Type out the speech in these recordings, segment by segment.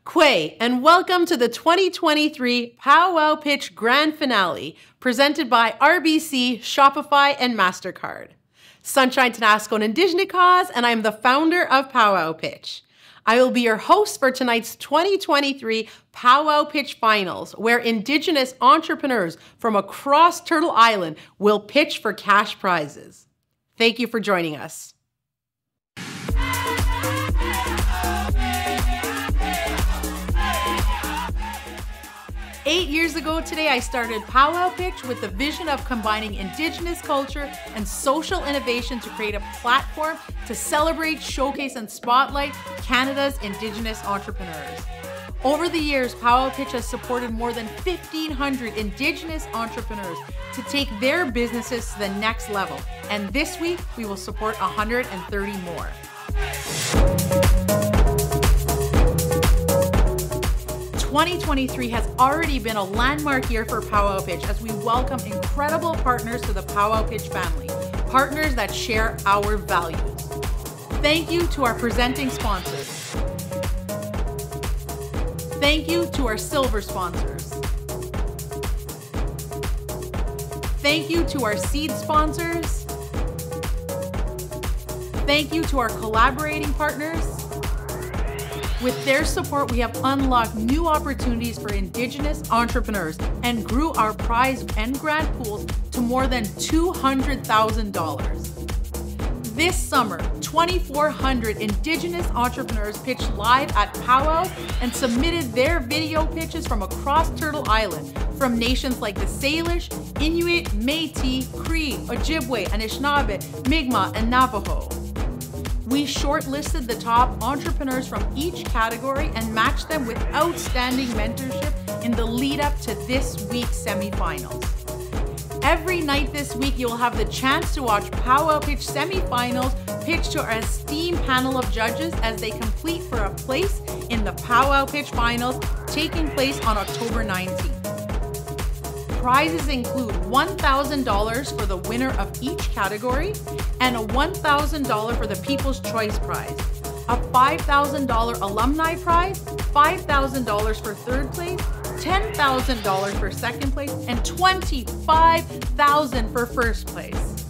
Kwe, and welcome to the 2023 Powwow Pitch Grand Finale, presented by RBC, Shopify, and MasterCard. Sunshine Tanasco and Indigenous, and I'm the founder of Powwow Pitch. I will be your host for tonight's 2023 Powwow Pitch Finals, where Indigenous entrepreneurs from across Turtle Island will pitch for cash prizes. Thank you for joining us. Eight years ago today, I started Powwow Pitch with the vision of combining Indigenous culture and social innovation to create a platform to celebrate, showcase, and spotlight Canada's Indigenous entrepreneurs. Over the years, Powwow Pitch has supported more than 1,500 Indigenous entrepreneurs to take their businesses to the next level. And this week, we will support 130 more. 2023 has already been a landmark year for Powwow Pitch as we welcome incredible partners to the Powwow Pitch family, partners that share our values. Thank you to our presenting sponsors. Thank you to our silver sponsors. Thank you to our seed sponsors. Thank you to our collaborating partners. With their support, we have unlocked new opportunities for Indigenous entrepreneurs and grew our prize and grant pools to more than $200,000. This summer, 2,400 Indigenous entrepreneurs pitched live at Powwow and submitted their video pitches from across Turtle Island, from nations like the Salish, Inuit, Métis, Cree, Ojibwe, Anishinaabe, Mi'kmaq, and Navajo. We shortlisted the top entrepreneurs from each category and matched them with outstanding mentorship in the lead up to this week's semifinals. Every night this week, you will have the chance to watch Powwow Pitch semifinals pitch to our esteemed panel of judges as they compete for a place in the Powwow Pitch finals taking place on October 19th. Prizes include $1,000 for the winner of each category and a $1,000 for the People's Choice Prize, a $5,000 alumni prize, $5,000 for third place, $10,000 for second place, and $25,000 for first place.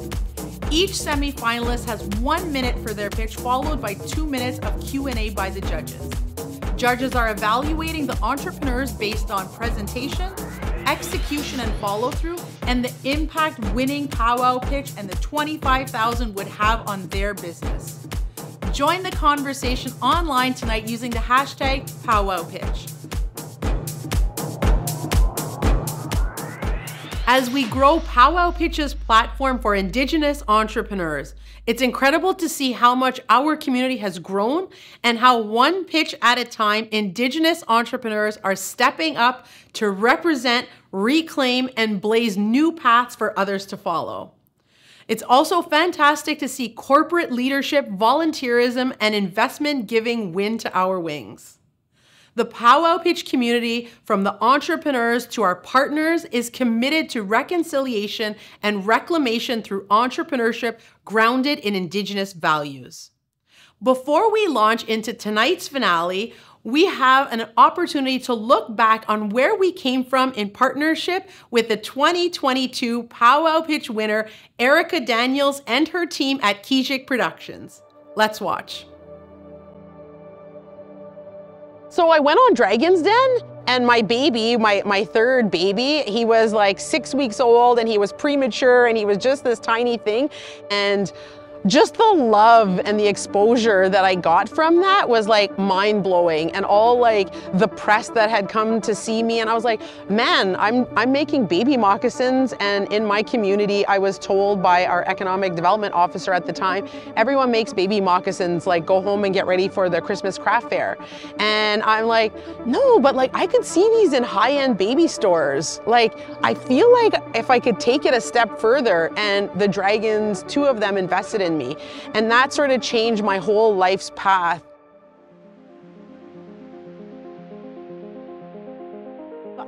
Each semi-finalist has 1 minute for their pitch, followed by 2 minutes of Q&A by the judges. Judges are evaluating the entrepreneurs based on presentation, execution and follow-through, and the impact winning Powwow Pitch and the $25,000 would have on their business. Join the conversation online tonight using the hashtag Powwow Pitch. As we grow Powwow Pitch's platform for Indigenous entrepreneurs, it's incredible to see how much our community has grown and how one pitch at a time, Indigenous entrepreneurs are stepping up to represent, reclaim, and blaze new paths for others to follow. It's also fantastic to see corporate leadership, volunteerism, and investment giving wind to our wings. The Powwow Pitch community, from the entrepreneurs to our partners, is committed to reconciliation and reclamation through entrepreneurship grounded in Indigenous values. Before we launch into tonight's finale, we have an opportunity to look back on where we came from in partnership with the 2022 Powwow Pitch winner, Erica Daniels, and her team at Kejic Productions. Let's watch. So I went on Dragon's Den, and my baby, my third baby, he was like 6 weeks old and he was premature and he was just this tiny thing. And just the love and the exposure that I got from that was like mind-blowing, and all like the press that had come to see me, and I was like, man, I'm making baby moccasins, and in my community I was told by our economic development officer at the time, everyone makes baby moccasins, like go home and get ready for the Christmas craft fair. And I'm like, no, but like I could see these in high-end baby stores. Like I feel like if I could take it a step further, and the Dragons, 2 of them invested in me. And that sort of changed my whole life's path.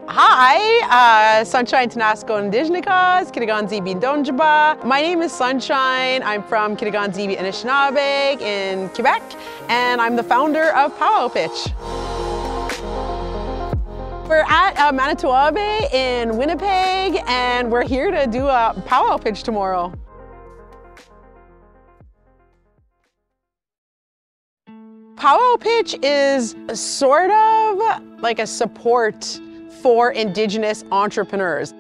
Hi, Sunshine Tanasco Indigenous, Kirigan-Zibi Donjaba. My name is Sunshine. I'm from Kirigan-Zibi Anishinaabe in Quebec, and I'm the founder of Powwow Pitch. We're at Manitowoc in Winnipeg, and we're here to do a powwow pitch tomorrow. Powwow pitch is sort of like a support for Indigenous entrepreneurs.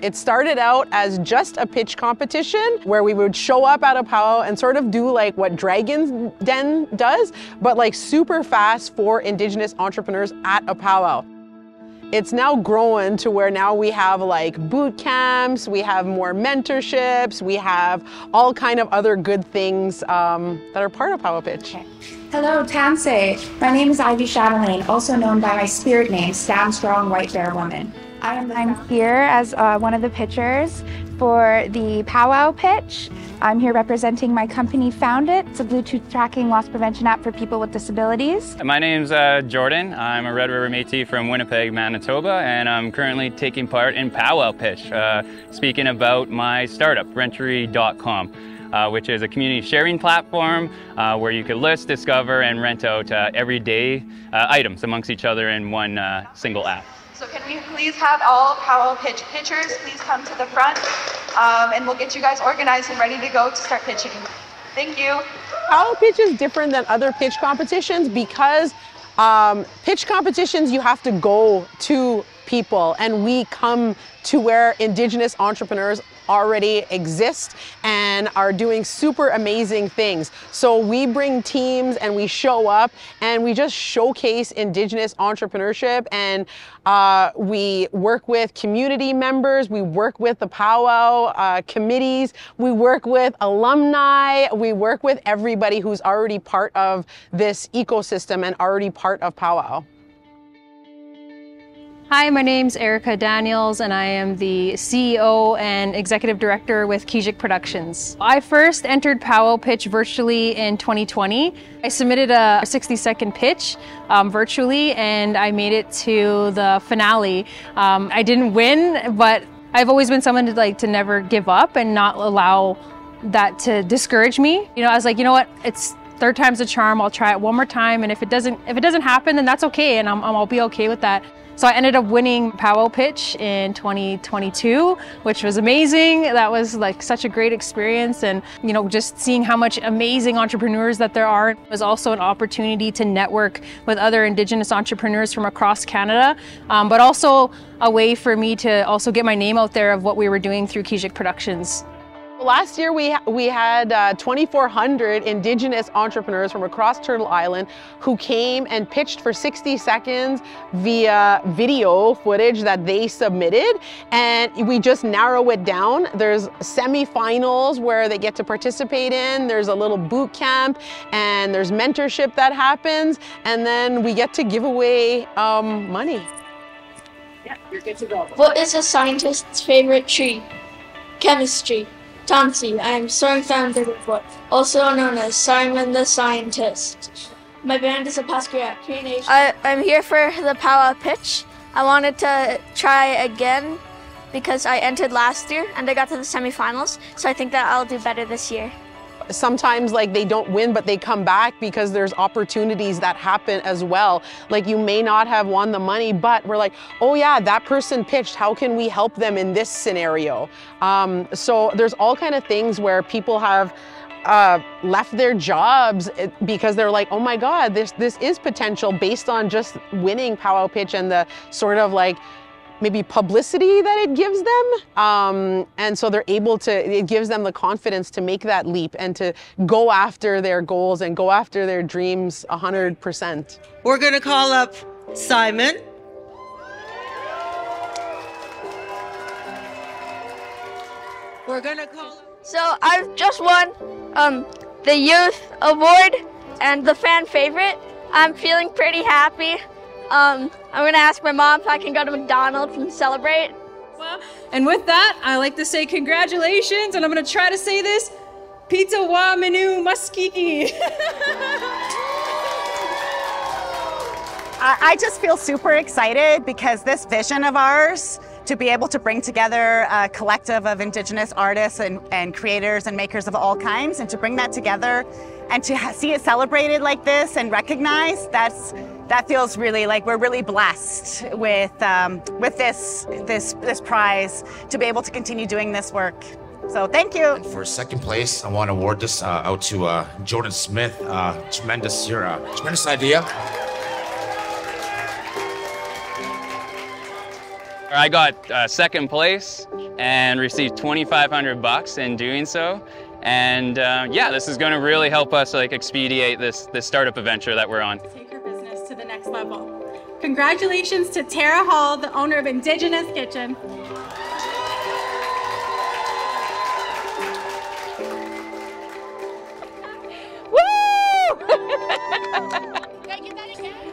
It started out as just a pitch competition where we would show up at a powwow and sort of do like what Dragon's Den does, but like super fast for Indigenous entrepreneurs at a powwow. It's now grown to where now we have like boot camps, we have more mentorships, we have all kind of other good things that are part of Powwow Pitch. Okay. Hello, Tansei. My name is Ivy Chatelaine, also known by my spirit name, Stand Strong White Bear Woman. I'm here as one of the pitchers for the Powwow Pitch. I'm here representing my company, Found It. It's a Bluetooth tracking loss prevention app for people with disabilities. My name's Jordan. I'm a Red River Métis from Winnipeg, Manitoba, and I'm currently taking part in Powwow Pitch, speaking about my startup, Rentery.com, which is a community sharing platform where you can list, discover, and rent out everyday items amongst each other in one single app. So can we please have all Powwow Pitch pitchers please come to the front, and we'll get you guys organized and ready to go to start pitching. Thank you. Powwow Pitch is different than other pitch competitions because pitch competitions you have to go to people, and we come to where Indigenous entrepreneurs already exist and are doing super amazing things. So we bring teams and we show up and we just showcase Indigenous entrepreneurship, and we work with community members, we work with the powwow committees, we work with alumni, we work with everybody who's already part of this ecosystem and already part of powwow. Hi, my name's Erica Daniels, and I am the CEO and Executive Director with Kejic Productions. I first entered Powwow Pitch virtually in 2020. I submitted a 60-second pitch virtually, and I made it to the finale. I didn't win, but I've always been someone to never give up and not allow that to discourage me. You know, I was like, you know what, it's third time's a charm. I'll try it one more time, and if it doesn't happen, then that's okay, and I'll be okay with that. So I ended up winning Powwow Pitch in 2022, which was amazing. That was like such a great experience, and you know, just seeing how much amazing entrepreneurs that there are was also an opportunity to network with other Indigenous entrepreneurs from across Canada, but also a way for me to also get my name out there of what we were doing through Kejic Productions. Last year we had 2,400 Indigenous entrepreneurs from across Turtle Island who came and pitched for 60 seconds via video footage that they submitted, and we just narrow it down. There's semi-finals where they get to participate in, there's a little boot camp, and there's mentorship that happens, and then we get to give away money. Yeah, you're good to go. What is a scientist's favorite tree? Chemistry. Tansei, I am soaring found Bigfoot, also known as Simon the Scientist. My band is a Pasquia Nation. I'm here for the Powwow Pitch. I wanted to try again because I entered last year and I got to the semifinals, so I think that I'll do better this year. Sometimes like they don't win, but they come back because there's opportunities that happen as well. Like you may not have won the money, but we're like, oh yeah, that person pitched, how can we help them in this scenario? So there's all kind of things where people have left their jobs because they're like, oh my God, this is potential based on just winning Powwow Pitch and the sort of like maybe publicity that it gives them. And so they're able to, it gives them the confidence to make that leap and to go after their goals and go after their dreams 100%. We're gonna call up Simon. We're gonna call up. So I've just won the Youth Award and the Fan Favorite. I'm feeling pretty happy. I'm gonna ask my mom if I can go to McDonald's and celebrate. And with that, I like to say congratulations, and I'm gonna try to say this, Pizza wa menu maskiki. I just feel super excited because this vision of ours to be able to bring together a collective of Indigenous artists and creators and makers of all kinds, and to bring that together and to see it celebrated like this and recognized, that feels really like we're really blessed with this prize to be able to continue doing this work. So thank you. And for second place, I want to award this out to Jordan Smith. Tremendous idea. I got second place and received $2,500 in doing so. And yeah, this is going to really help us like expedite this startup adventure that we're on. Take her business to the next level. Congratulations to Tara Hall, the owner of Indigenous Kitchen.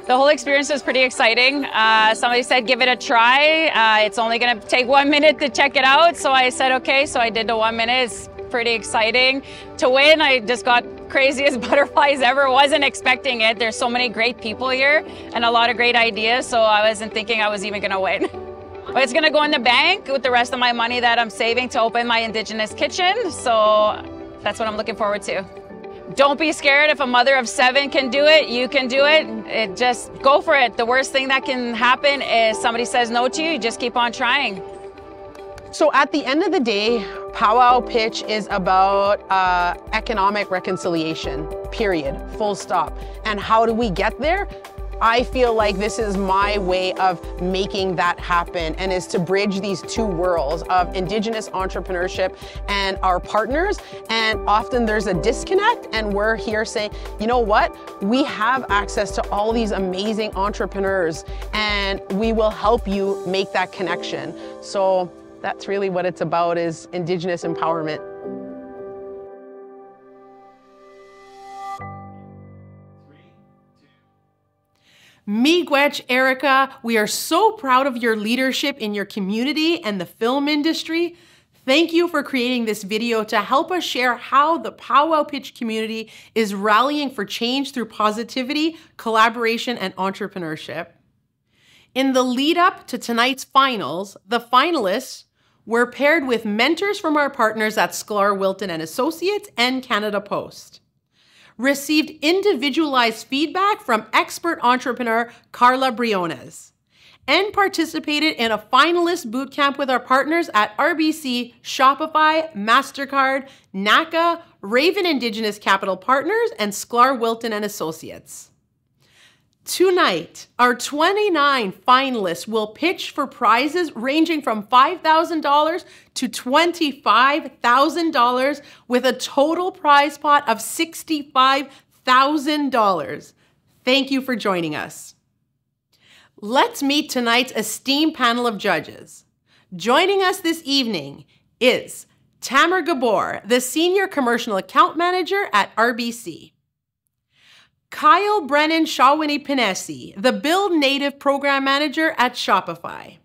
The whole experience was pretty exciting. Somebody said, give it a try. It's only gonna take 1 minute to check it out. So I said, okay, so I did the 1 minute. It's pretty exciting. To win, I just got craziest butterflies ever. Wasn't expecting it. There's so many great people here and a lot of great ideas. So I wasn't thinking I was even gonna win. But it's gonna go in the bank with the rest of my money that I'm saving to open my Indigenous kitchen. So that's what I'm looking forward to. Don't be scared. If a mother of 7 can do it, you can do it. Just go for it. The worst thing that can happen is somebody says no to you. You just keep on trying. So at the end of the day, Powwow Pitch is about economic reconciliation, period, full stop. And how do we get there? I feel like this is my way of making that happen, and is to bridge these two worlds of Indigenous entrepreneurship and our partners. And often there's a disconnect, and we're here saying, you know what? We have access to all these amazing entrepreneurs, and we will help you make that connection. So that's really what it's about, is Indigenous empowerment. Miigwech, Erica, we are so proud of your leadership in your community and the film industry. Thank you for creating this video to help us share how the Powwow Pitch community is rallying for change through positivity, collaboration, and entrepreneurship. In the lead up to tonight's finals, the finalists were paired with mentors from our partners at Sklar Wilton and Associates and Canada Post. Received individualized feedback from expert entrepreneur Carla Briones, and participated in a finalist bootcamp with our partners at RBC, Shopify, MasterCard, NACA, Raven Indigenous Capital Partners, and Sklar Wilton and Associates. Tonight, our 29 finalists will pitch for prizes ranging from $5,000 to $25,000 with a total prize pot of $65,000. Thank you for joining us. Let's meet tonight's esteemed panel of judges. Joining us this evening is Tamer Gabor, the Senior Commercial Account Manager at RBC. Kyle Brennan Shawini-Pinesi, the Build Native Program Manager at Shopify.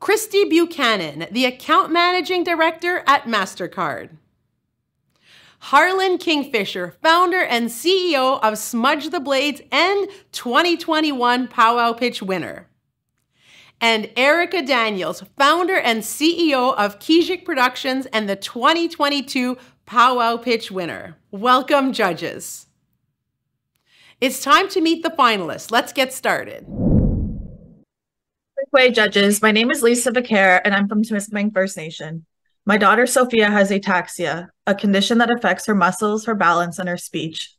Christy Buchanan, the Account Managing Director at MasterCard. Harlan Kingfisher, founder and CEO of Smudge the Blades and 2021 Powwow Pitch winner. And Erica Daniels, founder and CEO of Kejic Productions and the 2022 Powwow Pitch winner. Welcome, judges. It's time to meet the finalists. Let's get started. Way judges, my name is Lisa Vicaire, and I'm from Temiskaming First Nation. My daughter Sophia has ataxia, a condition that affects her muscles, her balance, and her speech.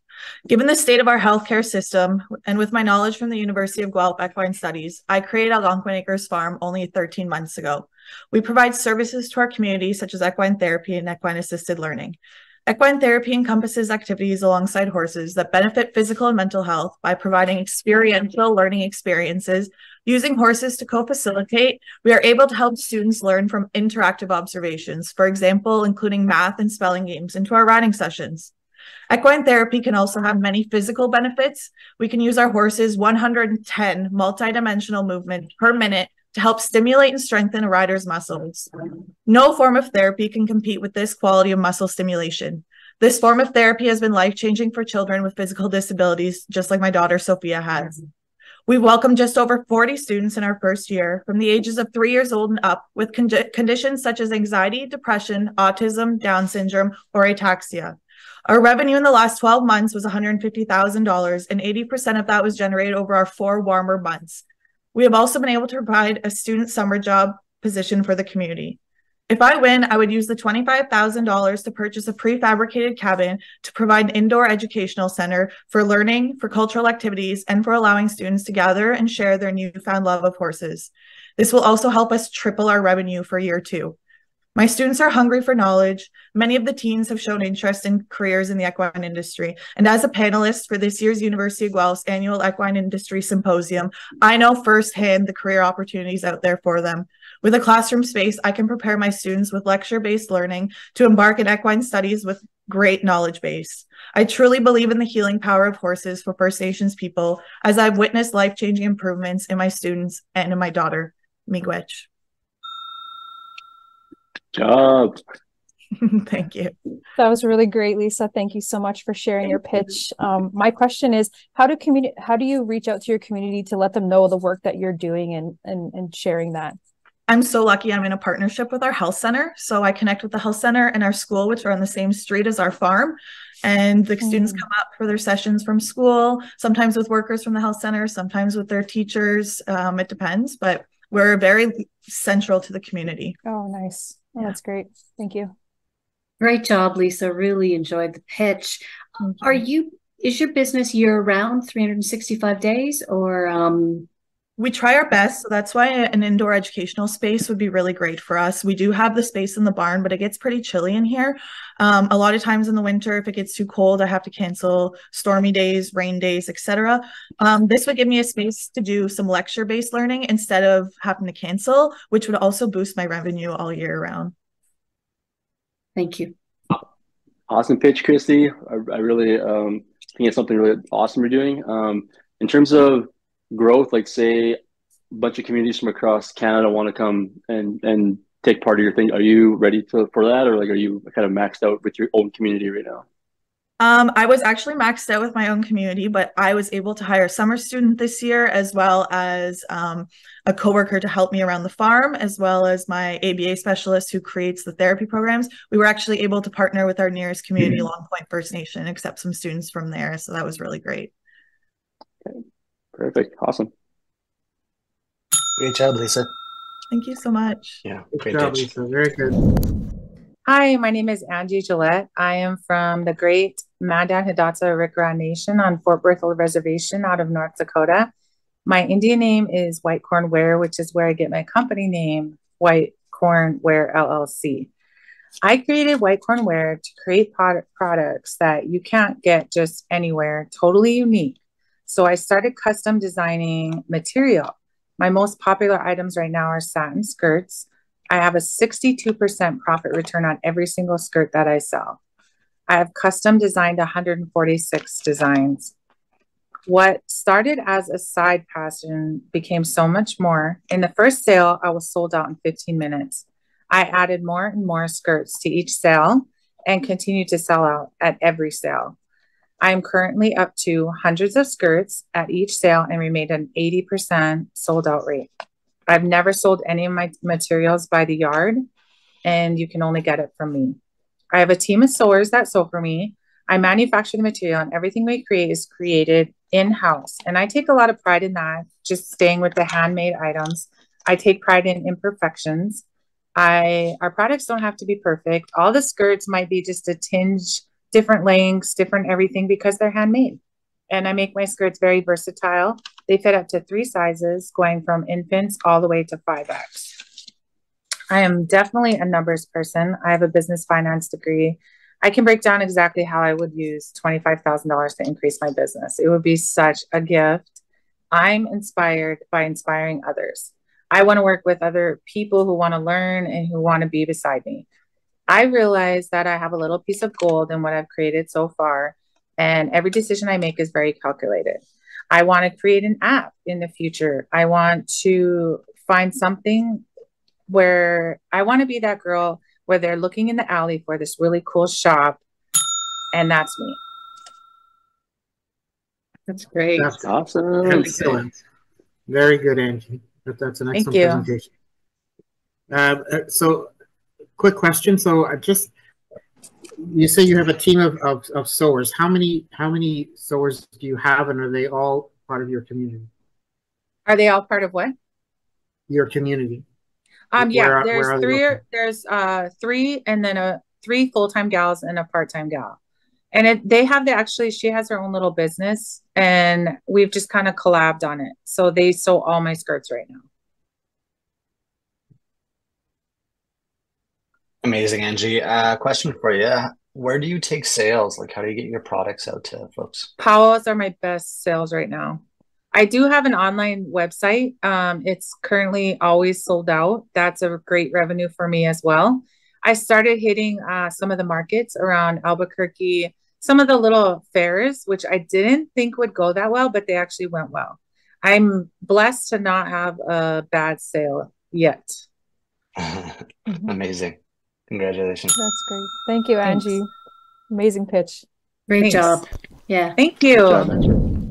Given the state of our healthcare system, and with my knowledge from the University of Guelph Equine Studies, I created Algonquin Acres Farm only 13 months ago. We provide services to our community such as equine therapy and equine assisted learning. Equine therapy encompasses activities alongside horses that benefit physical and mental health by providing experiential learning experiences. Using horses to co-facilitate, we are able to help students learn from interactive observations, for example, including math and spelling games into our riding sessions. Equine therapy can also have many physical benefits. We can use our horses' 110 multidimensional movement per minute to help stimulate and strengthen a rider's muscles. No form of therapy can compete with this quality of muscle stimulation. This form of therapy has been life-changing for children with physical disabilities, just like my daughter Sophia has. We welcomed just over 40 students in our first year from the ages of 3 years old and up with conditions such as anxiety, depression, autism, Down syndrome, or ataxia. Our revenue in the last 12 months was $150,000, and 80% of that was generated over our 4 warmer months. We have also been able to provide a student summer job position for the community. If I win, I would use the $25,000 to purchase a prefabricated cabin to provide an indoor educational center for learning, for cultural activities, and for allowing students to gather and share their newfound love of horses. This will also help us triple our revenue for year 2. My students are hungry for knowledge. Many of the teens have shown interest in careers in the equine industry. And as a panelist for this year's University of Guelph's annual Equine Industry Symposium, I know firsthand the career opportunities out there for them. With a classroom space, I can prepare my students with lecture-based learning to embark in equine studies with great knowledge base. I truly believe in the healing power of horses for First Nations people, as I've witnessed life-changing improvements in my students and in my daughter, Miigwech. Job. Thank you. That was really great, Lisa. Thank you so much for sharing your pitch. My question is, how do you reach out to your community to let them know the work that you're doing and sharing that? I'm so lucky I'm in a partnership with our health center. So I connect with the health center and our school, which are on the same street as our farm. And the students come up for their sessions from school, sometimes with workers from the health center, sometimes with their teachers. It depends, but we're very central to the community. Oh, nice. Oh, that's great. Thank you. Great job, Lisa. Really enjoyed the pitch. Is your business year round, 365 days, or? We try our best. So that's why an indoor educational space would be really great for us. We do have the space in the barn, but it gets pretty chilly in here. A lot of times in the winter, if it gets too cold, I have to cancel stormy days, rain days, etc. This would give me a space to do some lecture-based learning instead of having to cancel, which would also boost my revenue all year round. Thank you. Awesome pitch, Christy. I really think it's something really awesome you're doing. In terms of growth, like say a bunch of communities from across Canada want to come and take part of your thing, are you ready for that, or like are you kind of maxed out with your own community right now? I was actually maxed out with my own community, but I was able to hire a summer student this year, as well as a coworker to help me around the farm, as well as my ABA specialist who creates the therapy programs. We were actually able to partner with our nearest community, Long Point First Nation, and accept some students from there. So that was really great. Okay. Perfect. Awesome. Great job, Lisa. Thank you so much. Yeah, great job, Lisa. Very good. Hi, my name is Angie Gillette. I am from the great Mandan Hidatsa Rikra Nation on Fort Berthold Reservation out of North Dakota. My Indian name is White Corn Ware, which is where I get my company name, White Corn Ware LLC. I created White Corn Ware to create products that you can't get just anywhere, totally unique. So I started custom designing material. My most popular items right now are satin skirts. I have a 62% profit return on every single skirt that I sell. I have custom designed 146 designs. What started as a side passion became so much more. In the first sale, I was sold out in 15 minutes. I added more and more skirts to each sale and continued to sell out at every sale. I am currently up to hundreds of skirts at each sale and remained an 80% sold out rate. I've never sold any of my materials by the yard, and you can only get it from me. I have a team of sewers that sew for me. I manufacture the material, and everything we create is created in-house. And I take a lot of pride in that, just staying with the handmade items. I take pride in imperfections. Our products don't have to be perfect. All the skirts might be just a tinge, different lengths, different everything, because they're handmade. And I make my skirts very versatile. They fit up to 3 sizes, going from infants all the way to 5X. I am definitely a numbers person. I have a business finance degree. I can break down exactly how I would use $25,000 to increase my business. It would be such a gift. I'm inspired by inspiring others. I want to work with other people who want to learn and who want to be beside me. I realize that I have a little piece of gold in what I've created so far, and every decision I make is very calculated. I want to create an app in the future. I want to find something where I want to be that girl where they're looking in the alley for this really cool shop, and that's me. That's great. That's awesome. Excellent. Very good, Angie. That's an excellent presentation. So quick question. So you say you have a team of sewers. How many sewers do you have, and are they all part of your community? Are they all part of what? Your community. Yeah, there's three, and then three full-time gals and a part-time gal. And they have she has her own little business, and we've just kind of collabed on it. So they sew all my skirts right now. Amazing, Angie. Question for you. Where do you take sales? Like, how do you get your products out to folks? Powwows are my best sales right now. I do have an online website. It's currently always sold out. That's a great revenue for me as well. I started hitting some of the markets around Albuquerque, some of the little fairs, which I didn't think would go that well, but they actually went well. I'm blessed to not have a bad sale yet. Amazing. Congratulations. That's great. Thank you, Angie. Thanks. Amazing pitch. Great job. Yeah. Thank you.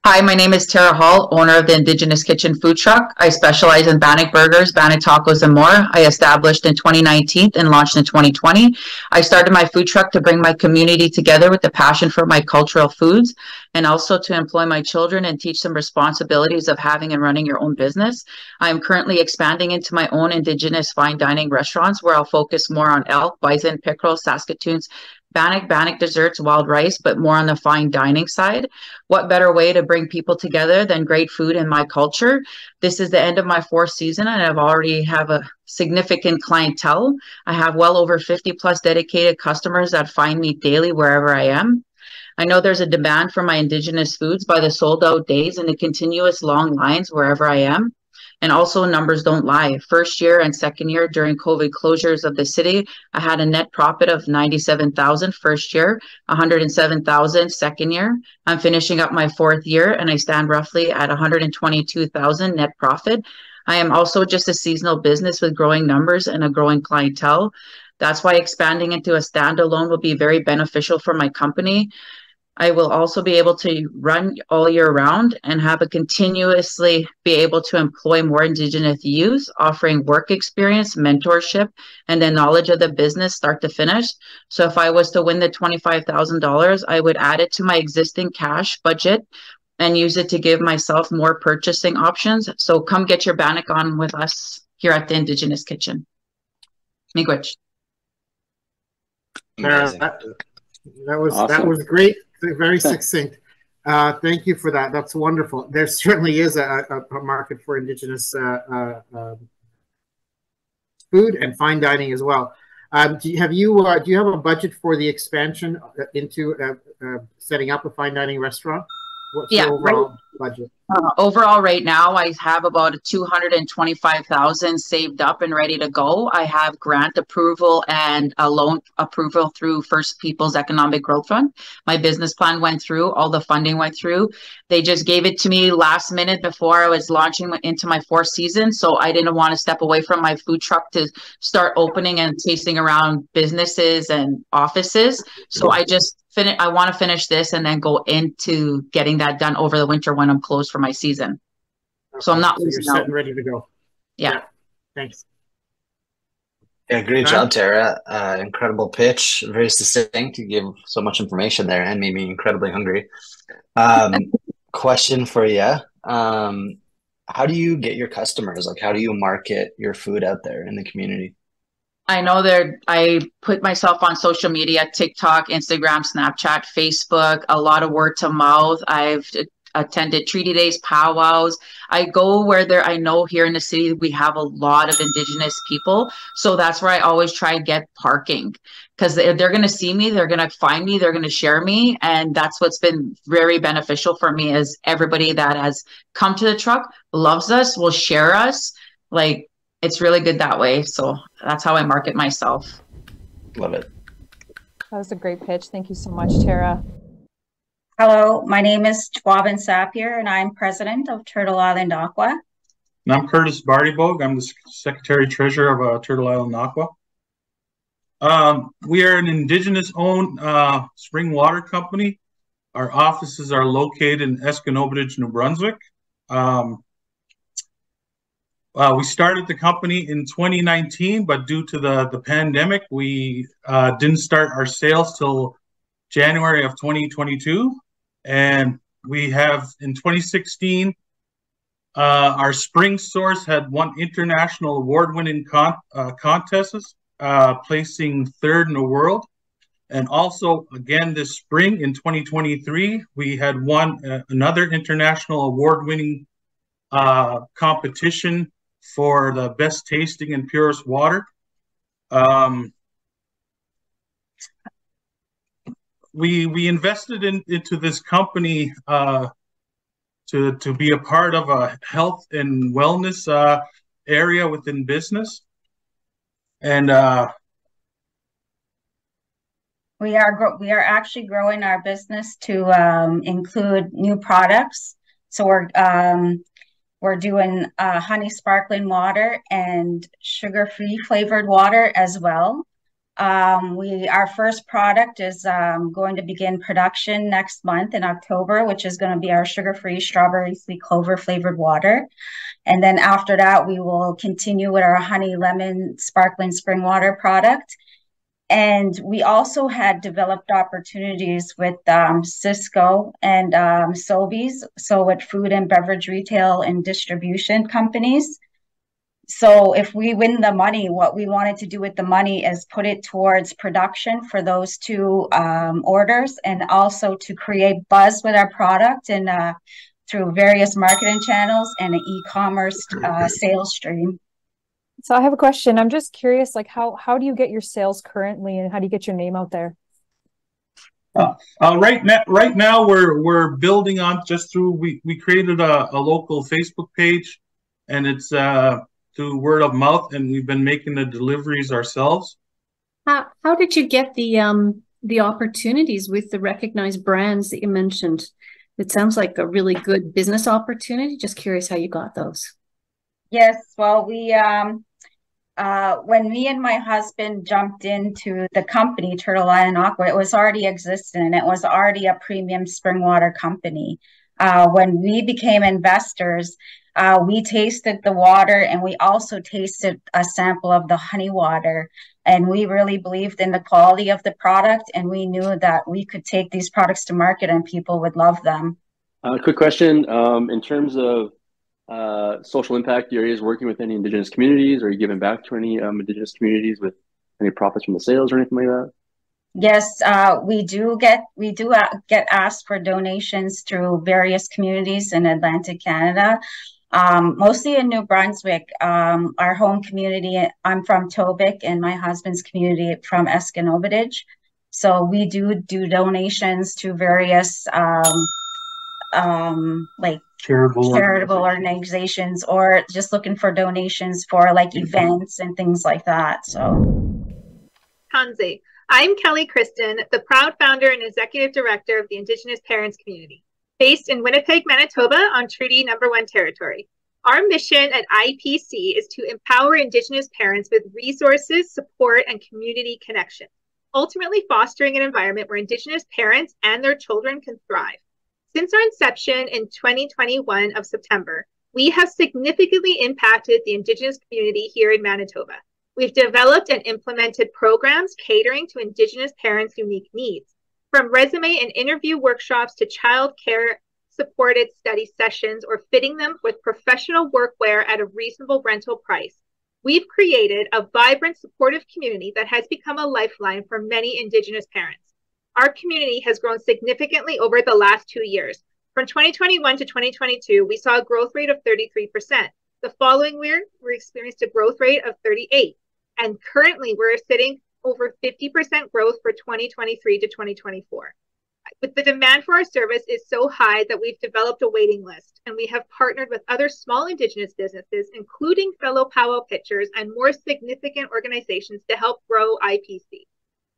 Hi, my name is Tara Hall, owner of the Indigenous Kitchen food truck. I specialize in Bannock burgers, Bannock tacos, and more. I established in 2019 and launched in 2020. I started my food truck to bring my community together with the passion for my cultural foods, and also to employ my children and teach them responsibilities of having and running your own business. I am currently expanding into my own Indigenous fine dining restaurants, where I'll focus more on elk, bison, pickerel, Saskatoons, Bannock desserts, wild rice, but more on the fine dining side. What better way to bring people together than great food and my culture? This is the end of my 4th season, and I've already have a significant clientele. I have well over 50 plus dedicated customers that find me daily wherever I am. I know there's a demand for my Indigenous foods by the sold out days and the continuous long lines wherever I am. And also, numbers don't lie. First year and second year during COVID closures of the city, I had a net profit of $97,000 first year, $107,000 second year. I'm finishing up my 4th year, and I stand roughly at $122,000 net profit. I am also just a seasonal business with growing numbers and a growing clientele. That's why expanding into a standalone will be very beneficial for my company. I will also be able to run all year round and have a continuously be able to employ more Indigenous youth, offering work experience, mentorship, and the knowledge of the business start to finish. So if I was to win the $25,000, I would add it to my existing cash budget and use it to give myself more purchasing options. So come get your Bannock on with us here at the Indigenous Kitchen. Miigwech. That was Awesome. That was great. Very succinct. Thank you for that. That's wonderful. There certainly is a market for Indigenous food and fine dining as well. Do you have a budget for the expansion into setting up a fine dining restaurant? What's your overall budget? Overall, right now, I have about $225,000 saved up and ready to go. I have grant approval and a loan approval through First People's Economic Growth Fund. My business plan went through, all the funding went through. They just gave it to me last minute before I was launching into my 4th season. So I didn't want to step away from my food truck to start opening and tasting around businesses and offices. So I just I want to finish this and then go into getting that done over the winter when I'm closed for my season. Okay. So I'm not losing out. You're set and ready to go. Yeah. Thanks. Yeah, great job, Tara. Incredible pitch. Very succinct. You gave so much information there and made me incredibly hungry. Question for you. How do you get your customers? Like, how do you market your food out there in the community? I know I put myself on social media, TikTok, Instagram, Snapchat, Facebook, a lot of word to mouth. I've attended treaty days, powwows. I go where I know here in the city, we have a lot of Indigenous people. So that's where I always try to get parking, because they're going to see me, they're going to find me, they're going to share me. And that's what's been very beneficial for me, is everybody that has come to the truck loves us, will share us. Like, it's really good that way. So that's how I market myself. Love it. That was a great pitch. Thank you so much, Tara. Hello, my name is Chkwabun Sappier, and I'm president of Turtle Island Aqua. And I'm Curtis Bartibogue. I'm the Secretary Treasurer of Turtle Island Aqua. We are an Indigenous-owned spring water company. Our offices are located in Esconobridge, New Brunswick. We started the company in 2019, but due to the pandemic, we didn't start our sales till January of 2022. And we have, in 2016, our spring source had won international award-winning contests, placing third in the world. And also, again, this spring in 2023, we had won another international award-winning competition for the best tasting and purest water. We invested into this company to be a part of a health and wellness area within business. And we are actually growing our business to include new products. So we're doing honey sparkling water and sugar-free flavored water as well. Our first product is going to begin production next month in October, which is going to be our sugar-free strawberry sweet clover flavored water. And then after that, we will continue with our honey lemon sparkling spring water product. And we also had developed opportunities with Cisco and Sobeys, so with food and beverage retail and distribution companies. So if we win the money, what we wanted to do with the money is put it towards production for those two orders, and also to create buzz with our product and through various marketing channels and an e-commerce sales stream. So I have a question. I'm just curious, like how do you get your sales currently, and how do you get your name out there? Right now we're building on just through, we created a local Facebook page, and it's through word of mouth, and we've been making the deliveries ourselves. How did you get the opportunities with the recognized brands that you mentioned? It sounds like a really good business opportunity. Just curious how you got those. Yes, well, we when me and my husband jumped into the company, Turtle Island Aqua, it was already existing. It was already a premium spring water company. When we became investors, we tasted the water, and we also tasted a sample of the honey water. And we really believed in the quality of the product, and we knew that we could take these products to market and people would love them. Quick question, in terms of social impact, your area is working with any Indigenous communities? Are you giving back to any Indigenous communities with any profits from the sales or anything like that? Yes, we do get asked for donations through various communities in Atlantic Canada, mostly in New Brunswick. Our home community, I'm from Tobic, and my husband's community from Esconobidage. So we do donations to various like charitable organizations, or just looking for donations for like events and things like that. So Hansi. I'm Kelly Kristen, the proud founder and executive director of the Indigenous Parents Community, based in Winnipeg, Manitoba on Treaty No. 1 territory. Our mission at IPC is to empower Indigenous parents with resources, support, and community connection, ultimately fostering an environment where Indigenous parents and their children can thrive. Since our inception in 2021 of September, we have significantly impacted the Indigenous community here in Manitoba. We've developed and implemented programs catering to Indigenous parents' unique needs, from resume and interview workshops to child care supported study sessions, or fitting them with professional workwear at a reasonable rental price. We've created a vibrant, supportive community that has become a lifeline for many Indigenous parents. Our community has grown significantly over the last 2 years. From 2021 to 2022, we saw a growth rate of 33%. The following year, we experienced a growth rate of 38%. And currently, we're sitting over 50% growth for 2023 to 2024. But the demand for our service is so high that we've developed a waiting list, and we have partnered with other small Indigenous businesses, including fellow powwow pitchers and more significant organizations, to help grow IPC.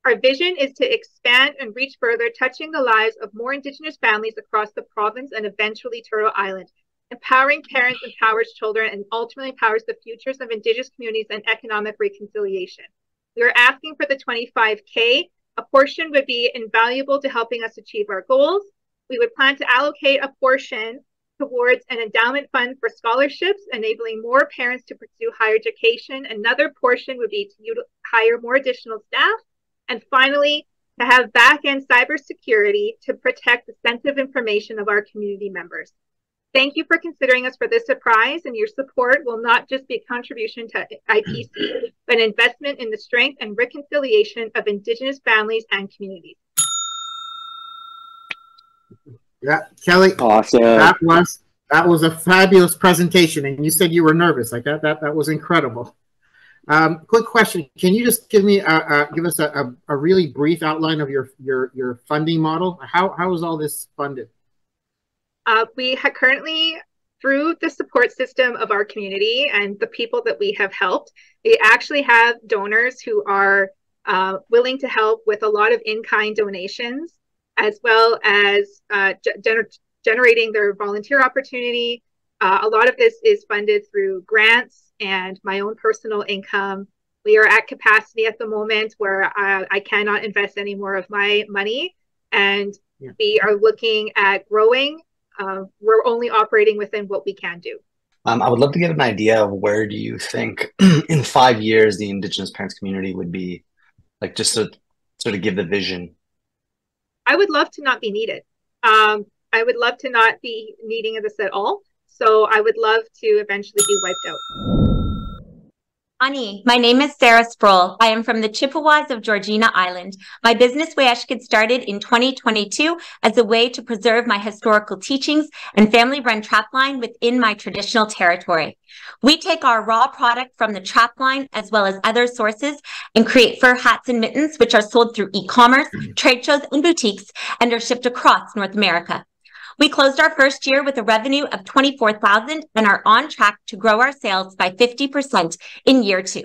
Our vision is to expand and reach further, touching the lives of more Indigenous families across the province and eventually Turtle Island. Empowering parents empowers children and ultimately powers the futures of Indigenous communities and economic reconciliation. We are asking for the $25K. A portion would be invaluable to helping us achieve our goals. We would plan to allocate a portion towards an endowment fund for scholarships, enabling more parents to pursue higher education. Another portion would be to hire more additional staff. And finally, to have back-end cybersecurity to protect the sensitive information of our community members. Thank you for considering us for this prize, and your support will not just be a contribution to IPC, but an investment in the strength and reconciliation of Indigenous families and communities. Yeah, Kelly. Awesome. That was a fabulous presentation, and you said you were nervous. Like that was incredible. Quick question: can you just give me give us a really brief outline of your funding model? How is all this funded? We have currently, through the support system of our community and the people that we have helped, we actually have donors who are willing to help with a lot of in-kind donations, as well as generating their volunteer opportunity. A lot of this is funded through grants and my own personal income. We are at capacity at the moment where I cannot invest any more of my money, and we are looking at growing. We're only operating within what we can do. I would love to get an idea of where do you think in 5 years the Indigenous parents community would be, like, just to sort of give the vision. I would love to not be needed. I would love to not be needing this at all. So I would love to eventually be wiped out. Ani, my name is Sarah Sproule. I am from the Chippewas of Georgina Island. My business Weashkid started in 2022 as a way to preserve my historical teachings and family-run trapline within my traditional territory. We take our raw product from the trapline as well as other sources and create fur hats and mittens, which are sold through e-commerce, trade shows, and boutiques, and are shipped across North America. We closed our first year with a revenue of $24,000 and are on track to grow our sales by 50% in year 2.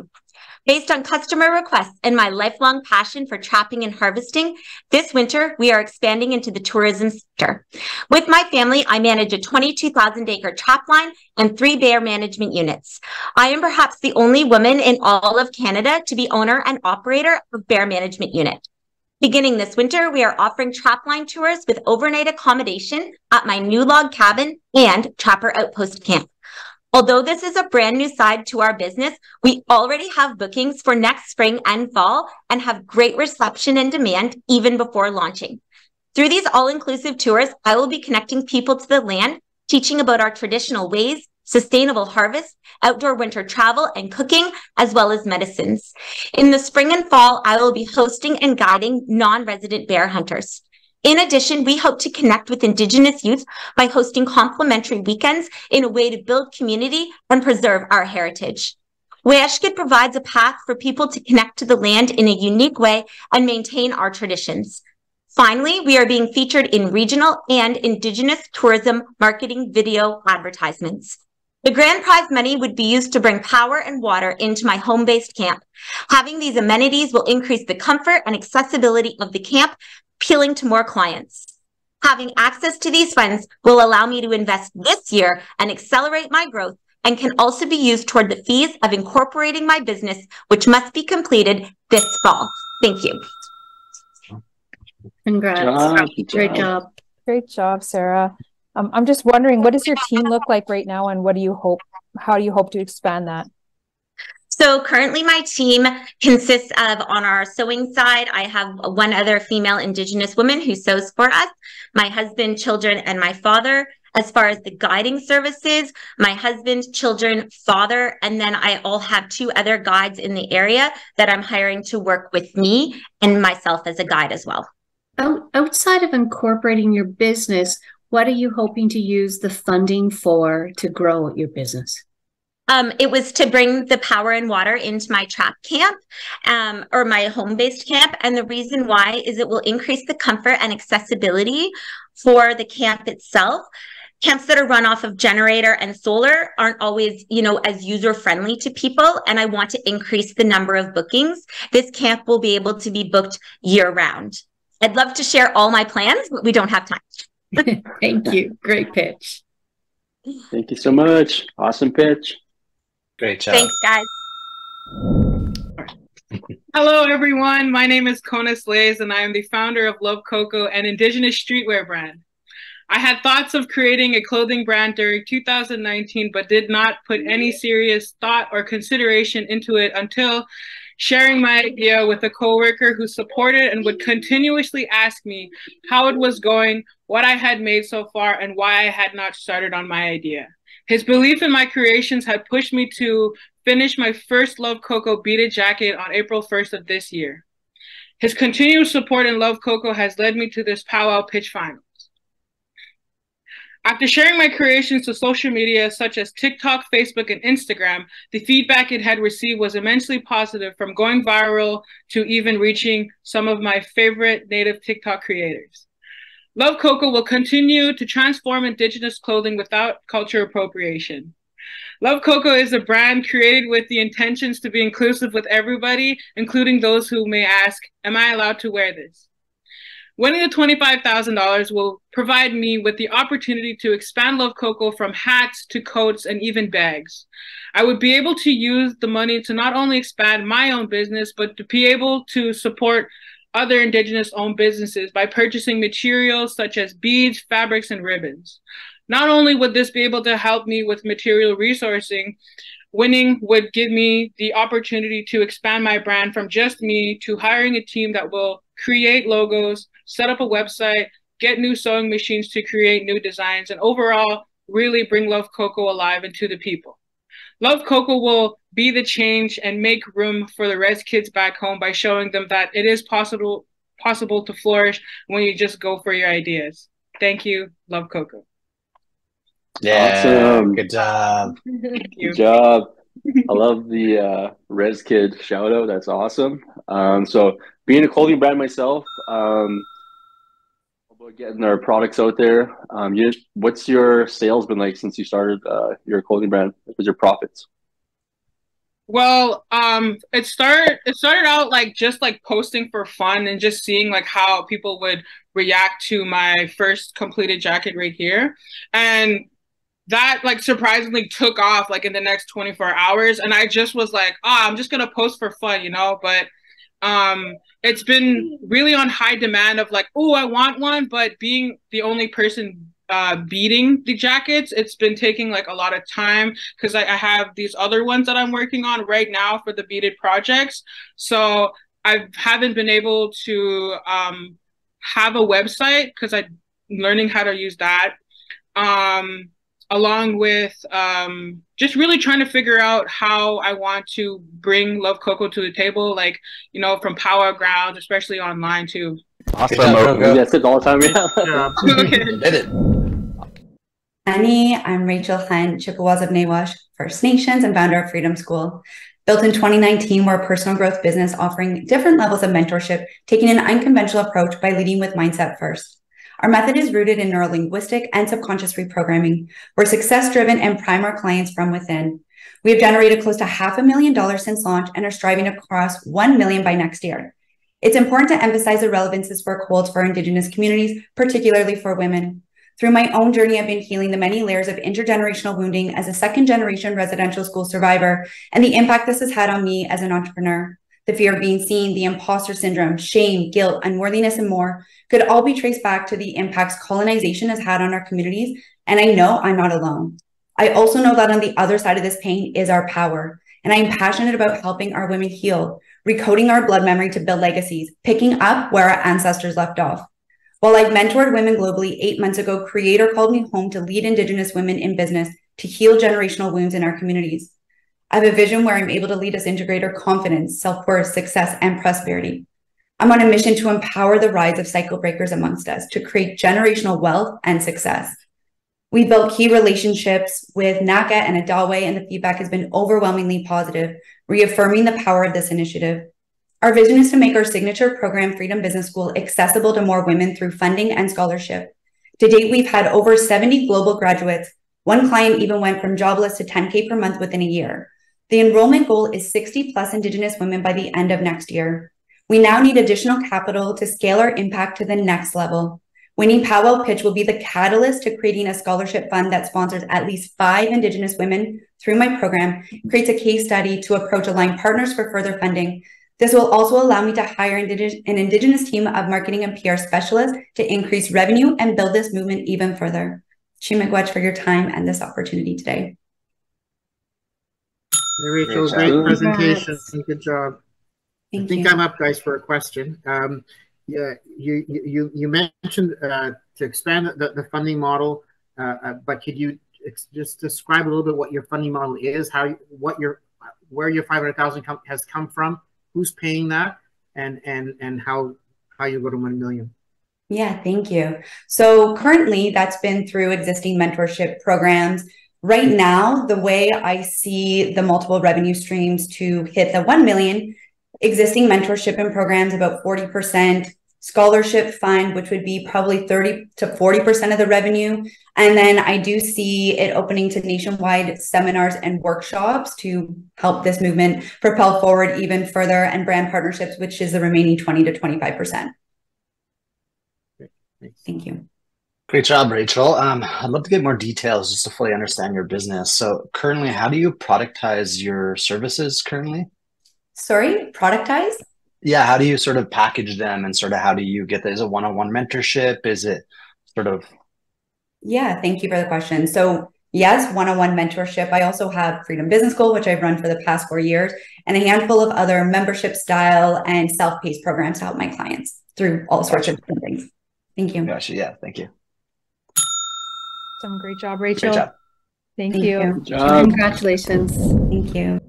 Based on customer requests and my lifelong passion for trapping and harvesting, this winter we are expanding into the tourism sector. With my family, I manage a 22,000-acre trapline and 3 bear management units. I am perhaps the only woman in all of Canada to be owner and operator of bear management unit. Beginning this winter, we are offering trapline tours with overnight accommodation at my new log cabin and Trapper Outpost Camp. Although this is a brand new side to our business, we already have bookings for next spring and fall and have great reception and demand even before launching. Through these all-inclusive tours, I will be connecting people to the land, teaching about our traditional ways, sustainable harvest, outdoor winter travel and cooking, as well as medicines. In the spring and fall, I will be hosting and guiding non-resident bear hunters. In addition, we hope to connect with Indigenous youth by hosting complimentary weekends in a way to build community and preserve our heritage. Weashkid provides a path for people to connect to the land in a unique way and maintain our traditions. Finally, we are being featured in regional and Indigenous tourism marketing video advertisements. The grand prize money would be used to bring power and water into my home-based camp. Having these amenities will increase the comfort and accessibility of the camp, appealing to more clients. Having access to these funds will allow me to invest this year and accelerate my growth, and can also be used toward the fees of incorporating my business, which must be completed this fall. Thank you. Congrats. Great job. Great job, Sarah. I'm just wondering, what does your team look like right now, and how do you hope to expand that? So currently my team consists of, on our sewing side, I have one other female Indigenous woman who sews for us, my husband, children, and my father. As far as the guiding services, my husband, children, father, and then I all have 2 other guides in the area that I'm hiring to work with me and myself as a guide as well. Outside of incorporating your business, what are you hoping to use the funding for to grow your business? It was to bring the power and water into my trap camp, or my home-based camp. And the reason why is it will increase the comfort and accessibility for the camp itself. Camps that are run off of generator and solar aren't always, as user-friendly to people. And I want to increase the number of bookings. This camp will be able to be booked year-round. I'd love to share all my plans, but we don't have time. Thank you. Great pitch. Thank you so much. Awesome pitch. Great job. Thanks, guys. Hello, everyone. My name is Kona Slays, and I am the founder of Love Cocoa, an Indigenous streetwear brand. I had thoughts of creating a clothing brand during 2019, but did not put any serious thought or consideration into it until sharing my idea with a coworker who supported and would continuously ask me how it was going, what I had made so far, and why I had not started on my idea. His belief in my creations had pushed me to finish my first Love Coco beaded jacket on April 1st of this year. His continued support in Love Coco has led me to this powwow pitch finals. After sharing my creations to social media such as TikTok, Facebook, and Instagram, the feedback it had received was immensely positive, from going viral to even reaching some of my favorite native TikTok creators. Love Coco will continue to transform Indigenous clothing without culture appropriation. Love Coco is a brand created with the intentions to be inclusive with everybody, including those who may ask, am I allowed to wear this? Winning the $25,000 will provide me with the opportunity to expand Love Coco from hats to coats and even bags. I would be able to use the money to not only expand my own business, but to be able to support other Indigenous-owned businesses by purchasing materials such as beads, fabrics, and ribbons. Not only would this be able to help me with material resourcing, winning would give me the opportunity to expand my brand from just me to hiring a team that will create logos, set up a website, get new sewing machines to create new designs, and overall really bring Love Coco alive and to the people. Love Coco will be the change and make room for the res kids back home by showing them that it is possible to flourish when you just go for your ideas. Thank you. Love Coco. Yeah, awesome. Good job. Thank you. Good job. I love the res kid shout out. That's awesome. So being a clothing brand myself, about getting our products out there, what's your sales been like since you started your clothing brand? What was your profits? Well, it started out just posting for fun and just seeing how people would react to my first completed jacket right here. And that surprisingly took off in the next 24 hours. And I just was like, I'm just gonna post for fun, but it's been really on high demand of oh, I want one, but being the only person beading the jackets, it's been taking a lot of time because I have these other ones that I'm working on right now for the beaded projects. So I haven't been able to have a website because I'm learning how to use that, along with just really trying to figure out how I want to bring Love Coco to the table, from powwow grounds, especially online too. Awesome. That's it all the time. Yeah. Okay. Did it. Annie, I'm Rachael Hunt, Chippewas of Nawash First Nations and founder of Freedom School. Built in 2019, we're a personal growth business offering different levels of mentorship, taking an unconventional approach by leading with mindset first. Our method is rooted in neurolinguistic and subconscious reprogramming. We're success-driven and prime our clients from within. We have generated close to $500,000 since launch and are striving to cross $1 million by next year. It's important to emphasize the relevance this work holds for Indigenous communities, particularly for women. Through my own journey, I've been healing the many layers of intergenerational wounding as a second-generation residential school survivor and the impact this has had on me as an entrepreneur. The fear of being seen, the imposter syndrome, shame, guilt, unworthiness, and more could all be traced back to the impacts colonization has had on our communities, and I know I'm not alone. I also know that on the other side of this pain is our power, and I am passionate about helping our women heal, recoding our blood memory to build legacies, picking up where our ancestors left off. While I've mentored women globally, 8 months ago, Creator called me home to lead Indigenous women in business to heal generational wounds in our communities. I have a vision where I'm able to lead us into greater confidence, self-worth, success, and prosperity. I'm on a mission to empower the rise of cycle breakers amongst us to create generational wealth and success. We built key relationships with NACA and Adalway, and the feedback has been overwhelmingly positive, reaffirming the power of this initiative. Our vision is to make our signature program, Freedom Business School, accessible to more women through funding and scholarship. To date, we've had over 70 global graduates. One client even went from jobless to $10K per month within a year. The enrollment goal is 60 plus Indigenous women by the end of next year. We now need additional capital to scale our impact to the next level. Winning Powwow Pitch will be the catalyst to creating a scholarship fund that sponsors at least 5 Indigenous women through my program, creates a case study to approach aligned partners for further funding, This will also allow me to hire an Indigenous team of marketing and PR specialists to increase revenue and build this movement even further. Miigwech for your time and this opportunity today. Hey, Rachel, great presentation. Good job. I think you. I'm up, guys, for a question. Yeah, you mentioned to expand the funding model, but could you just describe a little bit what your funding model is, where your 500,000 has come from, who's paying that, and how you go to 1 million? Yeah, thank you. So currently that's been through existing mentorship programs. Right now, the way I see the multiple revenue streams to hit the 1 million, existing mentorship and programs about 40%, scholarship fund, which would be probably 30 to 40% of the revenue. And then I do see it opening to nationwide seminars and workshops to help this movement propel forward even further, and brand partnerships, which is the remaining 20 to 25%. Thank you. Great job, Rachel. I'd love to get more details just to fully understand your business. So currently, how do you productize your services currently? Sorry, productize? Yeah, how do you sort of package them, and sort of how do you get that? Is it one-on-one mentorship? Is it sort of? Yeah, thank you for the question. So yes, one-on-one mentorship. I also have Freedom Business School, which I've run for the past 4 years, and a handful of other membership style and self-paced programs to help my clients through all sorts of different things. Thank you. Gotcha. Yeah, thank you. Great job, Rachel. Great job. Thank Thank you. you. Congratulations. Thank you.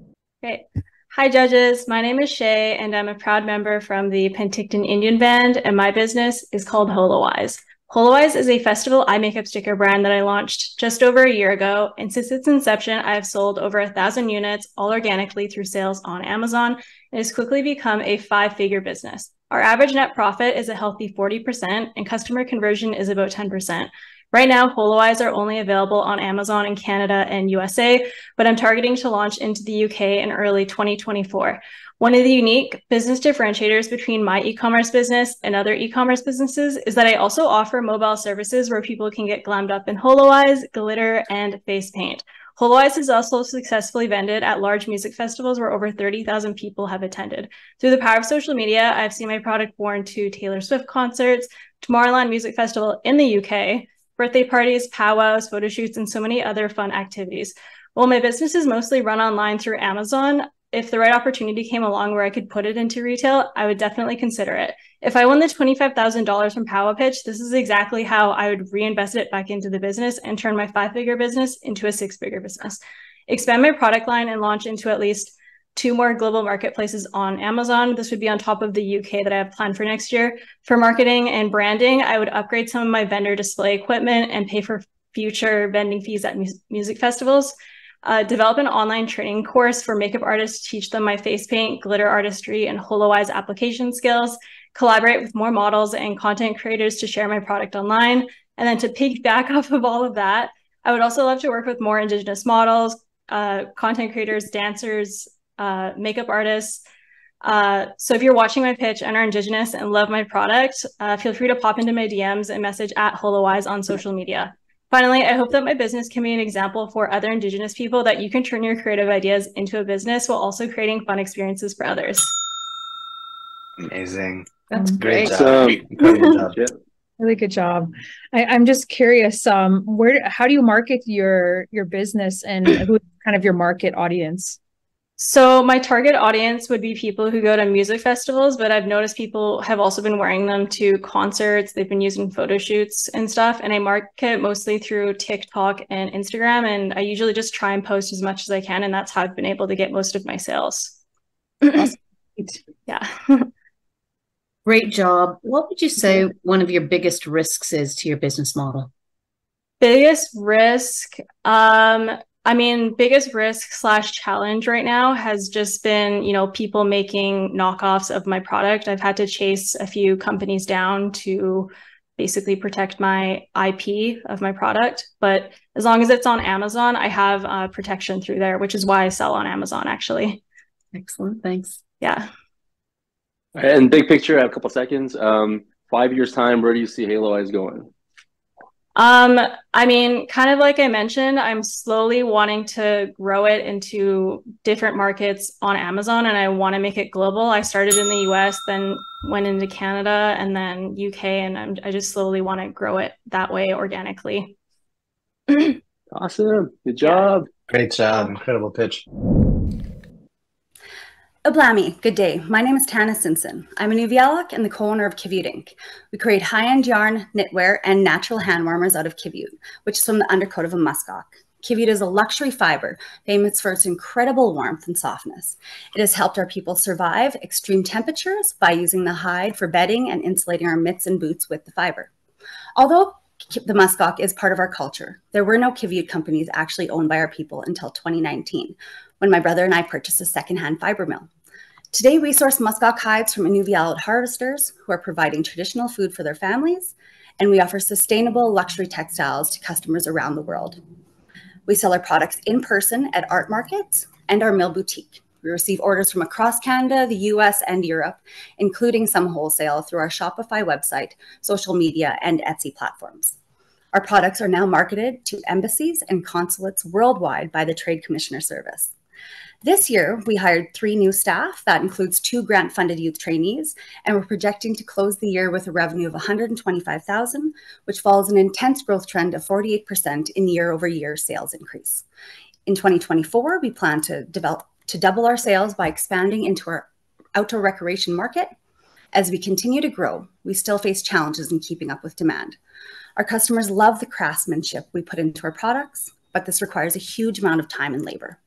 Great. Hi, judges. My name is Shay, and I'm a proud member from the Penticton Indian Band, and my business is called Holowise. Holowise is a festival eye makeup sticker brand that I launched just over a year ago, and since its inception, I have sold over 1,000 units, all organically through sales on Amazon, and has quickly become a 5-figure business. Our average net profit is a healthy 40%, and customer conversion is about 10%. Right now, Holowise are only available on Amazon in Canada and USA, but I'm targeting to launch into the UK in early 2024. One of the unique business differentiators between my e-commerce business and other e-commerce businesses is that I also offer mobile services where people can get glammed up in Holowise, glitter, and face paint. Holowise has also successfully vended at large music festivals where over 30,000 people have attended. Through the power of social media, I've seen my product worn to Taylor Swift concerts, Tomorrowland Music Festival in the UK, birthday parties, powwows, photo shoots, and so many other fun activities. While my business is mostly run online through Amazon, if the right opportunity came along where I could put it into retail, I would definitely consider it. If I won the $25,000 from Powwow Pitch, this is exactly how I would reinvest it back into the business and turn my 5-figure business into a 6-figure business. Expand my product line and launch into at least 2 more global marketplaces on Amazon. This would be on top of the UK that I have planned for next year. For marketing and branding, I would upgrade some of my vendor display equipment and pay for future vending fees at music festivals. Develop an online training course for makeup artists to teach them my face paint, glitter artistry, and Holowise application skills. Collaborate with more models and content creators to share my product online. And then to piggyback off of all of that, I would also love to work with more Indigenous models, content creators, dancers, makeup artists. So if you're watching my pitch and are Indigenous and love my product, feel free to pop into my DMs and message at Holowise on social media. Finally, I hope that my business can be an example for other Indigenous people that you can turn your creative ideas into a business while also creating fun experiences for others. Amazing. That's great. Job. Really good job. I'm just curious, how do you market your business, and who's kind of your market audience? So my target audience would be people who go to music festivals, but I've noticed people have also been wearing them to concerts. They've been using photo shoots and stuff. And I market mostly through TikTok and Instagram. And I usually just try and post as much as I can. And that's how I've been able to get most of my sales. Awesome. Yeah. Great job. What would you say one of your biggest risks is to your business model? Biggest risk? Biggest risk / challenge right now has just been, people making knockoffs of my product. I've had to chase a few companies down to basically protect my IP of my product. But as long as it's on Amazon, I have protection through there, which is why I sell on Amazon, actually. Excellent. Thanks. Yeah. And big picture, I have a couple seconds. 5 years time, where do you see Holowise going? I mean, kind of like I mentioned, I'm slowly wanting to grow it into different markets on Amazon, and I want to make it global. I started in the US, then went into Canada, and then UK, and I just slowly want to grow it that way organically. Awesome. Good job. Great job. Incredible pitch. Oblami, good day. My name is Tanis Simpson. I'm a Nuvialak and the co-owner of Kejic Inc. We create high-end yarn, knitwear, and natural hand warmers out of Kejic, which is from the undercoat of a muskox. Kejic is a luxury fiber famous for its incredible warmth and softness. It has helped our people survive extreme temperatures by using the hide for bedding and insulating our mitts and boots with the fiber. Although the muskox is part of our culture, there were no Kejic companies actually owned by our people until 2019, when my brother and I purchased a secondhand fiber mill. Today, we source muskox hides from Inuvialuit harvesters who are providing traditional food for their families, and we offer sustainable luxury textiles to customers around the world. We sell our products in person at art markets and our mill boutique. We receive orders from across Canada, the US, and Europe, including some wholesale through our Shopify website, social media, and Etsy platforms. Our products are now marketed to embassies and consulates worldwide by the Trade Commissioner Service. This year, we hired 3 new staff. That includes 2 grant-funded youth trainees, and we're projecting to close the year with a revenue of $125,000, which follows an intense growth trend of 48% in year-over-year sales increase. In 2024, we plan to double our sales by expanding into our outdoor recreation market. As we continue to grow, we still face challenges in keeping up with demand. Our customers love the craftsmanship we put into our products, but this requires a huge amount of time and labor.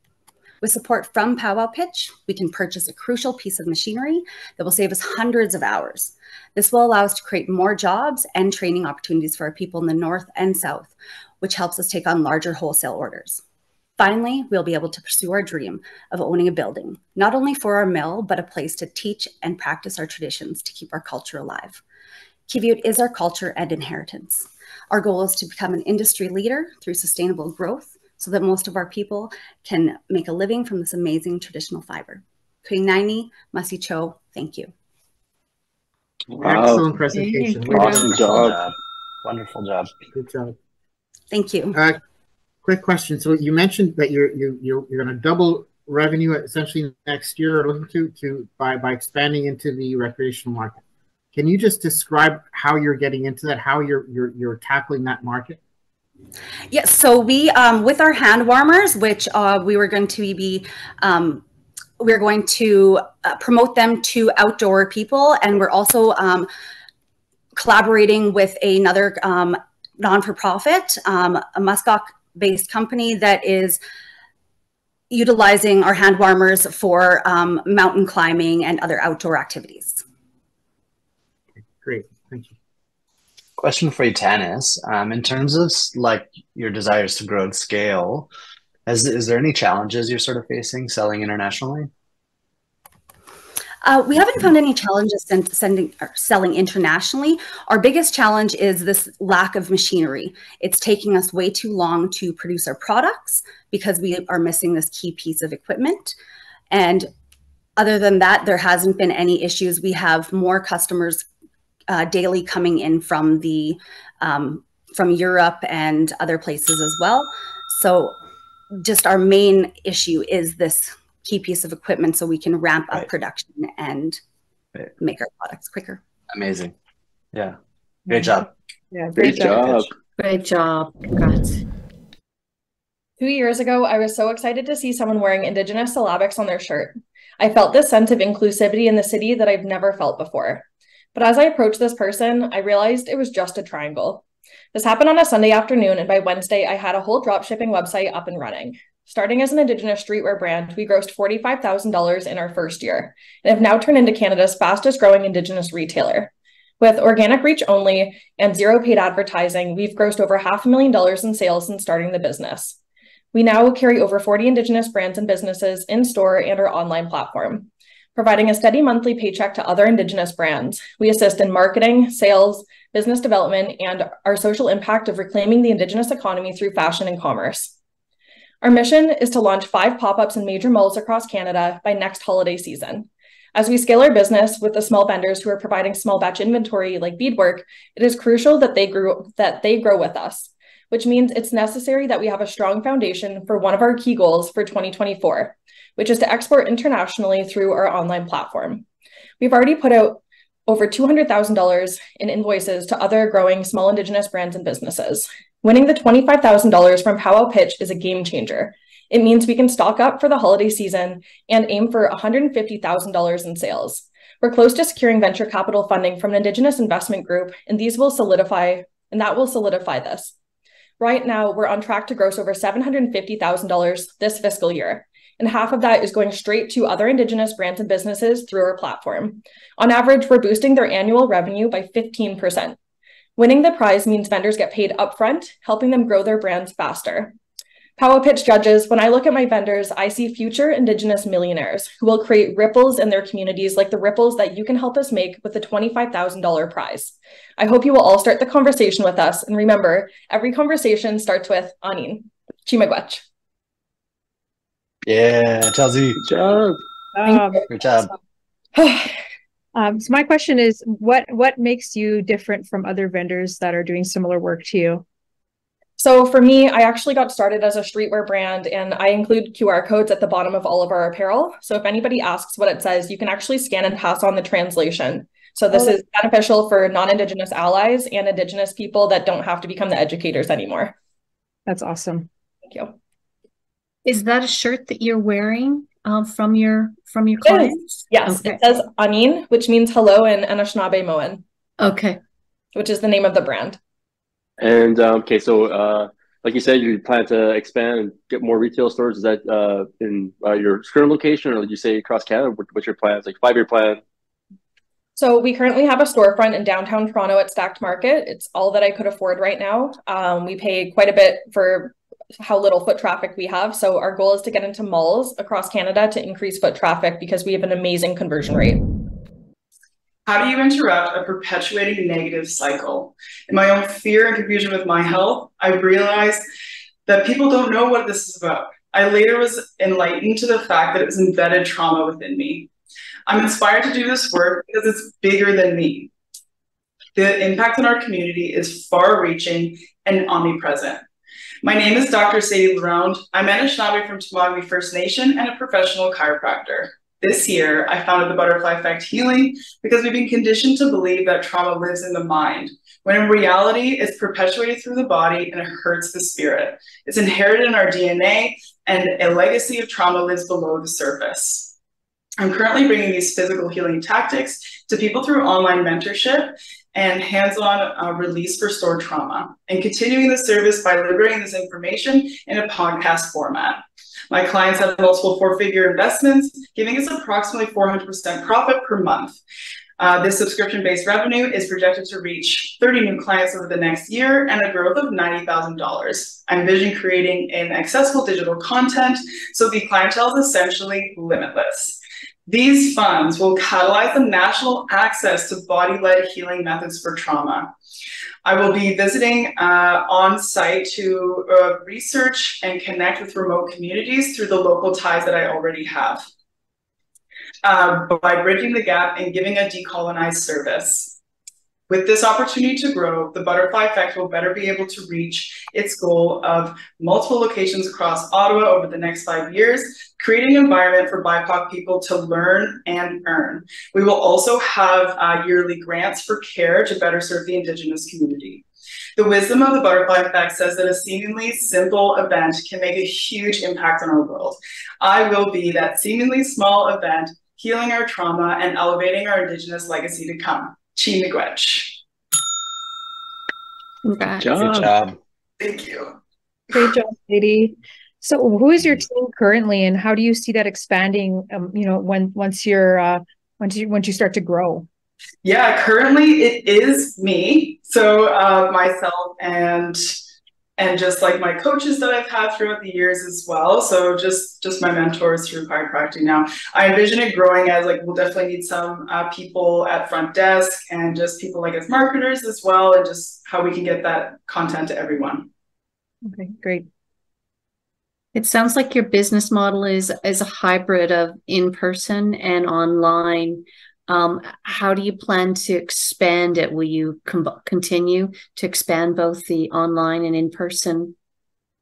With support from Powwow Pitch, we can purchase a crucial piece of machinery that will save us hundreds of hours. This will allow us to create more jobs and training opportunities for our people in the North and South, which helps us take on larger wholesale orders. Finally, we'll be able to pursue our dream of owning a building, not only for our mill, but a place to teach and practice our traditions to keep our culture alive. Kejic is our culture and inheritance. Our goal is to become an industry leader through sustainable growth, so that most of our people can make a living from this amazing traditional fiber. Kuinani, Masicho, thank you. Wow. Excellent presentation. Awesome job. Wonderful job. Good job. Thank you. Quick question. So you mentioned that you're going to double revenue essentially next year, or looking to by expanding into the recreational market. Can you just describe how you're getting into that, how you're tackling that market? Yes, so we, with our hand warmers, which we're going to promote them to outdoor people, and we're also collaborating with another non-for-profit, a muskox-based company that is utilizing our hand warmers for mountain climbing and other outdoor activities. Great, thank you. Question for you, Tanis. In terms of like your desires to grow and scale, is there any challenges you're sort of facing selling internationally? We haven't found any challenges selling internationally. Our biggest challenge is this lack of machinery. It's taking us way too long to produce our products because we are missing this key piece of equipment. And other than that, there hasn't been any issues. We have more customers daily coming in from Europe and other places as well. So just our main issue is this key piece of equipment so we can ramp up production and make our products quicker. Amazing. Yeah. Great job. Yeah, great job. Great job. Congrats. 2 years ago, I was so excited to see someone wearing Indigenous syllabics on their shirt. I felt this sense of inclusivity in the city that I've never felt before. But as I approached this person, I realized it was just a triangle. This happened on a Sunday afternoon, and by Wednesday, I had a whole dropshipping website up and running. Starting as an Indigenous streetwear brand, we grossed $45,000 in our first year, and have now turned into Canada's fastest growing Indigenous retailer. With organic reach only and zero paid advertising, we've grossed over $500,000 in sales since starting the business. We now carry over 40 Indigenous brands and businesses in store and our online platform. Providing a steady monthly paycheck to other Indigenous brands, we assist in marketing, sales, business development, and our social impact of reclaiming the Indigenous economy through fashion and commerce. Our mission is to launch 5 pop-ups in major malls across Canada by next holiday season. As we scale our business with the small vendors who are providing small batch inventory like beadwork, it is crucial that they grow with us, which means it's necessary that we have a strong foundation for one of our key goals for 2024, which is to export internationally through our online platform. We've already put out over $200,000 in invoices to other growing small Indigenous brands and businesses. Winning the $25,000 from Powwow Pitch is a game changer. It means we can stock up for the holiday season and aim for $150,000 in sales. We're close to securing venture capital funding from an Indigenous investment group, and that will solidify this. Right now, we're on track to gross over $750,000 this fiscal year, and half of that is going straight to other Indigenous brands and businesses through our platform. On average, we're boosting their annual revenue by 15%. Winning the prize means vendors get paid upfront, helping them grow their brands faster. Powwow Pitch judges, when I look at my vendors, I see future Indigenous millionaires who will create ripples in their communities like the ripples that you can help us make with the $25,000 prize. I hope you will all start the conversation with us. And remember, every conversation starts with Anin. Chimagwech. Yeah, Chelsee. Good job. Good job. So my question is, what makes you different from other vendors that are doing similar work to you? So for me, I actually got started as a streetwear brand, and I include QR codes at the bottom of all of our apparel. So if anybody asks what it says, you can actually scan and pass on the translation. So this is beneficial for non-Indigenous allies and Indigenous people that don't have to become the educators anymore. That's awesome. Thank you. Is that a shirt that you're wearing from your clients? Yes, okay. It says Anin, which means hello in Anishinaabe-Moan. Okay. Which is the name of the brand. And okay, so like you said, you plan to expand and get more retail stores. Is that in your current location, or did you say across Canada? What's your plans? Like 5-year plan? So we currently have a storefront in downtown Toronto at Stacked Market. It's all that I could afford right now. We pay quite a bit for how little foot traffic we have. So our goal is to get into malls across Canada to increase foot traffic because we have an amazing conversion rate. How do you interrupt a perpetuating negative cycle? In my own fear and confusion with my health, I realized that people don't know what this is about. I later was enlightened to the fact that it was embedded trauma within me. I'm inspired to do this work because it's bigger than me. The impact on our community is far-reaching and omnipresent. My name is Dr. Sadie Laronde. I'm Anishinaabe from Temagami First Nation and a professional chiropractor. This year, I founded the Butterfly Effect Healing because we've been conditioned to believe that trauma lives in the mind, when in reality, it's perpetuated through the body and it hurts the spirit. It's inherited in our DNA, and a legacy of trauma lives below the surface. I'm currently bringing these physical healing tactics to people through online mentorship and hands-on release for stored trauma, and continuing the service by liberating this information in a podcast format. My clients have multiple 4-figure investments, giving us approximately 400% profit per month. This subscription-based revenue is projected to reach 30 new clients over the next year and a growth of $90,000. I envision creating an accessible digital content so the clientele is essentially limitless. These funds will catalyze the national access to body-led healing methods for trauma. I will be visiting on site to research and connect with remote communities through the local ties that I already have by bridging the gap and giving a decolonized service. With this opportunity to grow, the Butterfly Effect will better be able to reach its goal of multiple locations across Ottawa over the next 5 years, creating an environment for BIPOC people to learn and earn. We will also have yearly grants for care to better serve the Indigenous community. The wisdom of the Butterfly Effect says that a seemingly simple event can make a huge impact on our world. I will be that seemingly small event, healing our trauma and elevating our Indigenous legacy to come. Chimagwech. Congrats. Good job. Thank you. Great job, Sadie. So who is your team currently, and how do you see that expanding, once you start to grow? Yeah, currently it is me. So myself and just like my coaches that I've had throughout the years as well. So just my mentors through chiropractic now. I envision it growing as we'll definitely need some people at front desk and just people as marketers as well, and just how we can get that content to everyone. Okay, great. It sounds like your business model is a hybrid of in-person and online. How do you plan to expand it? Will you continue to expand both the online and in-person?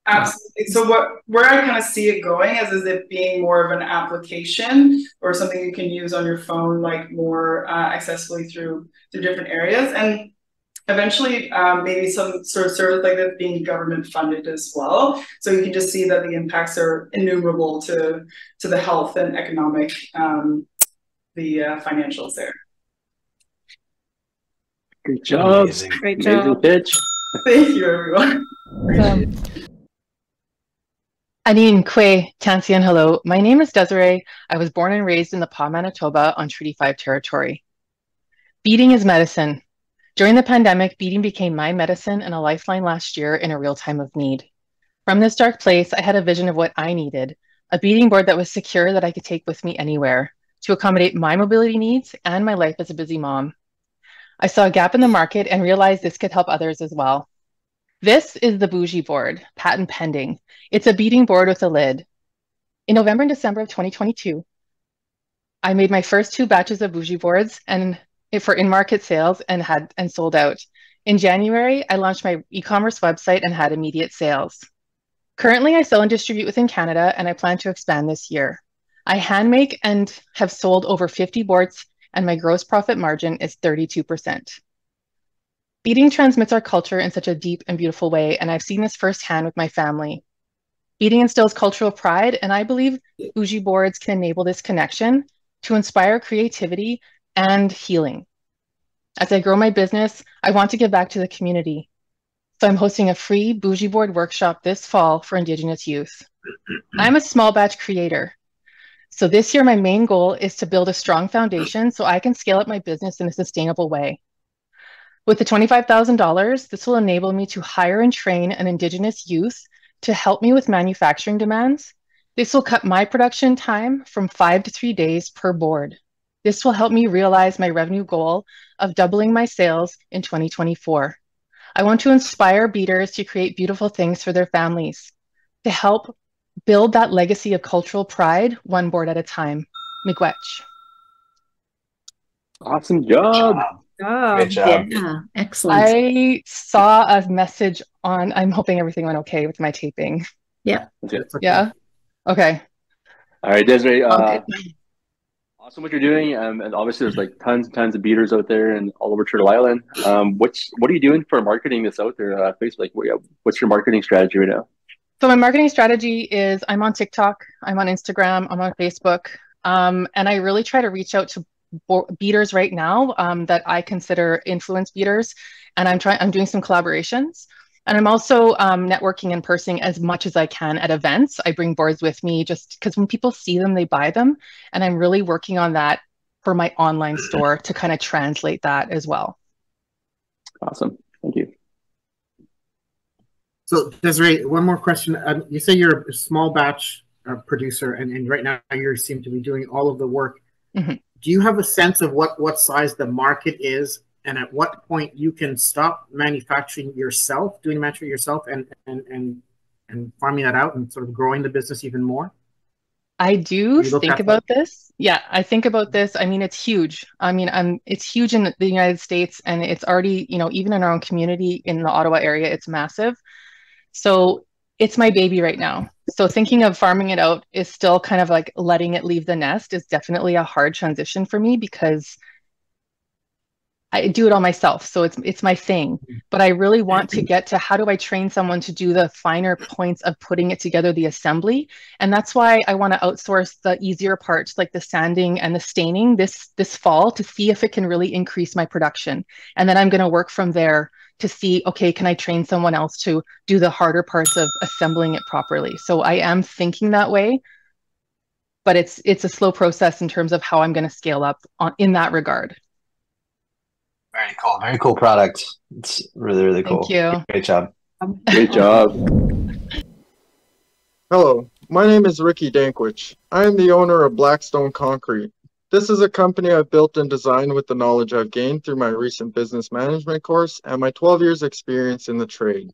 Absolutely. So where I kind of see it going is it being more of an application or something you can use on your phone, like more accessibly through different areas, and eventually maybe some sort of service like that being government funded as well. So you can just see that the impacts are innumerable to the health and economic, the financials there. Great job. Amazing. Great job. Amazing pitch. Thank you, everyone. Anine, Kwe, Tansian, hello. My name is Desiree. I was born and raised in the Pas, Manitoba on Treaty 5 territory. Beading is medicine. During the pandemic, beading became my medicine and a lifeline last year in a real time of need. From this dark place, I had a vision of what I needed, a beading board that was secure that I could take with me anywhere to accommodate my mobility needs and my life as a busy mom. I saw a gap in the market and realized this could help others as well. This is the Bougie board, patent pending. It's a beading board with a lid. In November and December of 2022, I made my first 2 batches of Bougie boards for in-market sales and sold out. In January, I launched my e-commerce website and had immediate sales. Currently, I sell and distribute within Canada, and I plan to expand this year. I hand make and have sold over 50 boards, and my gross profit margin is 32%. Beading transmits our culture in such a deep and beautiful way, and I've seen this firsthand with my family. Beading instills cultural pride, and I believe Bougie boards can enable this connection to inspire creativity and healing. As I grow my business, I want to give back to the community. So I'm hosting a free Bougie board workshop this fall for Indigenous youth. I'm a small batch creator. So this year, my main goal is to build a strong foundation so I can scale up my business in a sustainable way. With the $25,000, this will enable me to hire and train an Indigenous youth to help me with manufacturing demands. This will cut my production time from 5 to 3 days per board. This will help me realize my revenue goal of doubling my sales in 2024. I want to inspire beaders to create beautiful things for their families, to help build that legacy of cultural pride, one board at a time. Miigwech. Awesome job. Great job. Yeah, excellent. I saw a message on, I'm hoping everything went okay with my taping. Yeah. Yeah. Okay. All right, Desiree. Awesome what you're doing. And obviously there's like tons and tons of beaters out there and all over Turtle Island. What are you doing for marketing this out there? Facebook, like, what's your marketing strategy right now? So my marketing strategy is I'm on TikTok, I'm on Instagram, I'm on Facebook. And I really try to reach out to beaters right now that I consider influence beaters. And I'm doing some collaborations. And I'm also networking and pursing as much as I can at events. I bring boards with me just because when people see them, they buy them. And I'm really working on that for my online store to kind of translate that as well. Awesome. Thank you. So Desiree, one more question. You say you're a small batch producer, and right now you seem to be doing all of the work. Mm-hmm. Do you have a sense of what size the market is, and at what point you can stop manufacturing yourself, doing manufacturing yourself, and farming that out and sort of growing the business even more? I do think about this. Yeah, I think about this. I mean, it's huge. I mean, it's huge in the United States, and it's already, even in our own community in the Ottawa area, it's massive. So it's my baby right now. So thinking of farming it out is still kind of like letting it leave the nest is definitely a hard transition for me because I do it all myself. So it's my thing, but I really want to get to how do I train someone to do the finer points of putting it together, the assembly. And that's why I want to outsource the easier parts like the sanding and the staining this fall to see if it can really increase my production. And then I'm going to work from there to see, okay, can I train someone else to do the harder parts of assembling it properly? So I am thinking that way, but it's a slow process in terms of how I'm going to scale up in that regard. Very cool. Very cool product. It's really, really cool. Thank you. Great job. Great job. Hello, my name is Ricky Dankewich. I am the owner of Blackstone Concrete. This is a company I've built and designed with the knowledge I've gained through my recent business management course and my 12 years experience in the trade.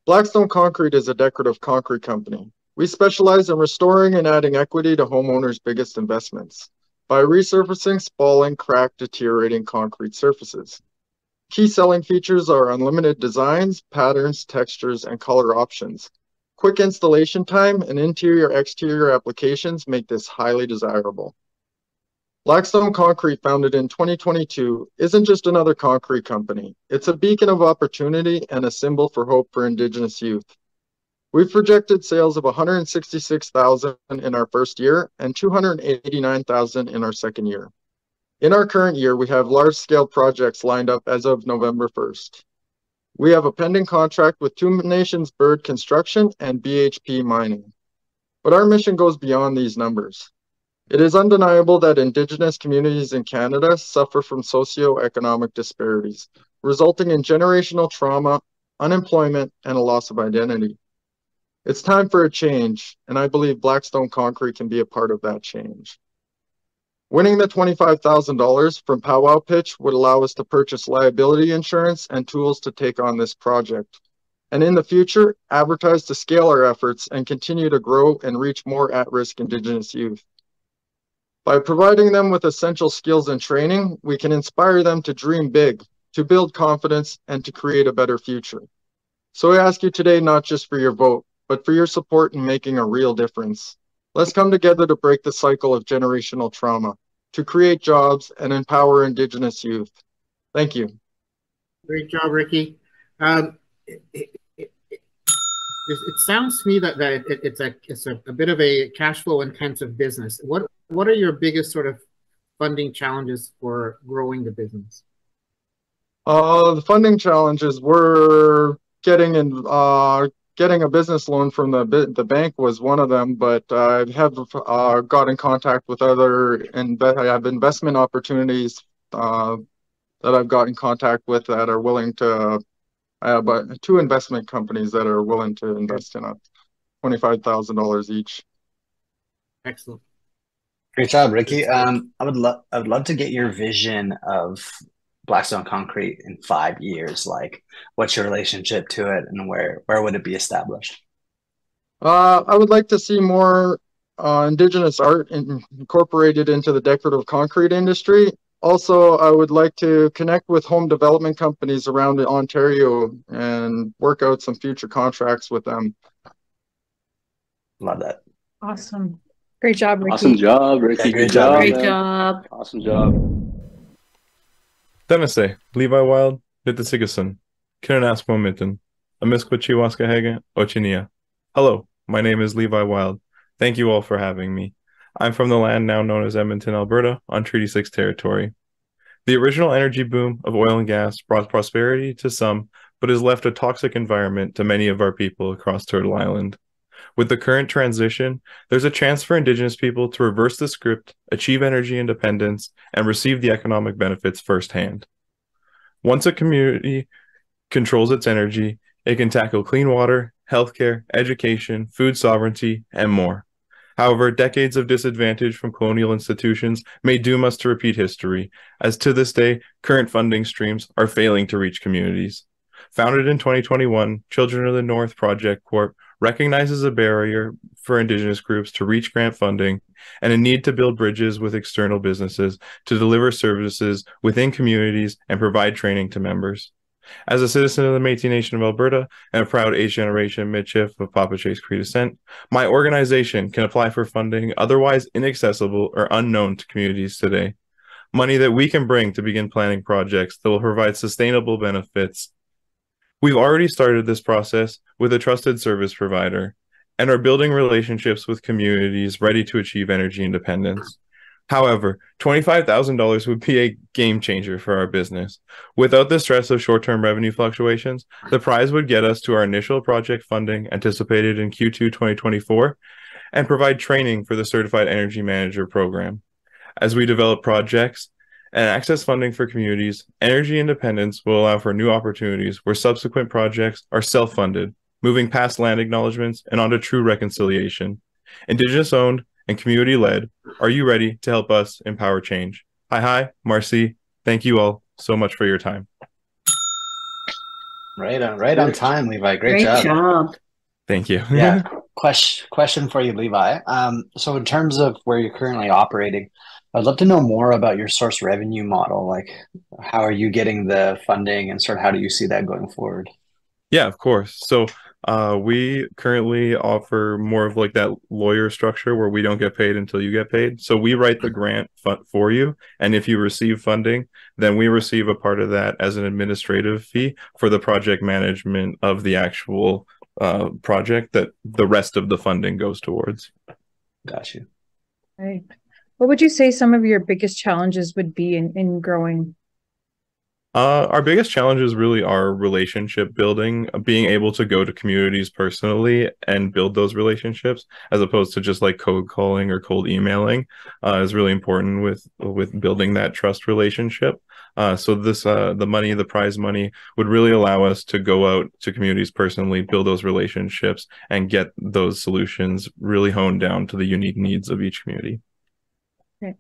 Blackstone Concrete is a decorative concrete company. We specialize in restoring and adding equity to homeowners' biggest investments by resurfacing spalling, cracked, deteriorating concrete surfaces. Key selling features are unlimited designs, patterns, textures, and color options. Quick installation time and interior-exterior applications make this highly desirable. Blackstone Concrete, founded in 2022, isn't just another concrete company. It's a beacon of opportunity and a symbol for hope for Indigenous youth. We've projected sales of $166,000 in our first year and $289,000 in our second year. In our current year, we have large-scale projects lined up as of November 1st. We have a pending contract with Two Nations Bird Construction and BHP Mining. But our mission goes beyond these numbers. It is undeniable that Indigenous communities in Canada suffer from socioeconomic disparities, resulting in generational trauma, unemployment, and a loss of identity. It's time for a change, and I believe Blackstone Concrete can be a part of that change. Winning the $25,000 from Powwow Pitch would allow us to purchase liability insurance and tools to take on this project, and in the future, advertise to scale our efforts and continue to grow and reach more at-risk Indigenous youth. By providing them with essential skills and training, we can inspire them to dream big, to build confidence, and to create a better future. So I ask you today not just for your vote, but for your support in making a real difference. Let's come together to break the cycle of generational trauma, to create jobs and empower Indigenous youth. Thank you. Great job, Ricky. It sounds to me that it's a bit of a cash flow intensive business. What are your biggest sort of funding challenges for growing the business? The funding challenges were getting a business loan from the bank was one of them, but I have got in contact with other I have investment opportunities that I've got in contact with that are willing to. I have two investment companies that are willing to invest in $25,000 each. Excellent. Great job, Ricky. I would love to get your vision of Blackstone Concrete in 5 years. Like, what's your relationship to it, and where would it be established? I would like to see more Indigenous art incorporated into the decorative concrete industry. Also, I would like to connect with home development companies around Ontario and work out some future contracts with them. Love that. Awesome. Great job, Ricky. Awesome job, Ricky. Yeah, great job. Great job. Awesome job. Denise, Levi Wild, Nitasigason, Kinanas Momentum, Amiskwachiwaskahega, Ochinia. Hello, my name is Levi Wild. Thank you all for having me. I'm from the land now known as Edmonton, Alberta, on Treaty 6 territory. The original energy boom of oil and gas brought prosperity to some, but has left a toxic environment to many of our people across Turtle Island. With the current transition, there's a chance for Indigenous people to reverse the script, achieve energy independence, and receive the economic benefits firsthand. Once a community controls its energy, it can tackle clean water, healthcare, education, food sovereignty, and more. However, decades of disadvantage from colonial institutions may doom us to repeat history, as to this day, current funding streams are failing to reach communities. Founded in 2021, Children of the North Project Corp recognizes a barrier for Indigenous groups to reach grant funding and a need to build bridges with external businesses to deliver services within communities and provide training to members. As a citizen of the Métis Nation of Alberta and a proud 8th generation Michel of Papa Chase Cree descent, my organization can apply for funding otherwise inaccessible or unknown to communities today. Money that we can bring to begin planning projects that will provide sustainable benefits. We've already started this process with a trusted service provider and are building relationships with communities ready to achieve energy independence. However, $25,000 would be a game changer for our business. Without the stress of short-term revenue fluctuations, the prize would get us to our initial project funding anticipated in Q2 2024 and provide training for the Certified Energy Manager program. As we develop projects and access funding for communities, energy independence will allow for new opportunities where subsequent projects are self-funded, moving past land acknowledgements and onto true reconciliation. Indigenous-owned and community-led, are you ready to help us empower change? Hi, Marcy. Thank you all so much for your time. Right on time, Levi. Great job. Thank you. Yeah. Question for you, Levi. So in terms of where you're currently operating, I'd love to know more about your source revenue model. Like, how are you getting the funding, and sort of how do you see that going forward? Yeah, of course. So we currently offer more of like that lawyer structure where we don't get paid until you get paid. So we write the grant for you, and if you receive funding, then we receive a part of that as an administrative fee for the project management of the actual project that the rest of the funding goes towards. Got you. Right. What would you say some of your biggest challenges would be in growing? Our biggest challenges really are relationship building, being able to go to communities personally and build those relationships, as opposed to just like cold calling or cold emailing, is really important with building that trust relationship. So this the prize money would really allow us to go out to communities personally, build those relationships, and get those solutions really honed down to the unique needs of each community. Okay.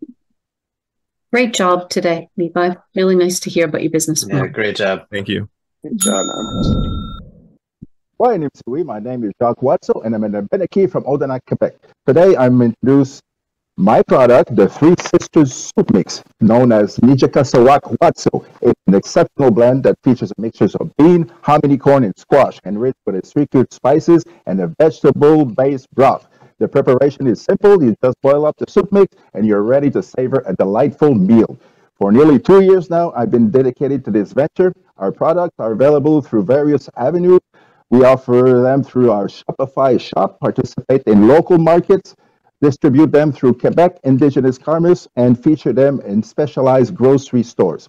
Great job today, Levi. Really nice to hear about your business. Yeah, great job. Thank you. Good job, man. My name is Jacques Watso, and I'm an Beneki from Odanak, Quebec. Today, I'm introduce my product, the Three Sisters Soup Mix, known as Nijaka Sawak Watso. It's an exceptional blend that features a mixture of bean, hominy corn, and squash, enriched with its sweet spices and a vegetable-based broth. The preparation is simple. You just boil up the soup mix and you're ready to savor a delightful meal. For nearly 2 years now, I've been dedicated to this venture. Our products are available through various avenues. We offer them through our Shopify shop, participate in local markets, distribute them through Quebec Indigenous commerce, and feature them in specialized grocery stores.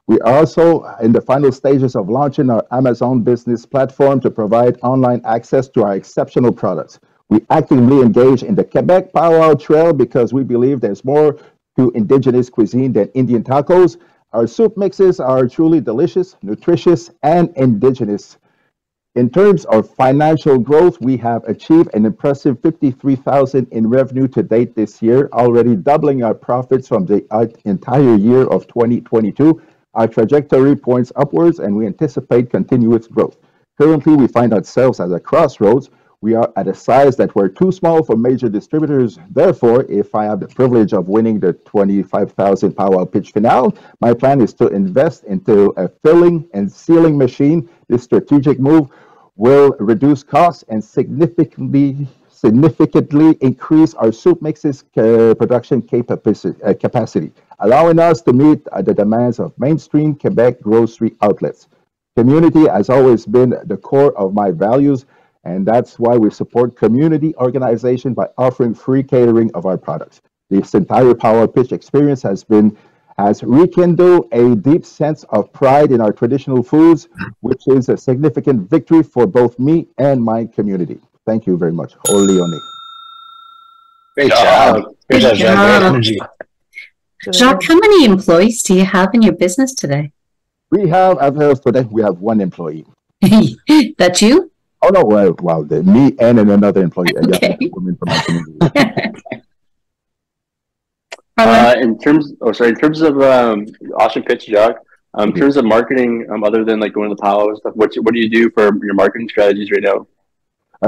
We are also in the final stages of launching our Amazon business platform to provide online access to our exceptional products. We actively engage in the Quebec Powwow Trail because we believe there's more to Indigenous cuisine than Indian tacos. Our soup mixes are truly delicious, nutritious, and Indigenous. In terms of financial growth, we have achieved an impressive $53,000 in revenue to date this year, already doubling our profits from the entire year of 2022. Our trajectory points upwards, and we anticipate continuous growth. Currently, we find ourselves at a crossroads. We are at a size that we're too small for major distributors. Therefore, if I have the privilege of winning the $25,000 powwow pitch finale, my plan is to invest into a filling and sealing machine. This strategic move will reduce costs and significantly increase our soup mixes production capacity, allowing us to meet the demands of mainstream Quebec grocery outlets. Community has always been the core of my values, and that's why we support community organization by offering free catering of our products. This entire Power Pitch experience has rekindled a deep sense of pride in our traditional foods, which is a significant victory for both me and my community. Thank you very much. Oleone. Great job. Great job, Jacques. Great energy. Jacques, how many employees do you have in your business today? We have, as of today, we have one employee. That's you? Oh no! Well, me and another employee. Okay. Women from my community. In terms of awesome pitch, Jacques. In terms of marketing, other than like going to the powwow and stuff, what do you do for your marketing strategies right now?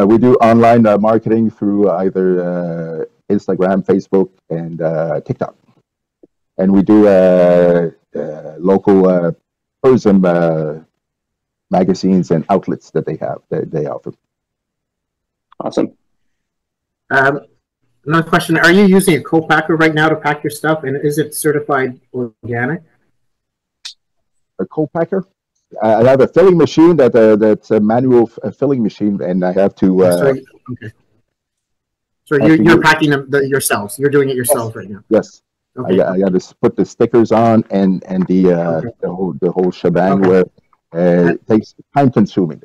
We do online marketing through either Instagram, Facebook, and TikTok, and we do local tourism magazines and outlets that they offer. Awesome. Another question: are you using a co-packer right now to pack your stuff, and is it certified organic? A co-packer? I have a filling machine that's a manual filling machine, and I have to. Okay. So you're packing them yourselves. You're doing it yourself right now. Yes. Okay. I got to put the stickers on and the whole shebang where it takes time consuming.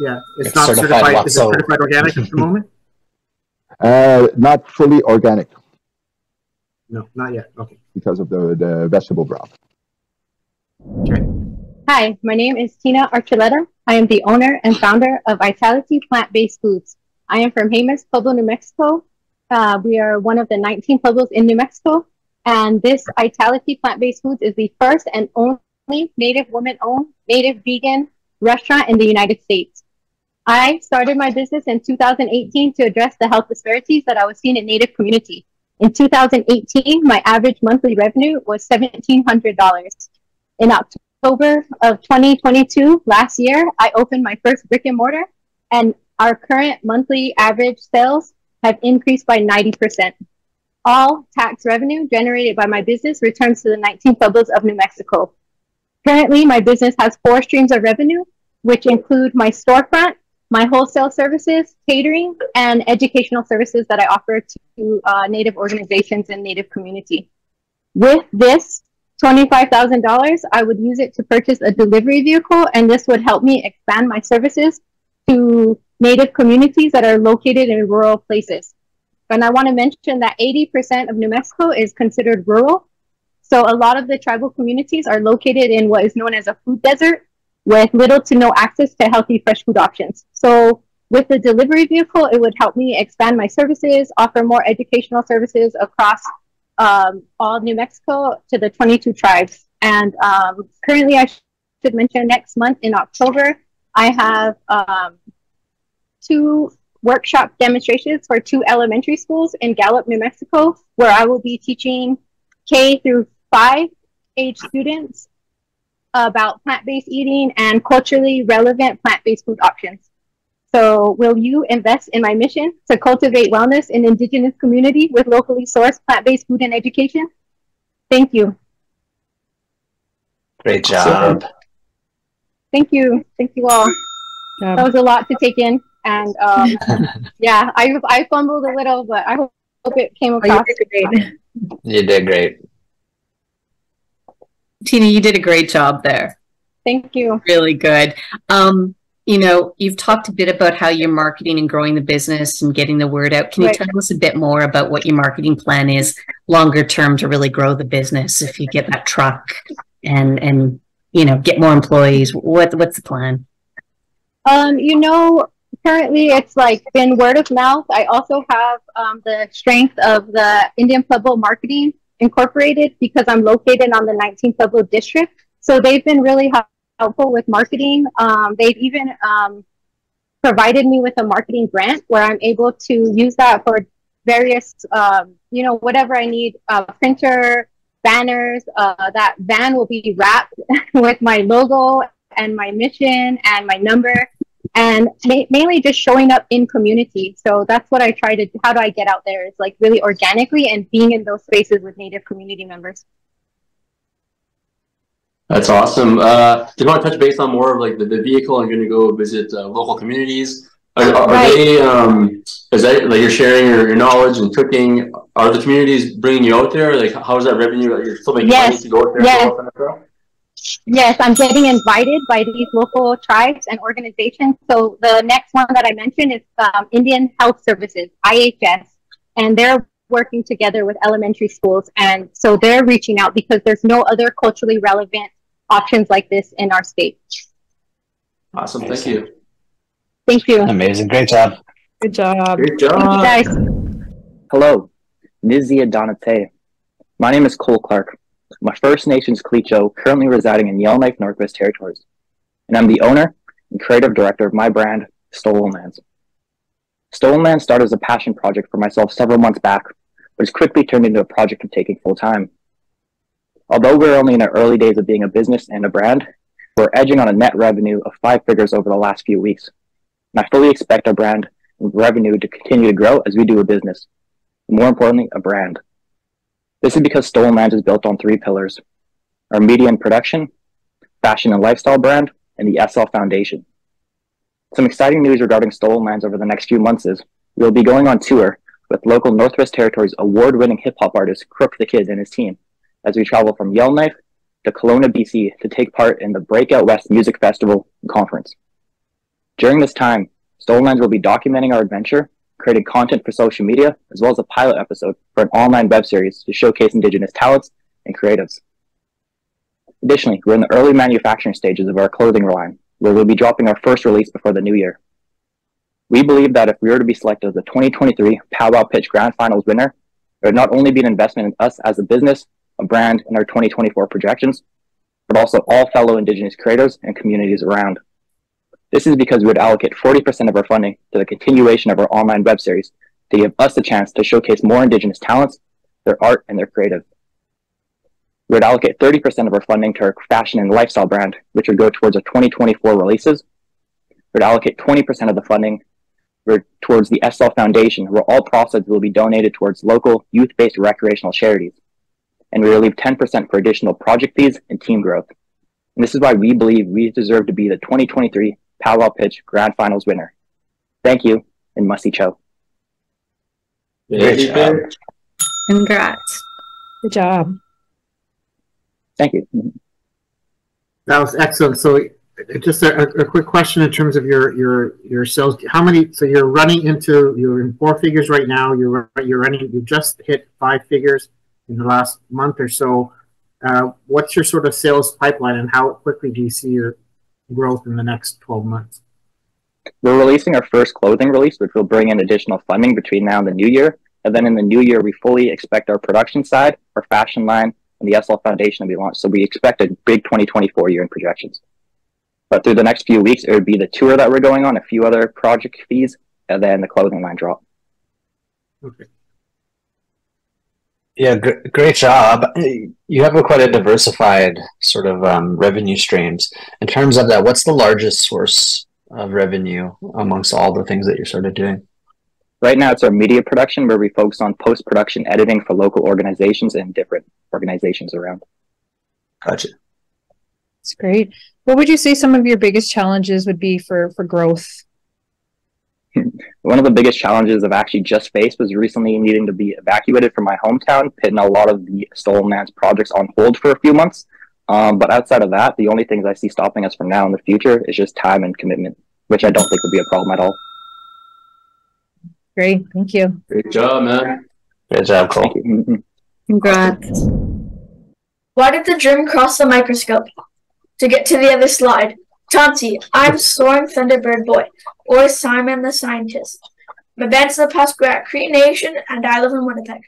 Yeah, it's not certified. Is it certified organic at the moment? Not fully organic. No, not yet. Okay. Because of the vegetable broth. Okay. Hi, my name is Tina Archuleta. I am the owner and founder of Vitality Plant-Based Foods. I am from Jemez, Pueblo, New Mexico. We are one of the 19 pueblos in New Mexico. And this Vitality Plant-Based Foods is the first and only Native woman-owned, Native vegan restaurant in the United States. I started my business in 2018 to address the health disparities that I was seeing in Native community. In 2018, my average monthly revenue was $1,700. In October of 2022, last year, I opened my first brick and mortar, and our current monthly average sales have increased by 90%. All tax revenue generated by my business returns to the 19 pueblos of New Mexico. Currently, my business has 4 streams of revenue, which include my storefront, my wholesale services, catering, and educational services that I offer to Native organizations and Native community. With this $25,000, I would use it to purchase a delivery vehicle, and this would help me expand my services to Native communities that are located in rural places. And I want to mention that 80% of New Mexico is considered rural. So a lot of the tribal communities are located in what is known as a food desert with little to no access to healthy fresh food options. So with the delivery vehicle, it would help me expand my services, offer more educational services across all New Mexico to the 22 tribes. And currently, I should mention next month in October, I have 2 workshop demonstrations for 2 elementary schools in Gallup, New Mexico, where I will be teaching K through 5 age students about plant-based eating and culturally relevant plant-based food options. So will you invest in my mission to cultivate wellness in Indigenous community with locally sourced plant-based food and education? Thank you. Great job. Thank you. Thank you all. That was a lot to take in. And yeah, I fumbled a little, but I hope it came across. You did great. Tina, you did a great job there. Thank you. Really good. You know, you've talked a bit about how you're marketing and growing the business and getting the word out. Can you tell us a bit more about what your marketing plan is longer term to really grow the business? If you get that truck and you know, get more employees, what's the plan? You know, currently it's like been word of mouth. I also have the strength of the Indian Pueblo Marketing Incorporated because I'm located on the 19 Pueblo district. So they've been really helpful with marketing. They've even provided me with a marketing grant where I'm able to use that for various, you know, whatever I need, printer, banners. That van will be wrapped with my logo and my mission and my number, and mainly just showing up in community. So that's what I try to do. How do I get out there? It's like really organically and being in those spaces with Native community members. That's awesome. Do you want to touch base on more of like the vehicle and going to go visit local communities? Are they, is that like you're sharing your knowledge and cooking? Are the communities bringing you out there? Like, how is that revenue? You're still making money to go out there? Yes, I'm getting invited by these local tribes and organizations. So the next one that I mentioned is Indian Health Services, IHS, and they're working together with elementary schools. And so they're reaching out because there's no other culturally relevant options like this in our state. Awesome. Thank you. Thank you. Amazing. Great job. Good job. Great job. Thank you, guys. Hello, Nizia Donate. My name is Cole Clark. My First Nations Clicho, currently residing in Yellowknife, Northwest Territories. And I'm the owner and creative director of my brand, Stolen Lands. Stolen Lands started as a passion project for myself several months back, but has quickly turned into a project of taking full time. Although we're only in the early days of being a business and a brand, we're edging on a net revenue of 5 figures over the last few weeks. And I fully expect our brand revenue to continue to grow as we do a business. And more importantly, a brand. This is because Stolen Lands is built on 3 pillars: our media and production, fashion and lifestyle brand, and the SL Foundation. Some exciting news regarding Stolen Lands over the next few months is we'll be going on tour with local Northwest Territories award-winning hip-hop artist Crook the Kid and his team as we travel from Yellowknife to Kelowna, BC to take part in the Breakout West Music Festival and Conference. During this time, Stolen Lands will be documenting our adventure, creating content for social media, as well as a pilot episode for an online web series to showcase Indigenous talents and creatives. Additionally, we're in the early manufacturing stages of our clothing line, where we'll be dropping our first release before the new year. We believe that if we were to be selected as the 2023 Powwow Pitch Grand Finals winner, it would not only be an investment in us as a business, a brand, and our 2024 projections, but also all fellow Indigenous creators and communities around. This is because we would allocate 40% of our funding to the continuation of our online web series to give us the chance to showcase more Indigenous talents, their art, and their creative. We would allocate 30% of our funding to our fashion and lifestyle brand, which would go towards our 2024 releases. We would allocate 20% of the funding towards the SL Foundation, where all profits will be donated towards local youth-based recreational charities. And we will leave 10% for additional project fees and team growth. And this is why we believe we deserve to be the 2023 Powwow Pitch Grand Finals winner. Thank you, and Musty Cho. Great job. Congrats. Good job. Thank you. That was excellent. So just a quick question in terms of your sales. How many, so you're in 4 figures right now. You just hit 5 figures in the last month or so. What's your sort of sales pipeline, and how quickly do you see your growth in the next 12 months? We're releasing our first clothing release, which will bring in additional funding between now and the new year. And then in the new year, we fully expect our production side, our fashion line, and the SL Foundation to be launched. So we expect a big 2024 year in projections. But through the next few weeks, it would be the tour that we're going on, a few other project fees, and then the clothing line drop. Okay. Yeah, great job. You have quite a diversified sort of revenue streams. In terms of that, what's the largest source of revenue amongst all the things that you're sort of doing? Right now, it's our media production, where we focus on post-production editing for local organizations and different organizations around. Gotcha. That's great. What would you say some of your biggest challenges would be for growth? One of the biggest challenges I've actually just faced was recently needing to be evacuated from my hometown, putting a lot of the Stolen Lands projects on hold for a few months. But outside of that, the only things I see stopping us from now in the future is just time and commitment, which I don't think would be a problem at all. Great, thank you. Great job, man. Good job, Cole. Congrats. Why did the dream cross the microscope? To get to the other slide. Chauncey, I'm Soaring Thunderbird Boy, or Simon the Scientist. My band's in the past grew at Crete Nation, and I live in Winnipeg.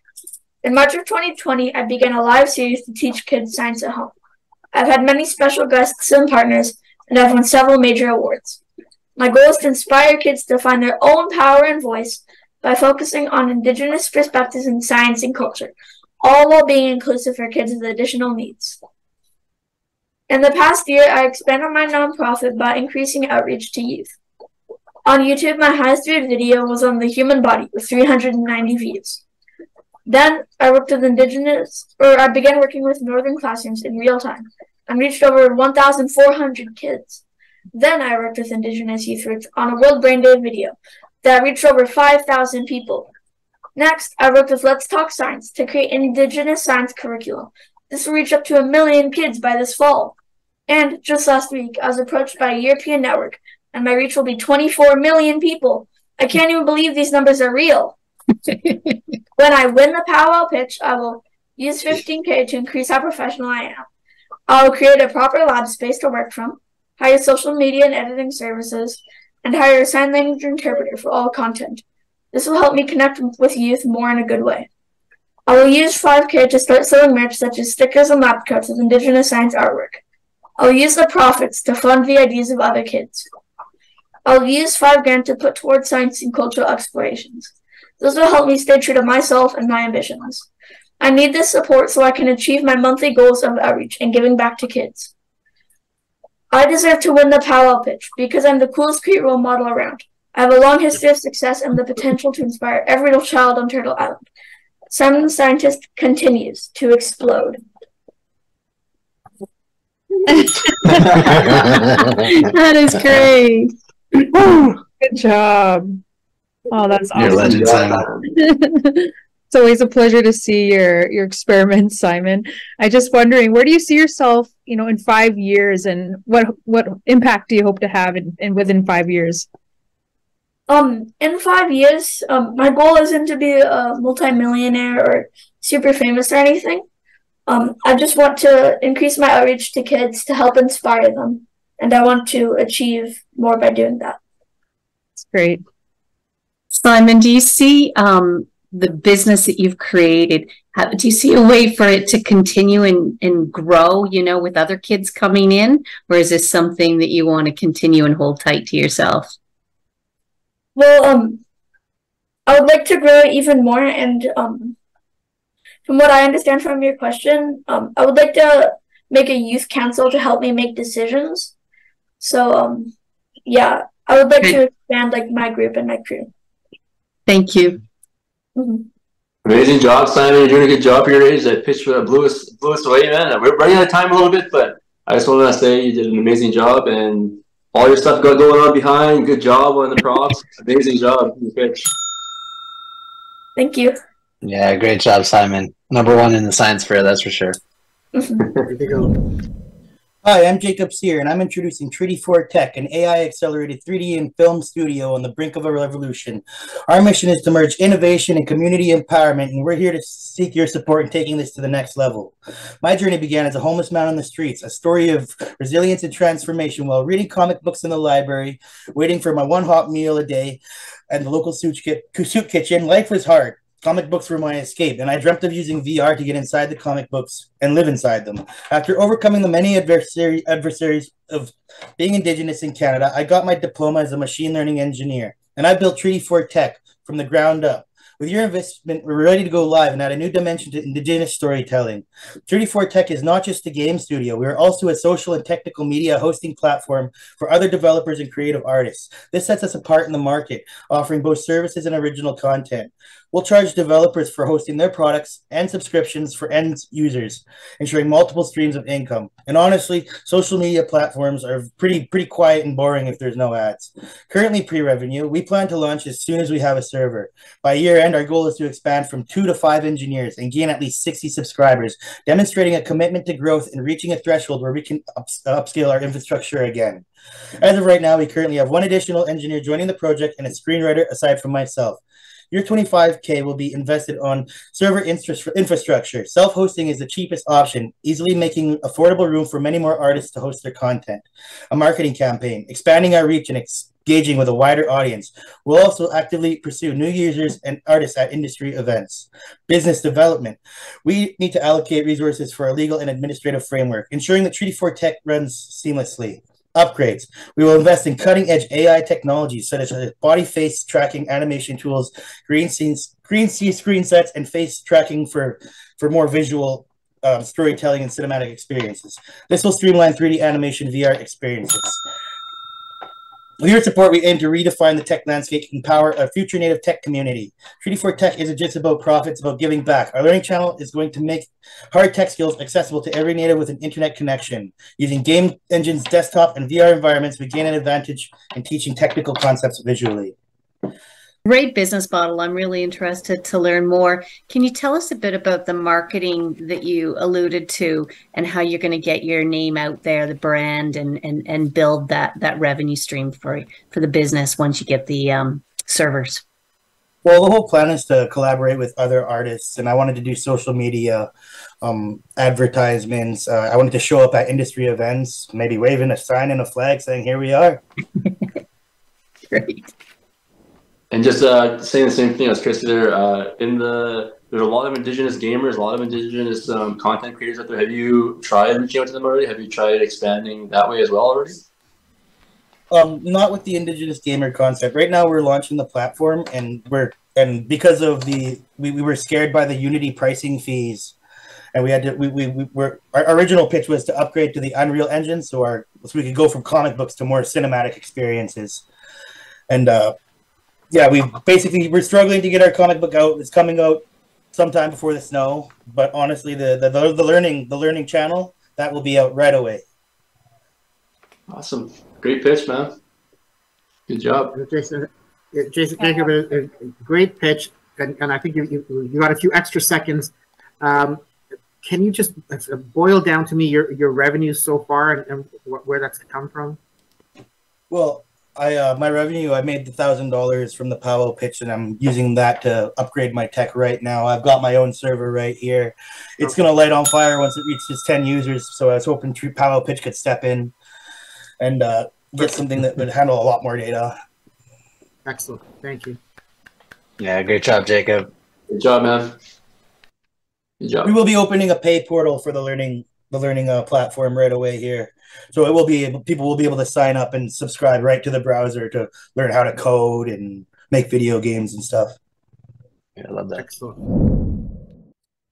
In March of 2020, I began a live series to teach kids science at home. I've had many special guests and partners, and I've won several major awards. My goal is to inspire kids to find their own power and voice by focusing on Indigenous perspectives in science and culture, all while being inclusive for kids with additional needs. In the past year, I expanded my nonprofit by increasing outreach to youth. On YouTube, my highest viewed video was on the human body with 390 views. Then I began working with Northern classrooms in real time and reached over 1,400 kids. Then I worked with Indigenous youth groups on a World Brain Day video that reached over 5,000 people. Next, I worked with Let's Talk Science to create an Indigenous science curriculum. This will reach up to 1 million kids by this fall. And just last week, I was approached by a European network, and my reach will be 24 million people. I can't even believe these numbers are real. When I win the powwow pitch, I will use $15K to increase how professional I am. I will create a proper lab space to work from, hire social media and editing services, and hire a sign language interpreter for all content. This will help me connect with youth more in a good way. I will use $5K to start selling merch such as stickers and lab coats with Indigenous science artwork. I will use the profits to fund the ideas of other kids. I will use $5,000 to put towards science and cultural explorations. This will help me stay true to myself and my ambitions. I need this support so I can achieve my monthly goals of outreach and giving back to kids. I deserve to win the powwow pitch because I'm the coolest Crete role model around. I have a long history of success and the potential to inspire every little child on Turtle Island. Simon the Scientist continues to explode. That is great. Good job. Oh, that's awesome. You're a legend, Simon. It's always a pleasure to see your experiments, Simon. I just wondering, where do you see yourself, in 5 years, and what impact do you hope to have in within 5 years? In 5 years, my goal isn't to be a multimillionaire or super famous or anything. I just want to increase my outreach to kids to help inspire them, and I want to achieve more by doing that. That's great. Simon, do you see the business that you've created, do you see a way for it to continue and grow, you know, with other kids coming in? Or is this something that you want to continue and hold tight to yourself? Well, I would like to grow it even more, and from what I understand from your question, I would like to make a youth council to help me make decisions. So, yeah, I would like to expand like my group and my crew. Thank you. Amazing job, Simon. You're doing a good job for your age. That pitch blew us away, man. We're running out of time a little bit, but I just want to say you did an amazing job, and all your stuff got going on behind. Good job on the props. Amazing job. Good pitch. Thank you. Yeah, great job, Simon. #1 in the science fair, that's for sure. Hi, I'm Jacob Sear, and I'm introducing Treaty 4 Tech, an AI-accelerated 3D and film studio on the brink of a revolution. Our mission is to merge innovation and community empowerment, and we're here to seek your support in taking this to the next level. My journey began as a homeless man on the streets, a story of resilience and transformation while reading comic books in the library, waiting for my one hot meal a day at the local soup kitchen. Life was hard. Comic books were my escape, and I dreamt of using VR to get inside the comic books and live inside them. After overcoming the many adversaries of being Indigenous in Canada, I got my diploma as a machine learning engineer, and I built Treaty 4 Tech from the ground up. With your investment, we're ready to go live and add a new dimension to Indigenous storytelling. Treaty 4 Tech is not just a game studio. We are also a social and technical media hosting platform for other developers and creative artists. This sets us apart in the market, offering both services and original content. We'll charge developers for hosting their products and subscriptions for end users, ensuring multiple streams of income. And honestly, social media platforms are pretty quiet and boring if there's no ads. Currently pre-revenue, we plan to launch as soon as we have a server. By year end, our goal is to expand from 2 to 5 engineers and gain at least 60 subscribers, demonstrating a commitment to growth and reaching a threshold where we can upscale our infrastructure again. As of right now, we currently have 1 additional engineer joining the project and a screenwriter aside from myself. Your $25K will be invested on server infrastructure. Self-hosting is the cheapest option, easily making affordable room for many more artists to host their content. A marketing campaign, expanding our reach and engaging with a wider audience. We'll also actively pursue new users and artists at industry events. Business development. We need to allocate resources for a legal and administrative framework, ensuring that Treaty 4 Tech runs seamlessly. Upgrades. We will invest in cutting-edge AI technologies such as body face tracking animation tools, green screen sets, and face tracking for more visual storytelling and cinematic experiences. This will streamline 3D animation VR experiences. With your support, we aim to redefine the tech landscape and empower a future native tech community. Treaty 4 Tech isn't just about profits, it's about giving back. Our learning channel is going to make hard tech skills accessible to every native with an internet connection. Using game engines, desktop, and VR environments, we gain an advantage in teaching technical concepts visually. Great business model. I'm really interested to learn more. Can you tell us a bit about the marketing that you alluded to and how you're going to get your name out there, the brand, and build that revenue stream for the business once you get the servers? Well, the whole plan is to collaborate with other artists, and I wanted to do social media advertisements. I wanted to show up at industry events, maybe waving a sign and a flag saying, "Here we are." Great. And just saying the same thing as Chris there, there's a lot of Indigenous gamers, a lot of Indigenous content creators out there. Have you tried reaching out to them already? Have you tried expanding that way as well already? Not with the Indigenous gamer concept. Right now we're launching the platform, and because of we were scared by the Unity pricing fees, and we had to our original pitch was to upgrade to the Unreal Engine so we could go from comic books to more cinematic experiences. And yeah, we're struggling to get our comic book out. It's coming out sometime before the snow, but honestly, the learning channel, that will be out right away. Awesome, great pitch, man. Good job, Jason. Thank you for a great pitch, and I think you got a few extra seconds. Can you just boil down to me your revenues so far and where that's come from? Well, my revenue, I made $1,000 from the Powell pitch, and I'm using that to upgrade my tech right now. I've got my own server right here. It's going to light on fire once it reaches 10 users, so I was hoping Powell pitch could step in and get something that would handle a lot more data. Excellent. Thank you. Yeah, great job, Jacob. Good job, man. Good job. We will be opening a pay portal for the learning platform right away here. So it will be people will be able to sign up and subscribe right to the browser to learn how to code and make video games and stuff. Yeah, I love that. Excellent.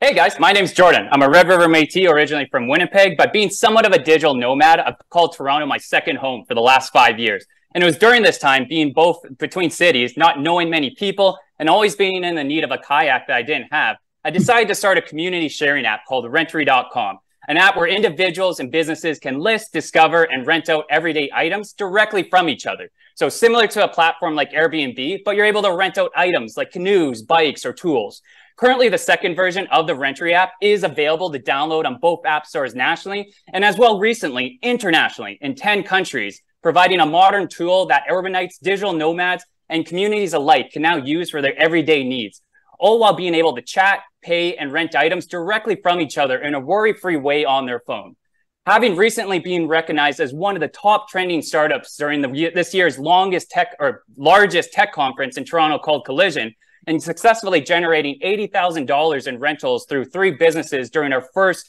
Hey guys, my name's Jordan. I'm a Red River Métis originally from Winnipeg, but being somewhat of a digital nomad, I've called Toronto my second home for the last 5 years. And it was during this time, being both between cities, not knowing many people, and always being in the need of a kayak that I didn't have, I decided to start a community sharing app called Rentry.com, an app where individuals and businesses can list, discover, and rent out everyday items directly from each other. So similar to a platform like Airbnb, but you're able to rent out items like canoes, bikes, or tools. Currently, the second version of the Rentry app is available to download on both app stores nationally, and as well recently, internationally, in 10 countries, providing a modern tool that urbanites, digital nomads, and communities alike can now use for their everyday needs, all while being able to chat, pay, and rent items directly from each other in a worry-free way on their phone. Having recently been recognized as one of the top trending startups during this year's largest tech conference in Toronto called Collision, and successfully generating $80,000 in rentals through 3 businesses during our first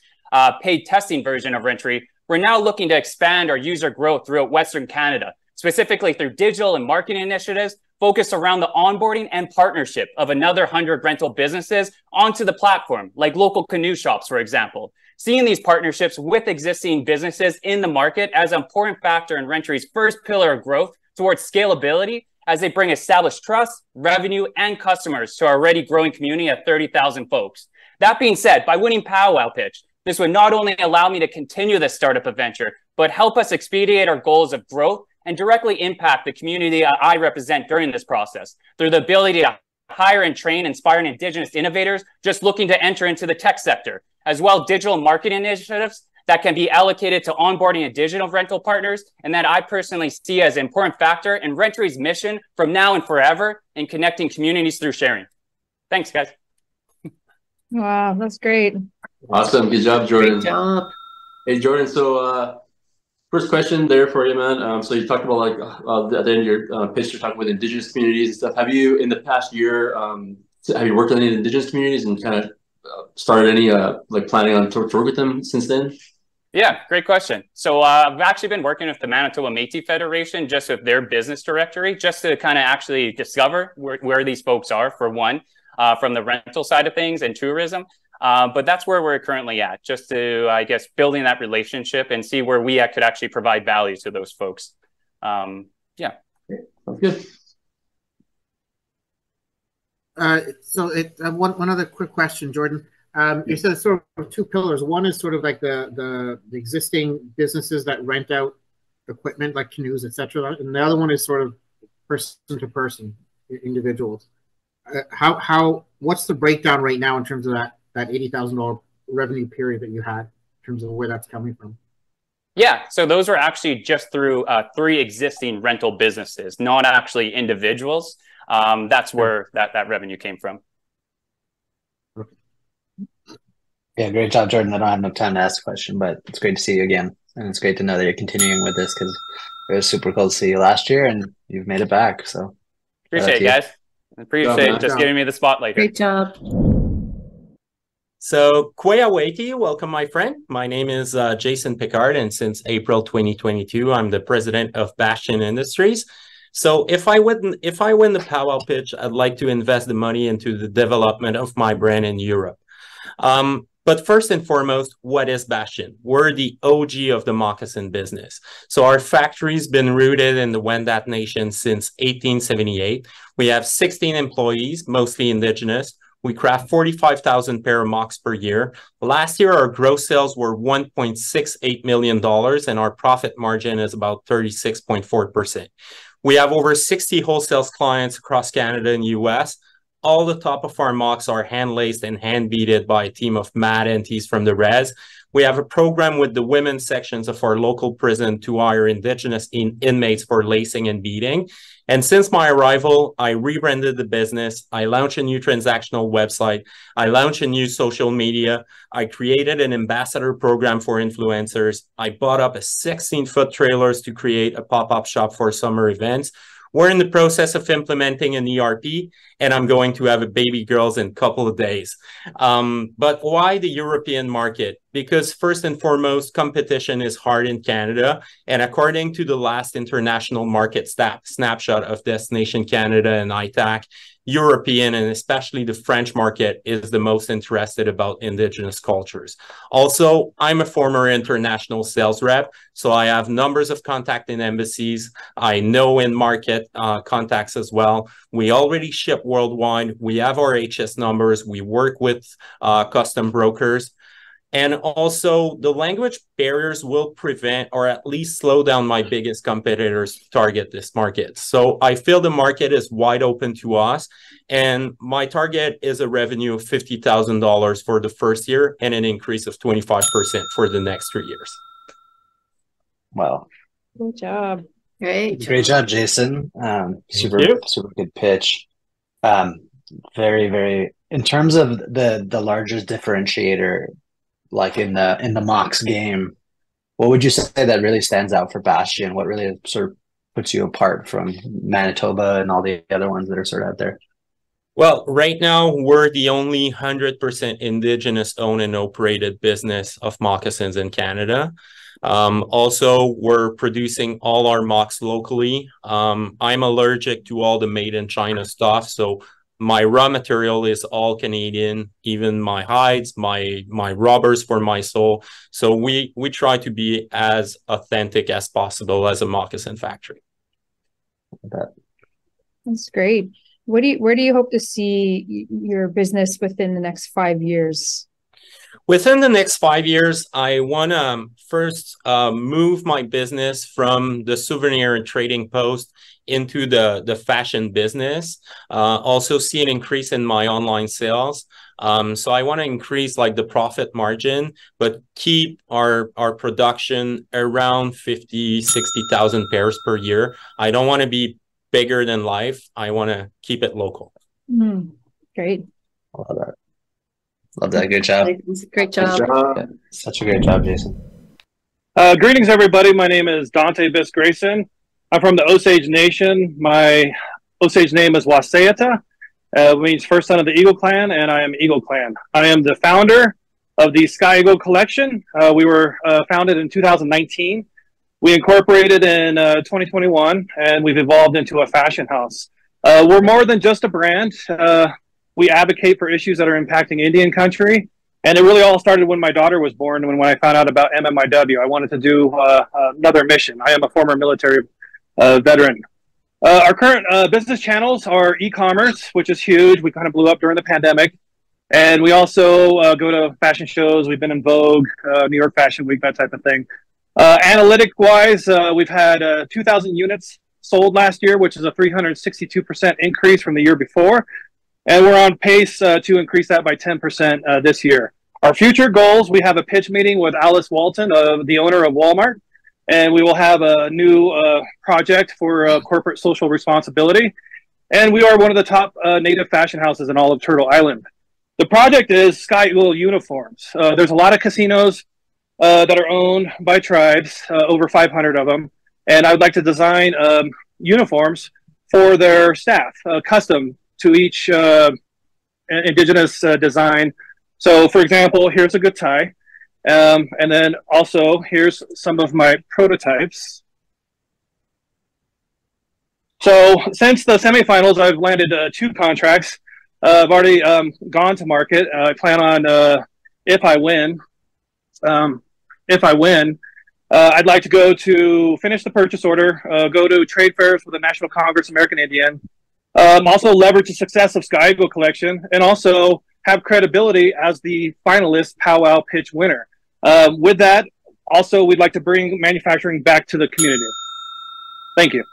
paid testing version of Rentry, we're now looking to expand our user growth throughout Western Canada, specifically through digital and marketing initiatives focused around the onboarding and partnership of another 100 rental businesses onto the platform, like local canoe shops, for example. Seeing these partnerships with existing businesses in the market as an important factor in Rentry's first pillar of growth towards scalability, as they bring established trust, revenue, and customers to our already growing community of 30,000 folks. That being said, by winning Powwow Pitch, this would not only allow me to continue this startup adventure, but help us expedite our goals of growth and directly impact the community I represent during this process through the ability to hire and train inspiring Indigenous innovators just looking to enter into the tech sector, as well as digital marketing initiatives that can be allocated to onboarding digital rental partners, and that I personally see as an important factor in Rentry's mission from now and forever in connecting communities through sharing. Thanks, guys. Wow, that's great. Awesome. Good job, Jordan. Great job. Hey, Jordan. So first question there for you, man. So you talked about like at the end of your pitch, you're talking with Indigenous communities and stuff. Have you, in the past year, have you worked with any Indigenous communities and kind of started any like planning on to work with them since then? Yeah, great question. So I've actually been working with the Manitoba Métis Federation, just with their business directory, just to kind of actually discover where these folks are, for one, from the rental side of things and tourism. But that's where we're currently at, just to, I guess, building that relationship and see where we could actually provide value to those folks. Yeah. Sounds good. So one other quick question, Jordan. You said sort of 2 pillars. One is sort of like the existing businesses that rent out equipment like canoes, etc. And the other one is sort of person to person, individuals. What's the breakdown right now in terms of that $80,000 revenue period that you had in terms of where that's coming from? Yeah, so those were actually just through 3 existing rental businesses, not actually individuals. That's where that revenue came from. Yeah, great job, Jordan. I don't have enough time to ask a question, but it's great to see you again. And it's great to know that you're continuing with this, because it was super cool to see you last year and you've made it back. So appreciate it, guys. Appreciate just giving me the spotlight here. Great job. So Kwea, welcome, my friend. My name is Jason Picard, and since April 2022, I'm the president of Bastion Industries. So if I win the Powwow Pitch, I'd like to invest the money into the development of my brand in Europe. But first and foremost, what is Bastion? We're the OG of the moccasin business. So our factory's been rooted in the Wendat Nation since 1878. We have 16 employees, mostly Indigenous. We craft 45,000 pair of mocks per year. Last year, our gross sales were $1.68 million, and our profit margin is about 36.4%. We have over 60 wholesale clients across Canada and US. All the top of our mocks are hand-laced and hand-beaded by a team of mad aunties from the res. We have a program with the women's sections of our local prison to hire Indigenous inmates for lacing and beading. And since my arrival, I rebranded the business. I launched a new transactional website. I launched a new social media. I created an ambassador program for influencers. I bought up a 16-foot trailers to create a pop-up shop for summer events. We're in the process of implementing an ERP, and I'm going to have a baby girls in a couple of days. But why the European market? Because first and foremost, competition is hard in Canada. And according to the last international market snapshot of Destination Canada and ITAC, European and especially the French market is the most interested about Indigenous cultures. Also, I'm a former international sales rep, so I have numbers of contact in embassies. I know in market contacts as well. We already ship worldwide. We have our HS numbers. We work with custom brokers. And also, the language barriers will prevent or at least slow down my biggest competitors to target this market. So I feel the market is wide open to us. And my target is a revenue of $50,000 for the first year and an increase of 25% for the next 3 years. Wow. Good job. Great job, Jason. Super good pitch. Very, very, in terms of the largest differentiator, like in the Mox game, what would you say that really stands out for Bastion? What really sort of puts you apart from Manitoba and all the other ones that are sort of out there? Well, right now, we're the only 100% Indigenous owned and operated business of moccasins in Canada. Also, we're producing all our mocks locally. I'm allergic to all the made in China stuff, so my raw material is all Canadian, even my hides, my rubbers for my sole. So we try to be as authentic as possible as a moccasin factory. That's great. Where do you hope to see your business within the next 5 years? Within the next 5 years, I want to first move my business from the souvenir and trading post into the fashion business. Also see an increase in my online sales. So I want to increase like the profit margin, but keep our production around 60,000 pairs per year. I don't want to be bigger than life. I want to keep it local. Great. Love that. Good job. Great job. Yeah, such a great job, Jason. Greetings, everybody. My name is Dante Biss-Grayson. I'm from the Osage Nation. My Osage name is Waseata, means first son of the Eagle Clan, and I am Eagle Clan. I am the founder of the Sky Eagle Collection. We were founded in 2019. We incorporated in 2021, and we've evolved into a fashion house. We're more than just a brand. We advocate for issues that are impacting Indian country. And it really all started when my daughter was born, when I found out about MMIW. I wanted to do another mission. I am a former military veteran. Our current business channels are e-commerce, which is huge. We kind of blew up during the pandemic. And we also go to fashion shows. We've been in Vogue, New York Fashion Week, that type of thing. Analytic-wise, we've had 2,000 units sold last year, which is a 362% increase from the year before. And we're on pace to increase that by 10% this year. Our future goals, we have a pitch meeting with Alice Walton, the owner of Walmart, and we will have a new project for corporate social responsibility. And we are one of the top native fashion houses in all of Turtle Island. The project is Sky Eagle uniforms. There's a lot of casinos that are owned by tribes, over 500 of them. And I would like to design uniforms for their staff, custom to each Indigenous design. So, for example, here's a good tie. And then also, here's some of my prototypes. So, since the semifinals, I've landed 2 contracts. I've already gone to market. I plan on, if I win, I'd like to go to finish the purchase order, go to trade fairs with the National Congress American Indian, also leverage the success of Sky Eagle Collection, and also have credibility as the finalist powwow pitch winner. With that, also, we'd like to bring manufacturing back to the community. Thank you.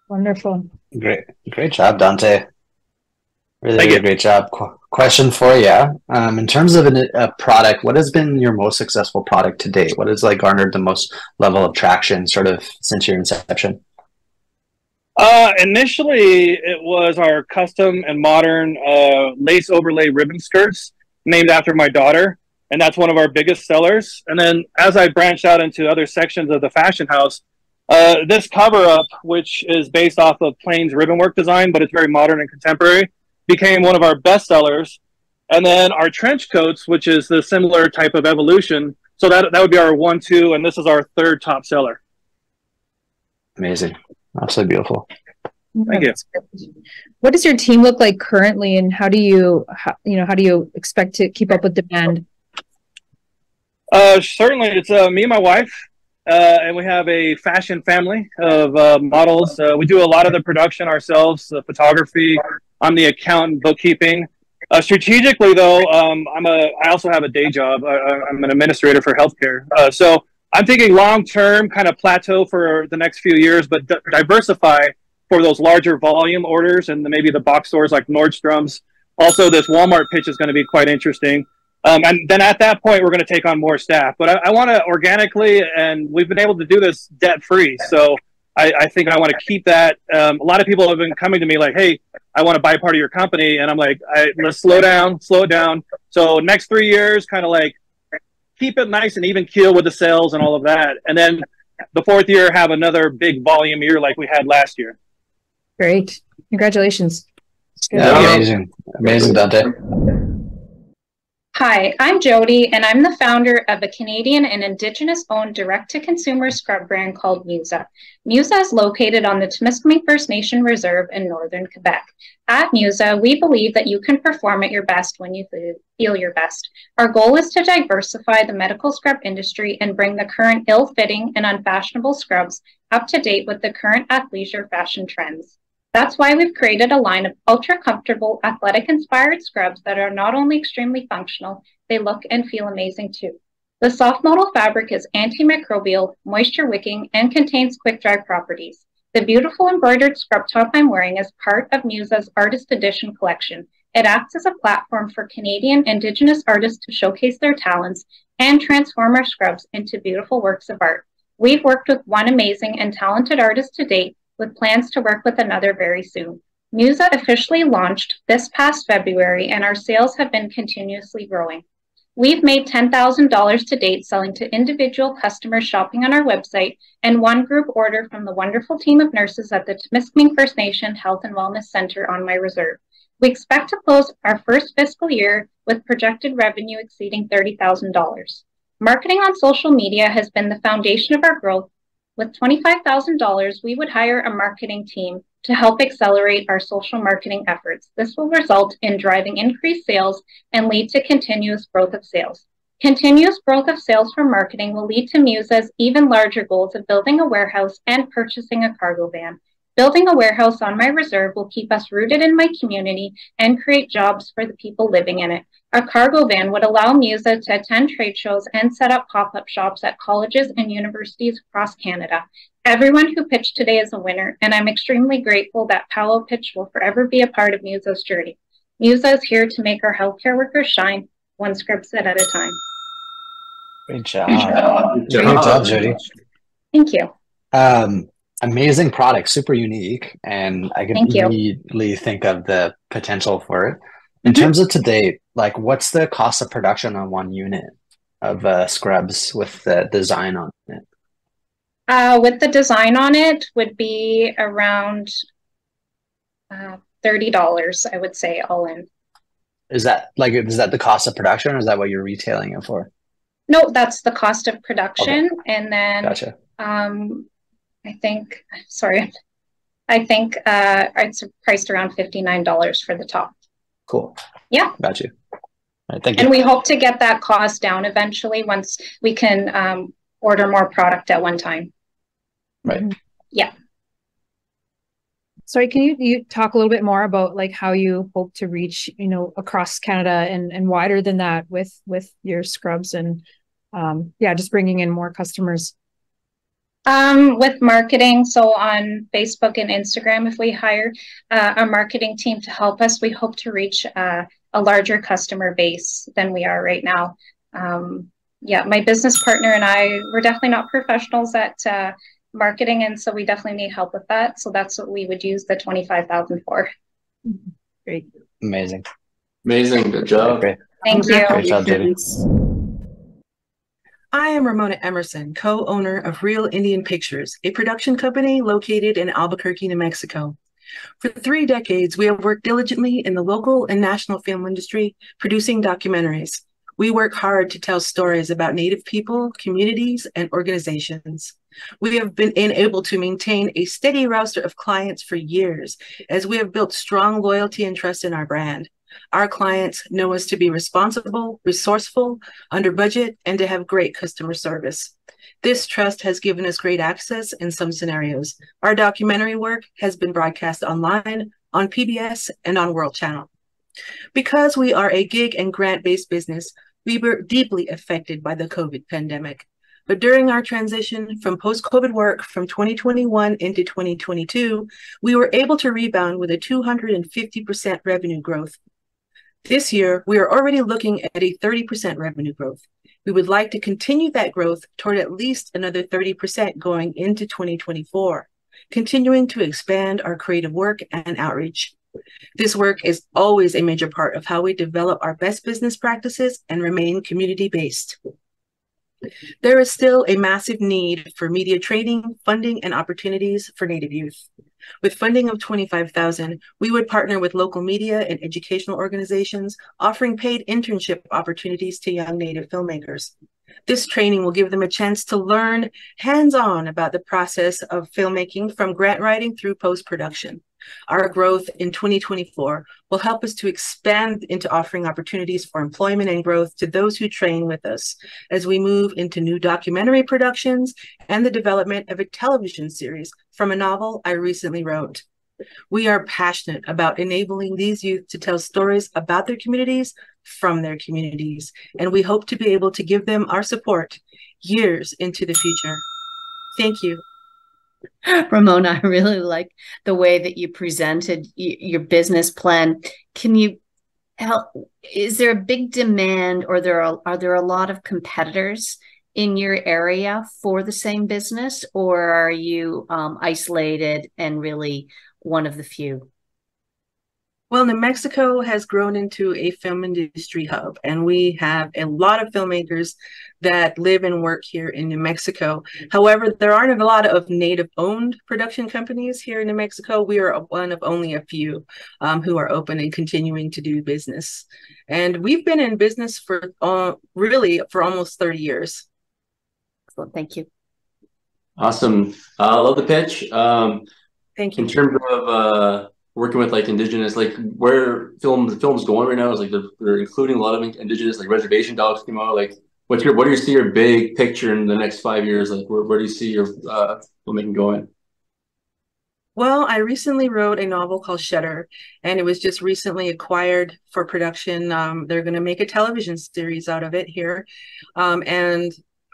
Wonderful. Great job, Dante. Really great job. Question for you. In terms of a product, what has been your most successful product to date? What has like garnered the most level of traction sort of since your inception? Initially, it was our custom and modern lace overlay ribbon skirts named after my daughter. And that's one of our biggest sellers. And then as I branched out into other sections of the fashion house, This cover-up, which is based off of Plain's ribbon work design, but it's very modern and contemporary, became one of our best sellers. And then our trench coats, which is the similar type of evolution, so that would be our 1, 2, and this is our 3rd top seller. Amazing. Absolutely beautiful. Thank you. What does your team look like currently, and how do you expect to keep up with demand? Certainly, it's me and my wife, and we have a fashion family of models. We do a lot of the production ourselves, the photography. I'm the accountant, bookkeeping. Strategically, though, I also have a day job. I'm an administrator for healthcare. So I'm thinking long-term, kind of plateau for the next few years, but diversify for those larger volume orders and maybe the box stores like Nordstrom's. Also, this Walmart pitch is going to be quite interesting. And then at that point, we're going to take on more staff. But I want to organically, and we've been able to do this debt-free. So I think I want to keep that. A lot of people have been coming to me like, hey, I want to buy part of your company. And I'm like, let's slow it down. So next 3 years, kind of like keep it nice and even keel with the sales and all of that. And then the 4th year, have another big volume year like we had last year. Great. Congratulations. Yeah, amazing, Dante. Hi, I'm Jodie, and I'm the founder of a Canadian and Indigenous-owned direct-to-consumer scrub brand called Musa. Musa is located on the Temiskaming First Nation Reserve in northern Quebec. At Musa, we believe that you can perform at your best when you feel your best. Our goal is to diversify the medical scrub industry and bring the current ill-fitting and unfashionable scrubs up to date with the current athleisure fashion trends. That's why we've created a line of ultra-comfortable, athletic-inspired scrubs that are not only extremely functional, they look and feel amazing too. The soft modal fabric is antimicrobial, moisture-wicking, and contains quick-dry properties. The beautiful embroidered scrub top I'm wearing is part of Musa's Artist Edition collection. It acts as a platform for Canadian Indigenous artists to showcase their talents and transform our scrubs into beautiful works of art. We've worked with one amazing and talented artist to date, with plans to work with another very soon. Musa officially launched this past February, and our sales have been continuously growing. We've made $10,000 to date selling to individual customers shopping on our website and one group order from the wonderful team of nurses at the Temiskaming First Nation Health and Wellness Center on my reserve. We expect to close our first fiscal year with projected revenue exceeding $30,000. Marketing on social media has been the foundation of our growth. With $25,000, we would hire a marketing team to help accelerate our social marketing efforts. This will result in driving increased sales and lead to continuous growth of sales. Continuous growth of sales from marketing will lead to Musa's even larger goals of building a warehouse and purchasing a cargo van. Building a warehouse on my reserve will keep us rooted in my community and create jobs for the people living in it. A cargo van would allow Musa to attend trade shows and set up pop-up shops at colleges and universities across Canada. Everyone who pitched today is a winner, and I'm extremely grateful that Powell Pitch will forever be a part of Musa's journey. Musa is here to make our healthcare workers shine, one script set at a time. Great job. Great job, Jodie. Thank you. Amazing product, super unique, and I can immediately think of the potential for it. In terms of to date, like what's the cost of production on one unit of scrubs with the design on it? With the design on it would be around $30, I would say, all in. Is that the cost of production, or is that what you're retailing it for? No, that's the cost of production. Okay. And then gotcha. I think it's priced around $59 for the top. Cool. Yeah. Got you. All right, thank you. And we hope to get that cost down eventually once we can order more product at one time. Right. Yeah. Sorry, can you talk a little bit more about like how you hope to reach, across Canada and wider than that with your scrubs and just bringing in more customers? With marketing, so on Facebook and Instagram, if we hire a marketing team to help us, we hope to reach a larger customer base than we are right now. My business partner and I, we're definitely not professionals at marketing, and so we definitely need help with that. So that's what we would use the $25,000 for. Great. Amazing. Good job. Great. Thank you. Great job, Jodie. I am Ramona Emerson, co-owner of Real Indian Pictures, a production company located in Albuquerque, New Mexico. For 3 decades, we have worked diligently in the local and national film industry, producing documentaries. We work hard to tell stories about Native people, communities, and organizations. We have been able to maintain a steady roster of clients for years, as we have built strong loyalty and trust in our brand. Our clients know us to be responsible, resourceful, under budget, and to have great customer service. This trust has given us great access in some scenarios. Our documentary work has been broadcast online, on PBS, and on World Channel. Because we are a gig and grant-based business, we were deeply affected by the COVID pandemic. But during our transition from post-COVID work from 2021 into 2022, we were able to rebound with a 250% revenue growth. This year, we are already looking at a 30% revenue growth. We would like to continue that growth toward at least another 30% going into 2024, continuing to expand our creative work and outreach. This work is always a major part of how we develop our best business practices and remain community-based. There is still a massive need for media training, funding, and opportunities for Native youth. With funding of $25,000, we would partner with local media and educational organizations, offering paid internship opportunities to young Native filmmakers. This training will give them a chance to learn hands-on about the process of filmmaking, from grant writing through post-production. Our growth in 2024 will help us to expand into offering opportunities for employment and growth to those who train with us as we move into new documentary productions and the development of a television series from a novel I recently wrote. We are passionate about enabling these youth to tell stories about their communities from their communities, and we hope to be able to give them our support years into the future. Thank you. Ramona, I really like the way that you presented your business plan. Can you help? Is there a big demand, or are there a lot of competitors in your area for the same business, or are you isolated and really one of the few? Well, New Mexico has grown into a film industry hub, and we have a lot of filmmakers that live and work here in New Mexico. However, there aren't a lot of Native-owned production companies here in New Mexico. We are one of only a few who are open and continuing to do business. And we've been in business for really for almost 30 years. Well, thank you. Awesome. I love the pitch. Thank you. In terms of working with like Indigenous, like where film's going right now is like they're including a lot of Indigenous, like reservation dogs came out. Like what do you see your big picture in the next 5 years? Like where do you see your filmmaking going? Well, I recently wrote a novel called Shutter, and it was just recently acquired for production. They're going to make a television series out of it here. And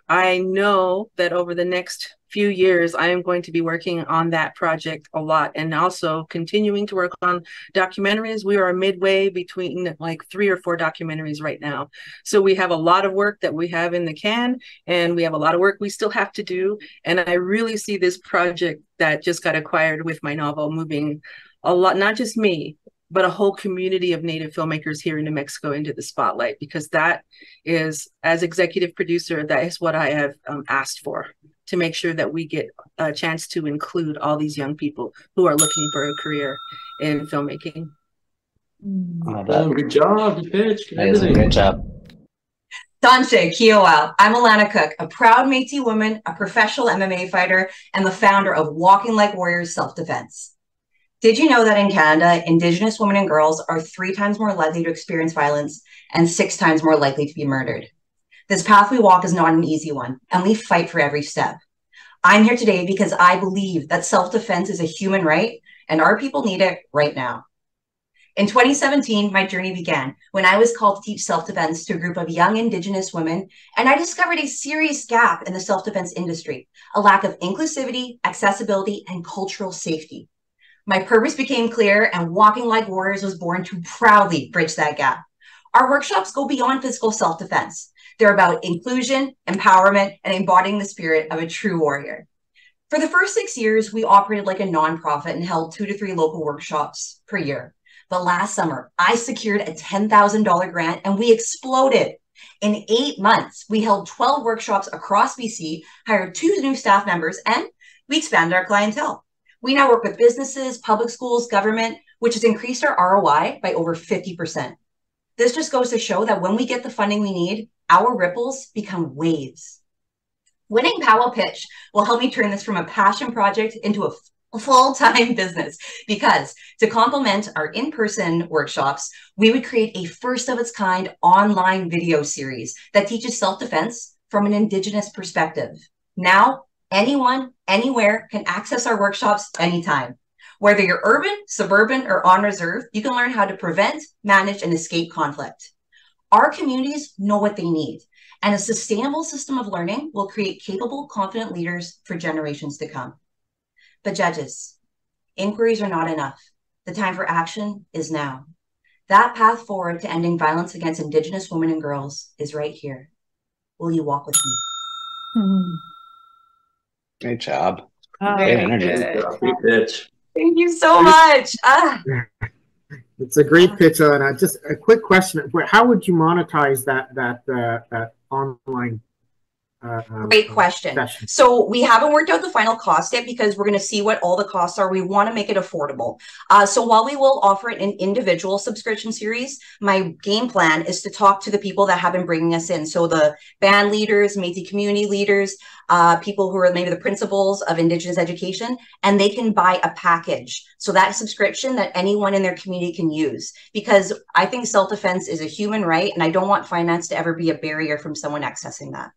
I know that over the next few years, I am going to be working on that project a lot, and also continuing to work on documentaries. We are midway between like 3 or 4 documentaries right now. So we have a lot of work that we have in the can, and we have a lot of work we still have to do. And I really see this project that just got acquired with my novel moving a lot, not just me, but a whole community of Native filmmakers here in New Mexico into the spotlight, because that is, as executive producer, that is what I have asked for, to make sure that we get a chance to include all these young people who are looking for a career in filmmaking. Good job, good pitch. Great job. Dante, Kiowa. I'm Alana Cook, a proud Métis woman, a professional MMA fighter, and the founder of Walking Like Warriors Self-Defense. Did you know that in Canada, Indigenous women and girls are 3 times more likely to experience violence and 6 times more likely to be murdered? This path we walk is not an easy one, and we fight for every step. I'm here today because I believe that self-defense is a human right, and our people need it right now. In 2017, my journey began when I was called to teach self-defense to a group of young Indigenous women, and I discovered a serious gap in the self-defense industry, a lack of inclusivity, accessibility, and cultural safety. My purpose became clear, and Walking Like Warriors was born to proudly bridge that gap. Our workshops go beyond physical self-defense. They're about inclusion, empowerment, and embodying the spirit of a true warrior. For the first 6 years, we operated like a nonprofit and held 2 to 3 local workshops per year. But last summer, I secured a $10,000 grant, and we exploded. In 8 months, we held 12 workshops across BC, hired 2 new staff members, and we expanded our clientele. We now work with businesses, public schools, government, which has increased our ROI by over 50%. This just goes to show that when we get the funding we need, our ripples become waves. Winning Powwow Pitch will help me turn this from a passion project into a full-time business, because to complement our in-person workshops, we would create a first-of-its-kind online video series that teaches self-defense from an Indigenous perspective. Now, anyone, anywhere can access our workshops anytime. Whether you're urban, suburban, or on reserve, you can learn how to prevent, manage, and escape conflict. Our communities know what they need, and a sustainable system of learning will create capable, confident leaders for generations to come. But judges, inquiries are not enough. The time for action is now. That path forward to ending violence against Indigenous women and girls is right here. Will you walk with me? Great job. Great energy. Great pitch. Thank you so much. It's a great pitch, and just a quick question: how would you monetize that online? Great question. So we haven't worked out the final cost yet, because we're going to see what all the costs are. We want to make it affordable. So while we will offer it in individual subscription series, my game plan is to talk to the people that have been bringing us in. So the band leaders, Métis community leaders, people who are maybe the principals of Indigenous education, and they can buy a package. So that subscription that anyone in their community can use, because I think self-defense is a human right, and I don't want finance to ever be a barrier from someone accessing that.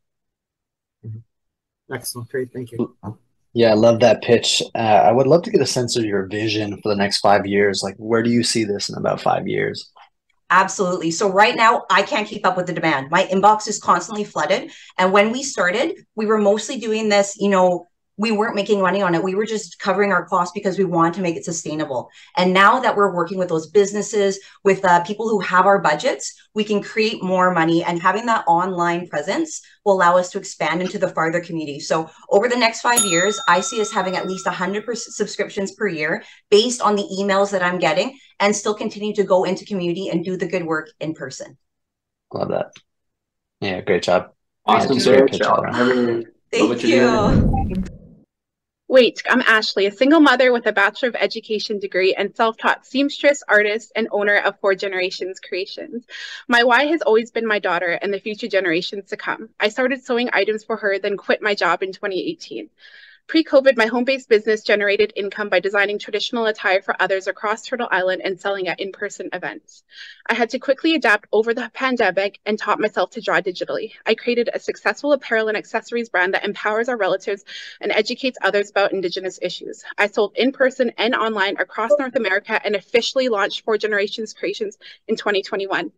Excellent. Great. Thank you. Yeah, I love that pitch. I would love to get a sense of your vision for the next 5 years. Like, where do you see this in about 5 years? Absolutely. So right now, I can't keep up with the demand. My inbox is constantly flooded. And when we started, we were mostly doing this, we weren't making money on it. We were just covering our costs because we wanted to make it sustainable. And now that we're working with those businesses, with people who have our budgets, we can create more money. And having that online presence will allow us to expand into the farther community. So over the next 5 years, I see us having at least 100 subscriptions per year based on the emails that I'm getting, and still continue to go into community and do the good work in person. Love that. Yeah, great job. Awesome. Great job. Thank you. Wait, I'm Ashley, a single mother with a Bachelor of Education degree and self-taught seamstress, artist, and owner of 4 Generations Creations. My why has always been my daughter and the future generations to come. I started sewing items for her, then quit my job in 2018. Pre-COVID, my home-based business generated income by designing traditional attire for others across Turtle Island and selling at in-person events. I had to quickly adapt over the pandemic and taught myself to draw digitally. I created a successful apparel and accessories brand that empowers our relatives and educates others about Indigenous issues. I sold in-person and online across North America and officially launched 4 Generations Creations in 2021.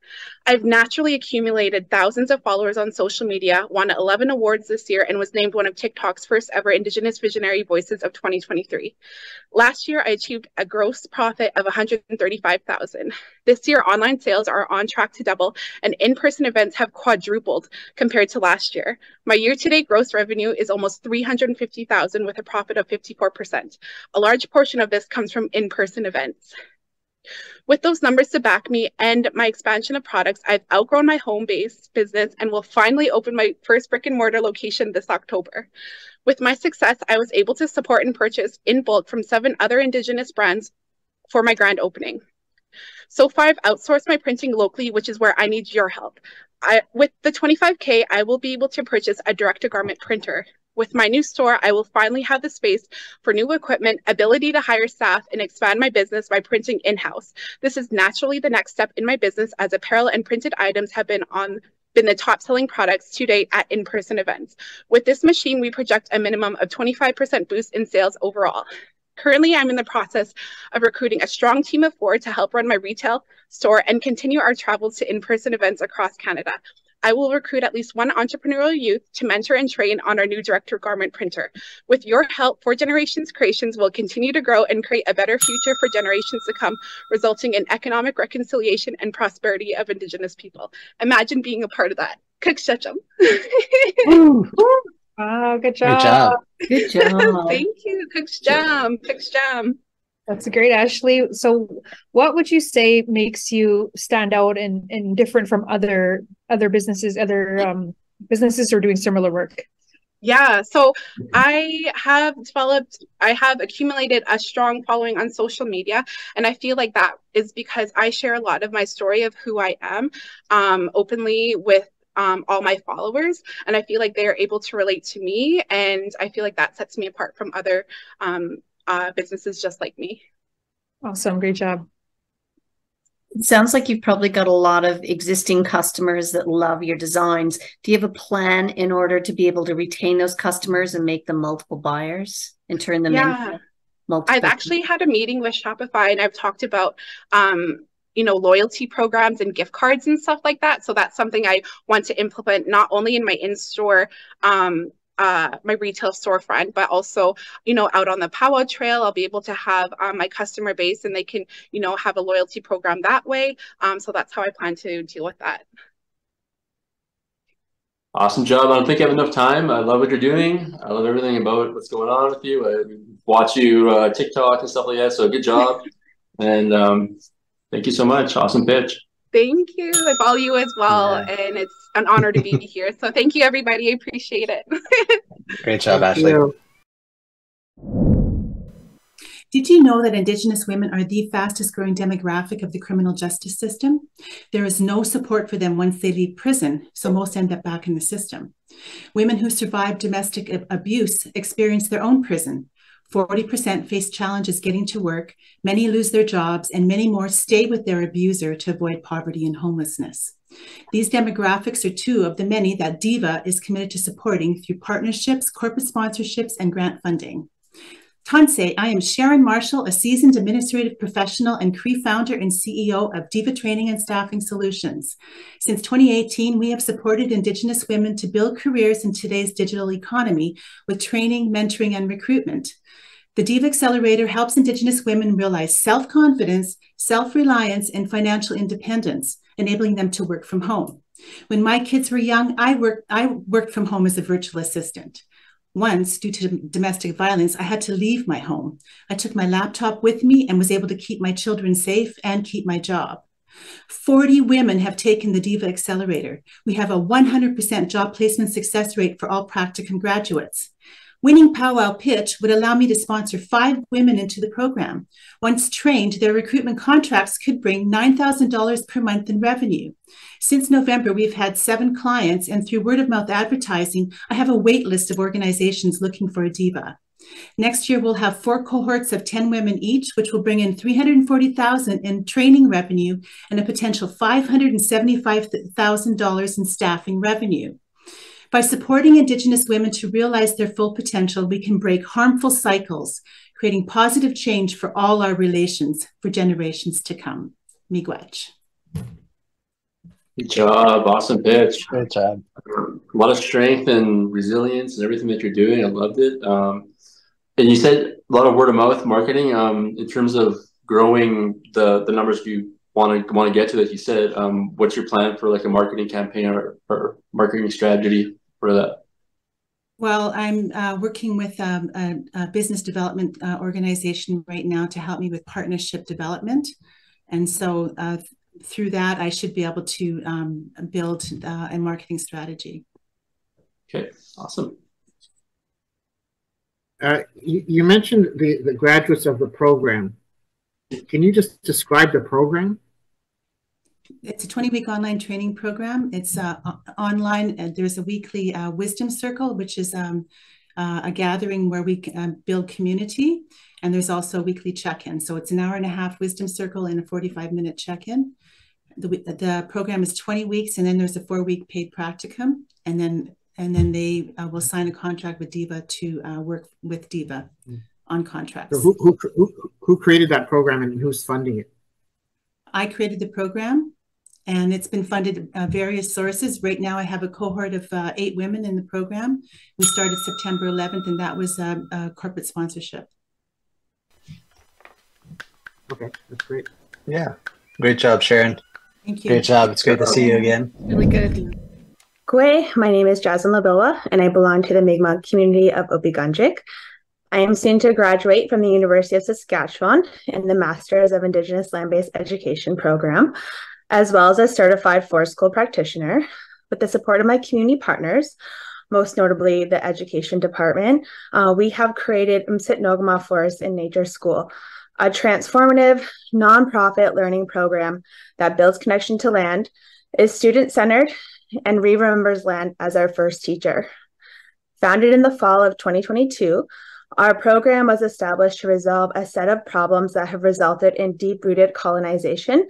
I've naturally accumulated thousands of followers on social media, won 11 awards this year, and was named one of TikTok's first ever Indigenous Visionary Voices of 2023. Last year, I achieved a gross profit of $135,000. This year, online sales are on track to double, and in-person events have quadrupled compared to last year. My year-to-date gross revenue is almost $350,000 with a profit of 54%. A large portion of this comes from in-person events. With those numbers to back me and my expansion of products, I've outgrown my home-based business and will finally open my first brick-and-mortar location this October. With my success, I was able to support and purchase in bulk from 7 other Indigenous brands for my grand opening. So far, I've outsourced my printing locally, which is where I need your help. With the $25K, I will be able to purchase a direct-to-garment printer. With my new store, I will finally have the space for new equipment, ability to hire staff, and expand my business by printing in-house. This is naturally the next step in my business, as apparel and printed items have been the top-selling products to date at in-person events. With this machine, we project a minimum of 25% boost in sales overall. Currently, I'm in the process of recruiting a strong team of 4 to help run my retail store and continue our travels to in-person events across Canada. I will recruit at least 1 entrepreneurial youth to mentor and train on our new direct-to-garment printer. With your help, 4 Generations Creations will continue to grow and create a better future for generations to come, resulting in economic reconciliation and prosperity of Indigenous people. Imagine being a part of that. Kekshacham. Wow, good Great job. job. Good job. Thank you. Keksham. Keksham. That's great, Ashley. So what would you say makes you stand out and different from other businesses, businesses who are doing similar work? Yeah, so I have accumulated a strong following on social media, and I feel like that is because I share a lot of my story of who I am openly with all my followers, and I feel like they are able to relate to me, and I feel like that sets me apart from other businesses just like me. Awesome, great job. It sounds like you've probably got a lot of existing customers that love your designs. Do you have a plan in order to be able to retain those customers and make them multiple buyers and turn them into multiple? I've actually had a meeting with Shopify, and I've talked about loyalty programs and gift cards and stuff like that. So that's something I want to implement not only in my in-store my retail storefront, but also, out on the powwow trail, I'll be able to have my customer base, and they can, have a loyalty program that way. So that's how I plan to deal with that. Awesome job. I don't think I have enough time. I love what you're doing. I love everything about what's going on with you. I watch you TikTok and stuff like that. So good job. And thank you so much. Awesome pitch. Thank you. I follow you as well. Yeah. And it's an honor to be here. So thank you, everybody. I appreciate it. Great job, Ashley. Did you know that Indigenous women are the fastest growing demographic of the criminal justice system? There is no support for them once they leave prison, so most end up back in the system. Women who survive domestic abuse experience their own prison. 40% face challenges getting to work, many lose their jobs, and many more stay with their abuser to avoid poverty and homelessness. These demographics are two of the many that DIVA is committed to supporting through partnerships, corporate sponsorships, and grant funding. Tanse, I am Sharon Marshall, a seasoned administrative professional and CRE founder and CEO of DIVA Training and Staffing Solutions. Since 2018, we have supported Indigenous women to build careers in today's digital economy with training, mentoring, and recruitment. The DIVA Accelerator helps Indigenous women realize self-confidence, self-reliance, and financial independence, enabling them to work from home. When my kids were young, I worked from home as a virtual assistant. Once, due to domestic violence, I had to leave my home. I took my laptop with me and was able to keep my children safe and keep my job. 40 women have taken the DIVA Accelerator. We have a 100% job placement success rate for all practicum graduates. Winning Powwow Pitch would allow me to sponsor 5 women into the program. Once trained, their recruitment contracts could bring $9,000 per month in revenue. Since November, we've had 7 clients, and through word-of-mouth advertising, I have a wait list of organizations looking for a diva. Next year, we'll have 4 cohorts of 10 women each, which will bring in $340,000 in training revenue and a potential $575,000 in staffing revenue. By supporting Indigenous women to realize their full potential, we can break harmful cycles, creating positive change for all our relations for generations to come. Miigwech. Good job. Awesome pitch. Great job. A lot of strength and resilience and everything that you're doing. I loved it. And you said a lot of word of mouth marketing in terms of growing the numbers you want to get to, that you said. What's your plan for like a marketing campaign or marketing strategy for that? Well, I'm working with a business development organization right now to help me with partnership development. And so through that, I should be able to build a marketing strategy. Okay, awesome. You mentioned the graduates of the program. Can you just describe the program? It's a 20-week online training program. It's online. There's a weekly wisdom circle, which is a gathering where we build community. And there's also a weekly check-in. So it's an hour-and-a-half wisdom circle and a 45-minute check-in. The program is 20 weeks, and then there's a 4-week paid practicum. And then they will sign a contract with DIVA to work with DIVA on contracts. So who created that program and who's funding it? I created the program, and it's been funded various sources. Right now, I have a cohort of 8 women in the program. We started September 11th, and that was a corporate sponsorship. Okay, that's great. Yeah, great job, Sharon. Thank you. Great job. It's great to see you again. Really good. Kwe, my name is Jasmine LaBillois, and I belong to the Mi'kmaq community of Opiganjik. I am soon to graduate from the University of Saskatchewan in the Masters of Indigenous Land-Based Education program, as well as a certified forest school practitioner. With the support of my community partners, most notably the education department, we have created Msitnogama Forest and Nature School, a transformative nonprofit learning program that builds connection to land, is student-centered, and remembers land as our first teacher. Founded in the fall of 2022, our program was established to resolve a set of problems that have resulted in deep-rooted colonization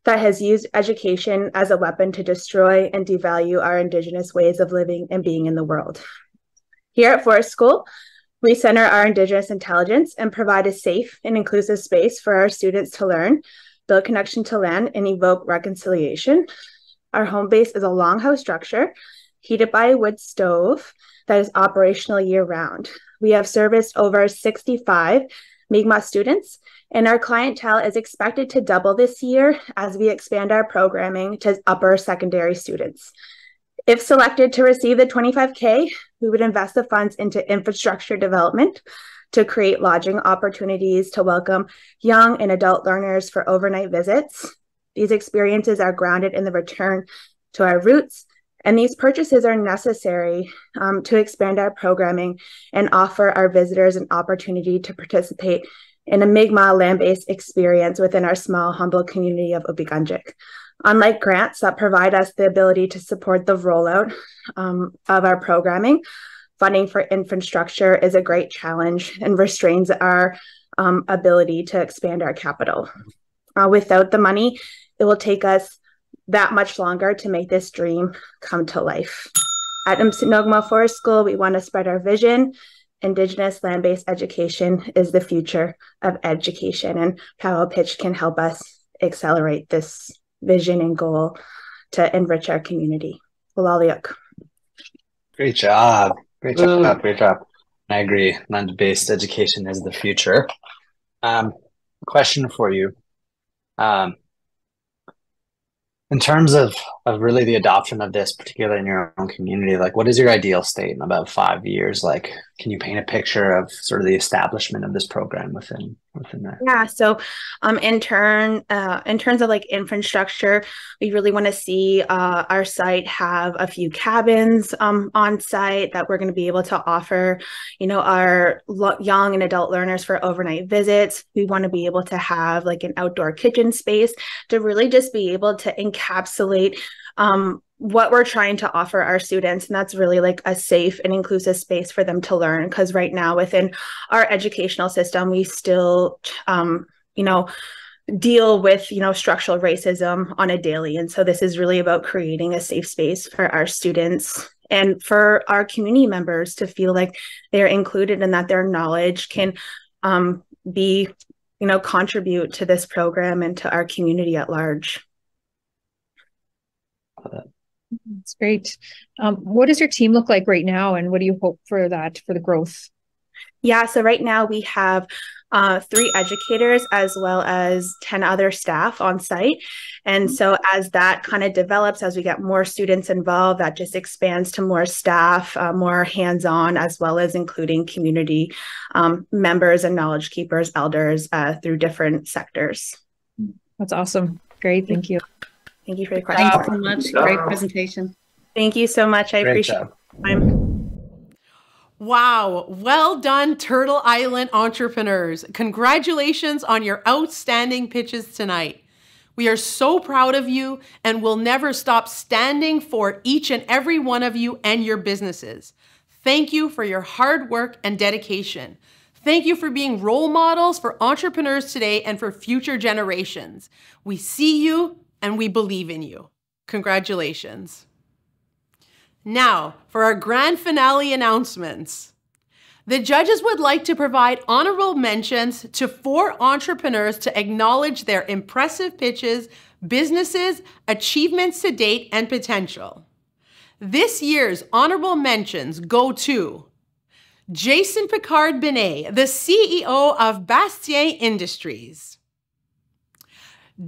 that has used education as a weapon to destroy and devalue our Indigenous ways of living and being in the world. Here at Forest School, we center our Indigenous intelligence and provide a safe and inclusive space for our students to learn, build connection to land, and evoke reconciliation. Our home base is a longhouse structure heated by a wood stove that is operational year-round. We have serviced over 65 Mi'kmaq students, and our clientele is expected to double this year as we expand our programming to upper secondary students. If selected to receive the $25K, we would invest the funds into infrastructure development to create lodging opportunities to welcome young and adult learners for overnight visits. These experiences are grounded in the return to our roots, and these purchases are necessary to expand our programming and offer our visitors an opportunity to participate in a Mi'kmaq land-based experience within our small, humble community of Ubigunjik. Unlike grants that provide us the ability to support the rollout of our programming, funding for infrastructure is a great challenge and restrains our ability to expand our capital. Without the money, it will take us that much longer to make this dream come to life. At Msitnogama Forest School, we want to spread our vision. Indigenous land-based education is the future of education, and Powwow Pitch can help us accelerate this vision and goal to enrich our community. Walaliuk. Great job. Great job. Great job. I agree. Land-based education is the future. Question for you. In terms of really the adoption of this, particularly in your own community, like what is your ideal state in about 5 years? Like, can you paint a picture of sort of the establishment of this program within that? Yeah, so in terms of like infrastructure, we really want to see our site have a few cabins on site that we're going to be able to offer, you know, our young and adult learners for overnight visits. We want to be able to have like an outdoor kitchen space to really just be able to encapsulate what we're trying to offer our students. And that's really like a safe and inclusive space for them to learn. Because right now within our educational system, we still, you know, deal with, you know, structural racism on a daily. And so this is really about creating a safe space for our students and for our community members to feel like they're included and that their knowledge can be, you know, contribute to this program and to our community at large. That's great. What does your team look like right now, and what do you hope for that, for the growth? Yeah, so right now we have 3 educators as well as 10 other staff on site. And so as that kind of develops, as we get more students involved, that just expands to more staff, more hands-on, as well as including community members and knowledge keepers, elders through different sectors. That's awesome. Great. Thank you. Thank you for the question. Thank you so much. Great presentation. Thank you so much. I appreciate it. Wow. Well done, Turtle Island entrepreneurs. Congratulations on your outstanding pitches tonight. We are so proud of you and will never stop standing for each and every one of you and your businesses. Thank you for your hard work and dedication. Thank you for being role models for entrepreneurs today and for future generations. We see you and we believe in you. Congratulations. Now, for our grand finale announcements. The judges would like to provide honorable mentions to 4 entrepreneurs to acknowledge their impressive pitches, businesses, achievements to date, and potential. This year's honorable mentions go to Jason Picard-Binet, the CEO of Bastien Industries.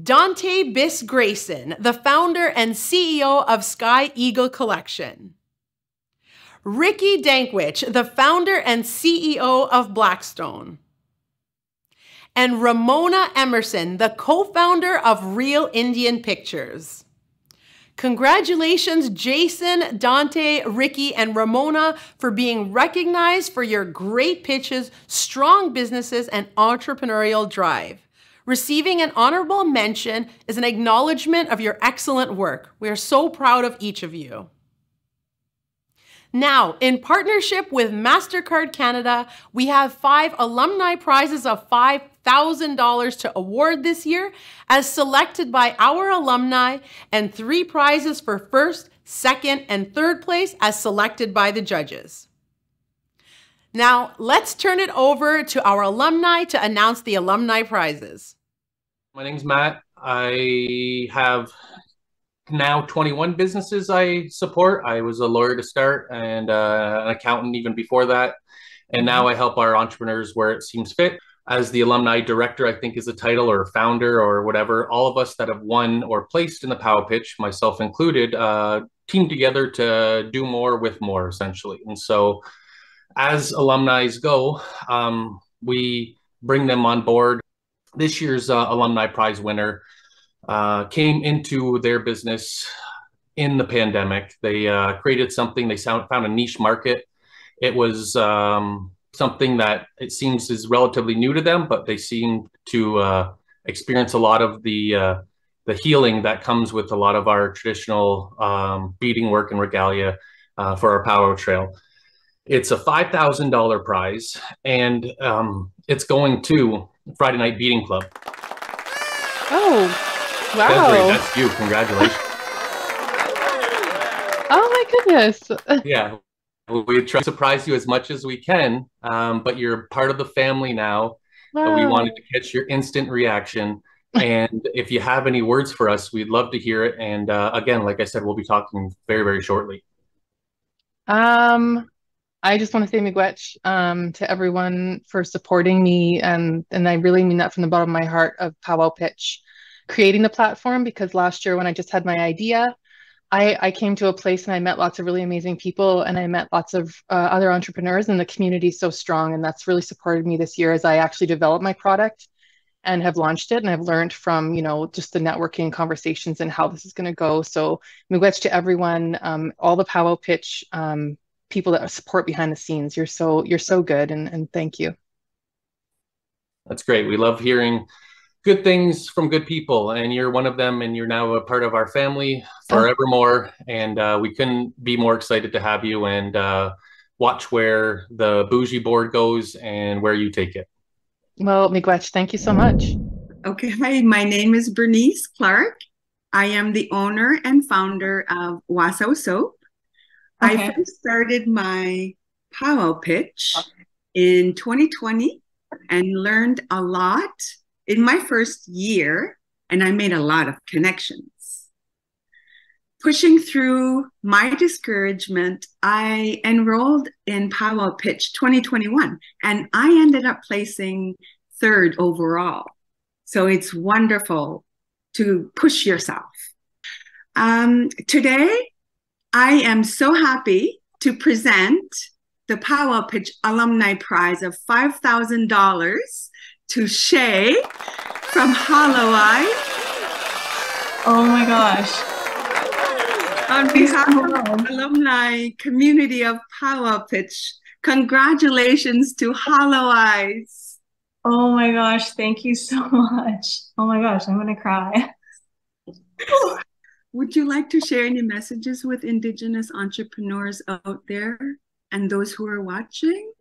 Dante Biss-Grayson, the founder and CEO of Sky Eagle Collection. Ricky Dankewich, the founder and CEO of Blackstone. And Ramona Emerson, the co-founder of Real Indian Pictures. Congratulations, Jason, Dante, Ricky, and Ramona for being recognized for your great pitches, strong businesses, and entrepreneurial drive. Receiving an honorable mention is an acknowledgement of your excellent work. We are so proud of each of you. Now, in partnership with MasterCard Canada, we have 5 alumni prizes of $5,000 to award this year, as selected by our alumni, and 3 prizes for first, second, and third place, as selected by the judges. Now, let's turn it over to our alumni to announce the alumni prizes. My name's Matt. I have now 21 businesses I support. I was a lawyer to start and an accountant even before that. And now I help our entrepreneurs where it seems fit. As the alumni director, I think is a title, or founder or whatever, all of us that have won or placed in the Power Pitch, myself included, team together to do more with more, essentially. And so as alumni go, we bring them on board. This year's alumni prize winner came into their business in the pandemic. They created something, they found a niche market. It was something that it seems is relatively new to them, but they seem to experience a lot of the healing that comes with a lot of our traditional beading work and regalia for our power trail. It's a $5,000 prize, and it's going to Friday Night Beading Club. Oh. Wow. Desiree, that's you. Congratulations. Oh my goodness. Yeah. We try to surprise you as much as we can, but you're part of the family now. Wow. We wanted to catch your instant reaction. And if you have any words for us, we'd love to hear it. And again, like I said, we'll be talking very, very shortly. I just want to say miigwech to everyone for supporting me. And I really mean that from the bottom of my heart, of Powwow Pitch creating the platform, because last year when I just had my idea, I came to a place and I met lots of really amazing people, and I met lots of other entrepreneurs, and the community is so strong, and that's really supported me this year as I actually developed my product and have launched it, and I've learned from, you know, just the networking conversations and how this is going to go. So miigwech to everyone, all the Powwow Pitch people that support behind the scenes. You're so good, and thank you. That's great. We love hearing good things from good people, and you're one of them, and you're now a part of our family forevermore. And we couldn't be more excited to have you, and watch where the bougie board goes and where you take it. Well, miigwech, thank you so much. Okay, hi, my name is Bernice Clark. I am the owner and founder of Watso Soap. Okay. I first started my Powwow Pitch in 2020 and learned a lot in my first year, and I made a lot of connections. Pushing through my discouragement, I enrolled in Powwow Pitch 2021, and I ended up placing 3rd overall. So it's wonderful to push yourself. Today, I am so happy to present the Powwow Pitch Alumni Prize of $5,000 to Shay from Holloway. Oh my gosh. On behalf of the alumni community of Powwow Pitch, congratulations to Holloway's. Oh my gosh, thank you so much. Oh my gosh, I'm gonna cry. Would you like to share any messages with Indigenous entrepreneurs out there and those who are watching?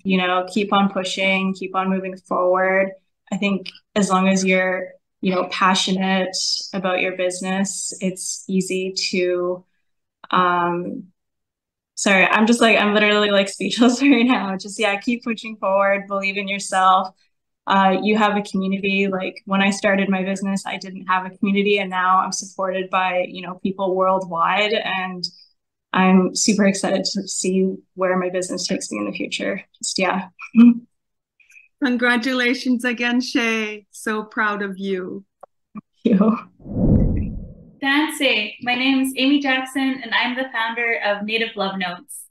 You know, keep on pushing, keep on moving forward. I think as long as you're, you know, passionate about your business, it's easy to, sorry, I'm literally like speechless right now. Just, yeah, keep pushing forward, believe in yourself. You have a community. Like when I started my business, I didn't have a community, and now I'm supported by, you know, people worldwide, and I'm super excited to see where my business takes me in the future. Just, yeah. Congratulations again, Shay. So proud of you. Thank you. Dance. My name is Amy Jackson, and I'm the founder of Native Love Notes.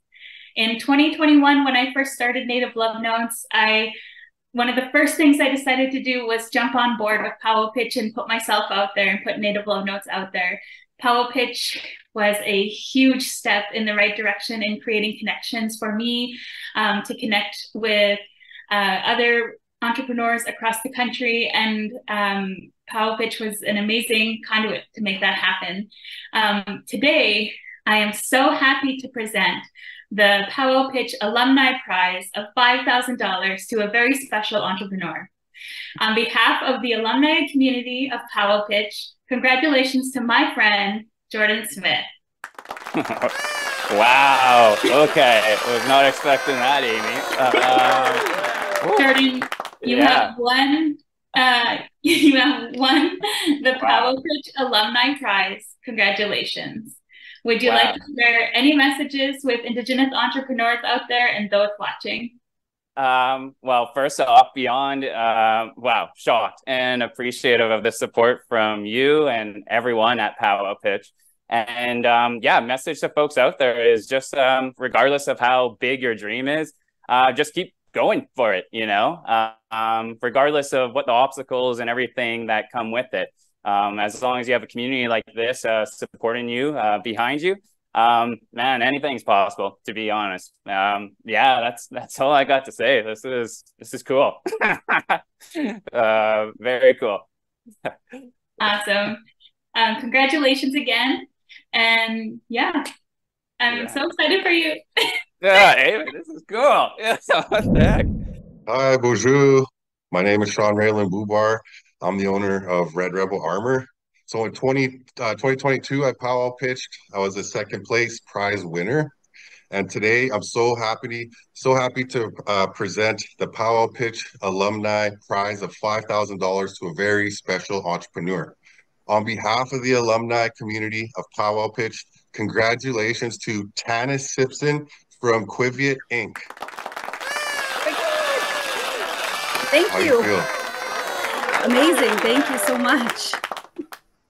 In 2021, when I first started Native Love Notes, one of the first things I decided to do was jump on board with Powwow Pitch and put myself out there and put Native Love Notes out there. Powwow Pitch was a huge step in the right direction in creating connections for me, to connect with other entrepreneurs across the country, and Powwow Pitch was an amazing conduit to make that happen. Today, I am so happy to present the Powwow Pitch Alumni Prize of $5,000 to a very special entrepreneur. On behalf of the alumni community of Powwow Pitch, congratulations to my friend, Jordan Smith. Wow. Okay. Was not expecting that, Amy. Jordan, you have won. You have won the Powwow Pitch Alumni Prize. Congratulations. Would you like to share any messages with Indigenous entrepreneurs out there and those watching? Well, first off, beyond, shocked and appreciative of the support from you and everyone at Powwow Pitch. And message to folks out there is just, regardless of how big your dream is, just keep going for it, regardless of what the obstacles and everything that come with it. As long as you have a community like this supporting you, behind you, man, anything's possible, to be honest. That's all I got to say. This is cool. Very cool. Awesome. Congratulations again. And I'm so excited for you. Hey, this is cool. What the heck? Hi, bonjour. My name is Sean Raylan Bubar. I'm the owner of Red Rebel Armor. So in 2022, I Powwow pitched. I was a second place prize winner. And today I'm so happy to present the Powwow Pitch Alumni Prize of $5,000 to a very special entrepreneur. On behalf of the alumni community of Powwow Pitch, congratulations to Tanis Simpson from Chkwabun, Inc. Thank How you. you feel? Amazing. Thank you so much.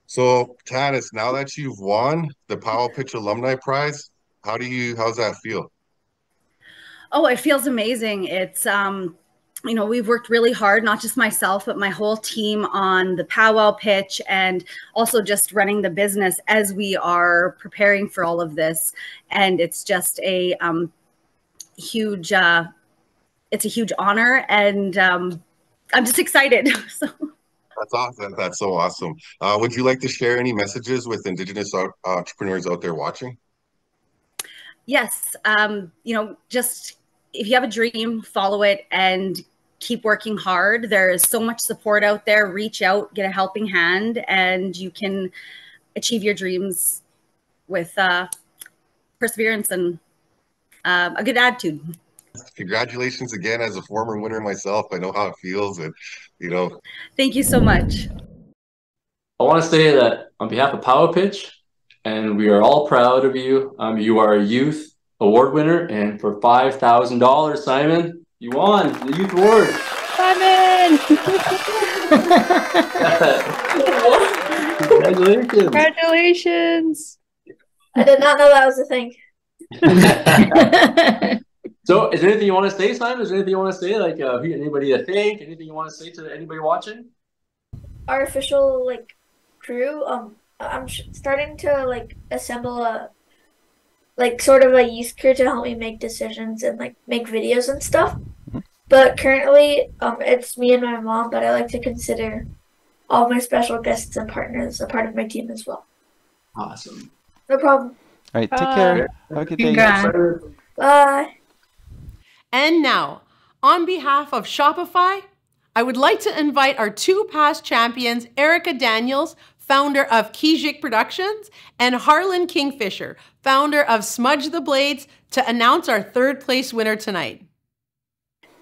So Tanis, now that you've won the Powwow Pitch Alumni Prize, how's that feel? Oh, it feels amazing. It's, we've worked really hard, not just myself, but my whole team on the Powwow Pitch and also just running the business as we are preparing for all of this. And it's just a huge honor, and I'm just excited. So. That's awesome. That's so awesome. Would you like to share any messages with Indigenous entrepreneurs out there watching? Yes. Just if you have a dream, follow it and keep working hard. There is so much support out there. Reach out, get a helping hand, and you can achieve your dreams with perseverance and a good attitude. Congratulations again. As a former winner myself, I know how it feels, and Thank you so much. I want to say that on behalf of Powwow Pitch, and we are all proud of you. You are a youth award winner, and for $5,000, Simon, you won the youth award. Simon! Congratulations! Congratulations! I did not know that was a thing. So, is there anything you want to say, Simon? Is there anything you want to say? Like, anybody to thank? Anything you want to say to anybody watching? Our official crew. I'm starting to assemble a sort of a youth crew to help me make decisions and make videos and stuff. But currently, it's me and my mom. But I like to consider all my special guests and partners a part of my team as well. Awesome. No problem. All right, take care. Have a good day. Bye. And now, on behalf of Shopify, I would like to invite our two past champions, Erica Daniels, founder of Kejic Productions, and Harlan Kingfisher, founder of Smudge the Blades, to announce our third place winner tonight.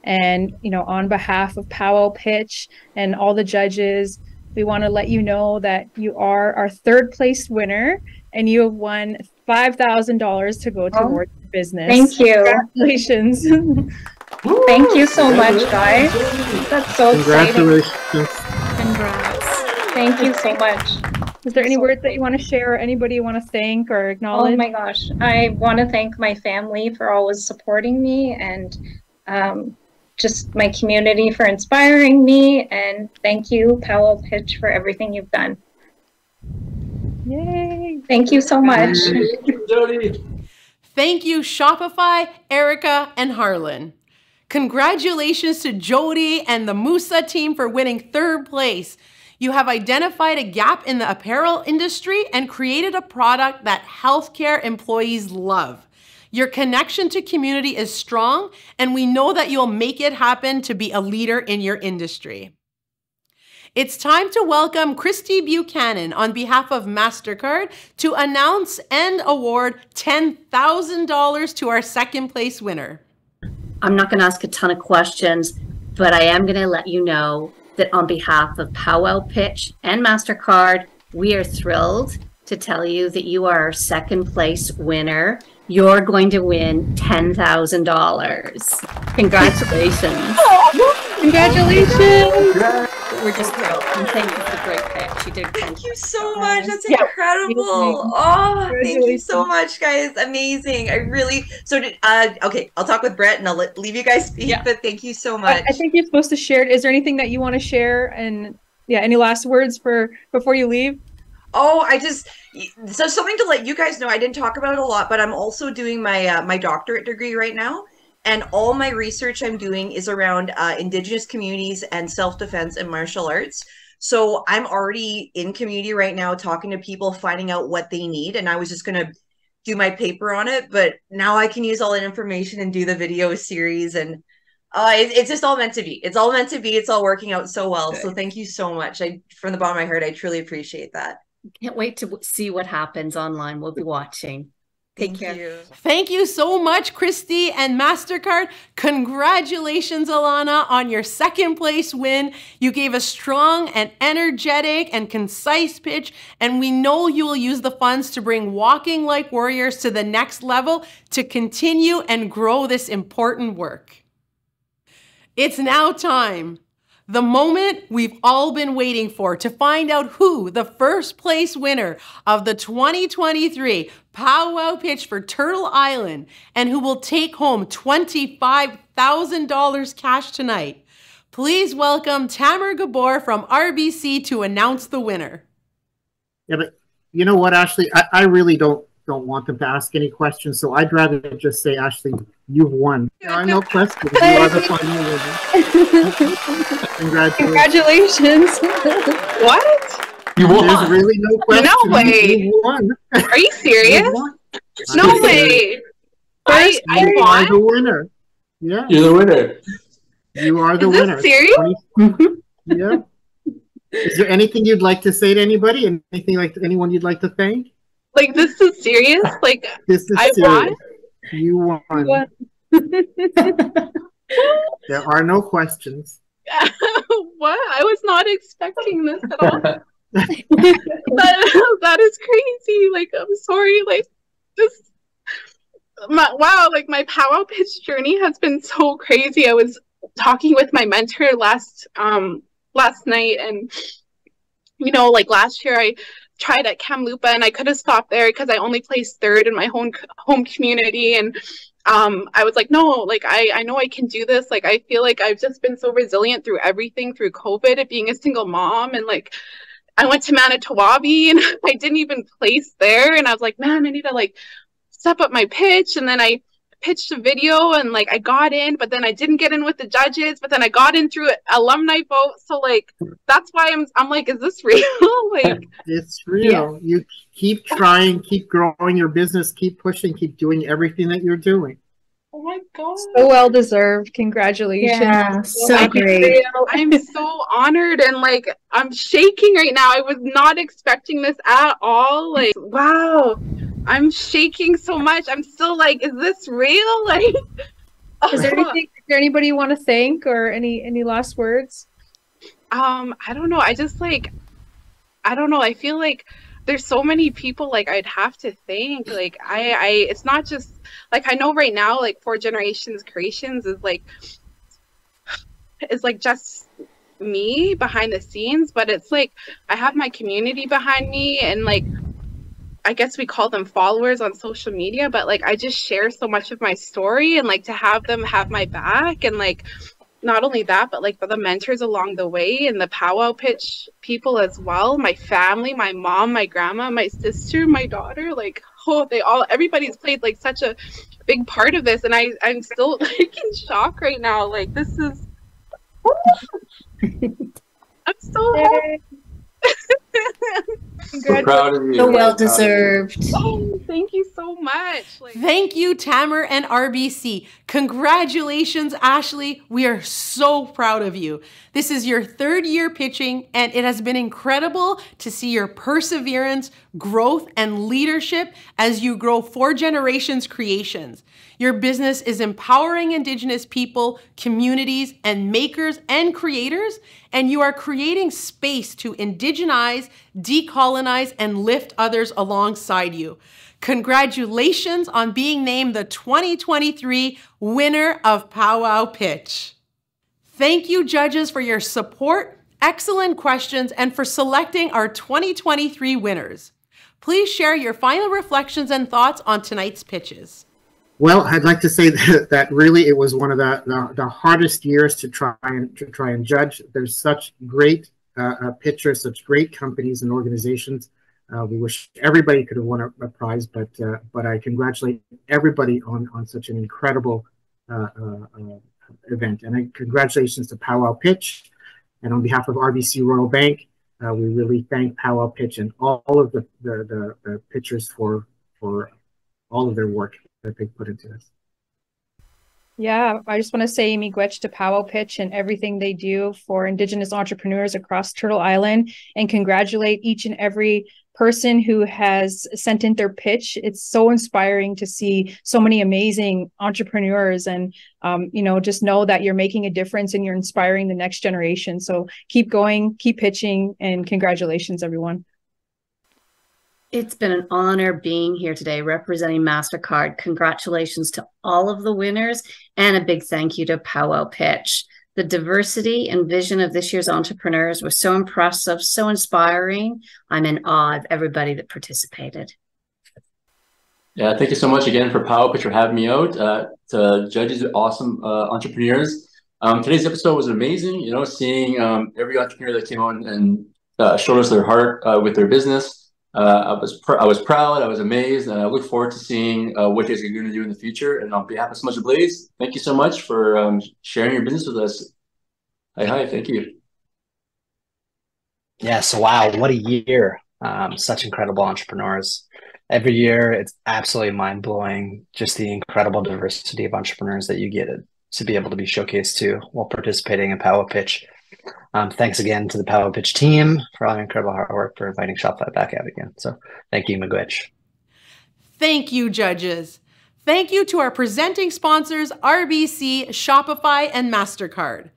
And, on behalf of Powwow Pitch and all the judges, we want to let you know that you are our third place winner, and you have won $5,000 to go towards your business. Thank you. Congratulations. Thank you so much, guys. That's so exciting. Congratulations. Congrats. Thank you so much. Is there any words that you want to share, or anybody you want to thank or acknowledge? Oh my gosh. I want to thank my family for always supporting me, and just my community for inspiring me. And thank you, Powell Pitch, for everything you've done. Yay. Thank you so much. Thank you, Jodie. Thank you, Shopify, Erica, and Harlan. Congratulations to Jodie and the Musa team for winning 3rd place. You have identified a gap in the apparel industry and created a product that healthcare employees love. Your connection to community is strong, and we know that you'll make it happen to be a leader in your industry. It's time to welcome Christy Buchanan on behalf of MasterCard to announce and award $10,000 to our 2nd place winner. I'm not going to ask a ton of questions, but I am going to let you know that on behalf of Powwow Pitch and MasterCard, we are thrilled to tell you that you are our 2nd place winner. You're going to win $10,000. Congratulations. Congratulations. We're just thrilled. And thank you for the great pitch. You did. Thank you so much. That's incredible. Oh, thank you so much, guys. Amazing. I really, okay, I'll talk with Brett and I'll leave you guys speak, but thank you so much. I think you're supposed to share. Is there anything that you want to share? And any last words before you leave? Oh, so something to let you guys know, I didn't talk about it a lot, but I'm also doing my my doctorate degree right now. And all my research I'm doing is around Indigenous communities and self-defense and martial arts. So I'm already in community right now, talking to people, finding out what they need. And I was just going to do my paper on it, but now I can use all that information and do the video series. And it's just all meant to be. It's all meant to be. It's all working out so well. So thank you so much. From the bottom of my heart, I truly appreciate that. Can't wait to see what happens online. We'll be watching. Thank you. Thank you so much, Christy and MasterCard. Congratulations, Alana, on your 2nd place win. You gave a strong and energetic and concise pitch, and we know you will use the funds to bring Walking Like Warriors to the next level to continue and grow this important work. It's now time. The moment we've all been waiting for to find out who the 1st place winner of the 2023 Powwow Pitch for Turtle Island and who will take home $25,000 cash tonight. Please welcome Tamer Gabor from RBC to announce the winner. Yeah, but you know what, Ashley? I really don't want them to ask any questions, so I'd rather just say, Ashley, you've won. There are no questions. You are the final winner. Congratulations. What? You won. There's really no question. No way. You won. Are you serious? No way. You are the winner. Yeah. You're the winner. You are the winner. Is this serious? Yeah. Is there anything you'd like to say to anybody? Anyone you'd like to thank? Like, this is serious? Like, this is I serious. won? You won. There are no questions. What? I was not expecting this at all. that is crazy. Like, I'm sorry. Like, wow. Like, my powwow pitch journey has been so crazy. I was talking with my mentor last night, and like last year I tried at Kamloops and I could have stopped there because I only placed 3rd in my home community, and I was like, no, like I know I can do this. Like, I feel like I've just been so resilient through everything, through COVID, being a single mom, and like I went to Manitowabi and I didn't even place there, and I was like, man, I need to like step up my pitch. And then I pitched a video and like I got in, but then I didn't get in with the judges, but then I got in through an alumni vote. So like that's why I'm like, is this real? Like, it's real. Yeah. You keep trying, keep growing your business, keep pushing, keep doing everything that you're doing. Oh my god, so well deserved. Congratulations. Yeah, so great. I'm so honored, and like I'm shaking right now. I was not expecting this at all. Like, wow, I'm shaking so much. I'm still like, is this real? Like, is there anybody you want to thank, or any last words? I don't know. I just like, I don't know. I feel like there's so many people like I'd have to thank. Like it's not just like, I know right now like 4 Generations Creations is like just me behind the scenes, but it's like I have my community behind me, and like I guess we call them followers on social media, but like I just share so much of my story, and like to have them have my back, and like not only that, but like the mentors along the way, and the powwow pitch people as well, my family, my mom, my grandma, my sister, my daughter, like everybody's played like such a big part of this, and I'm still like in shock right now. Like this is I'm so happy. We're proud of you. So well deserved. Oh, thank you so much. Thank you, Tamer and RBC. Congratulations, Ashley. We are so proud of you. This is your 3rd year pitching, and it has been incredible to see your perseverance, growth, and leadership as you grow 4 Generations Creations. Your business is empowering Indigenous people, communities, and makers and creators, and you are creating space to indigenize, decolonize, and lift others alongside you. Congratulations on being named the 2023 winner of Powwow Pitch. Thank you, judges, for your support, excellent questions, and for selecting our 2023 winners. Please share your final reflections and thoughts on tonight's pitches. Well, I'd like to say that really it was one of the hardest years to try and judge. There's such great pitchers, such great companies and organizations. We wish everybody could have won a prize, but I congratulate everybody on such an incredible event. And congratulations to Powwow Pitch. And on behalf of RBC Royal Bank, we really thank Powwow Pitch and all of the pitchers for all of their work that they put into this. Yeah, I just want to say miigwech to Powwow Pitch and everything they do for Indigenous entrepreneurs across Turtle Island, and congratulate each and every person who has sent in their pitch. It's so inspiring to see so many amazing entrepreneurs, and just know that you're making a difference and you're inspiring the next generation. So keep going, keep pitching, and congratulations, everyone. It's been an honor being here today representing MasterCard. Congratulations to all of the winners, and a big thank you to Powwow Pitch. The diversity and vision of this year's entrepreneurs was so impressive, so inspiring. I'm in awe of everybody that participated. Yeah, thank you so much again for Powwow Pitch for having me out. To judges, awesome entrepreneurs. Today's episode was amazing. Seeing every entrepreneur that came on and showed us their heart with their business. I was proud, I was amazed, and I look forward to seeing what you guys are going to do in the future. And on behalf of Smudge Blaze, thank you so much for sharing your business with us. Hi, thank you. Yes, wow, what a year. Such incredible entrepreneurs. Every year, it's absolutely mind-blowing, just the incredible diversity of entrepreneurs that you get to be able to be showcased to while participating in Powwow Pitch. Thanks again to the Powwow Pitch team for all your incredible hard work for inviting Shopify back out again. So thank you, miigwech. Thank you, judges. Thank you to our presenting sponsors, RBC, Shopify, and MasterCard.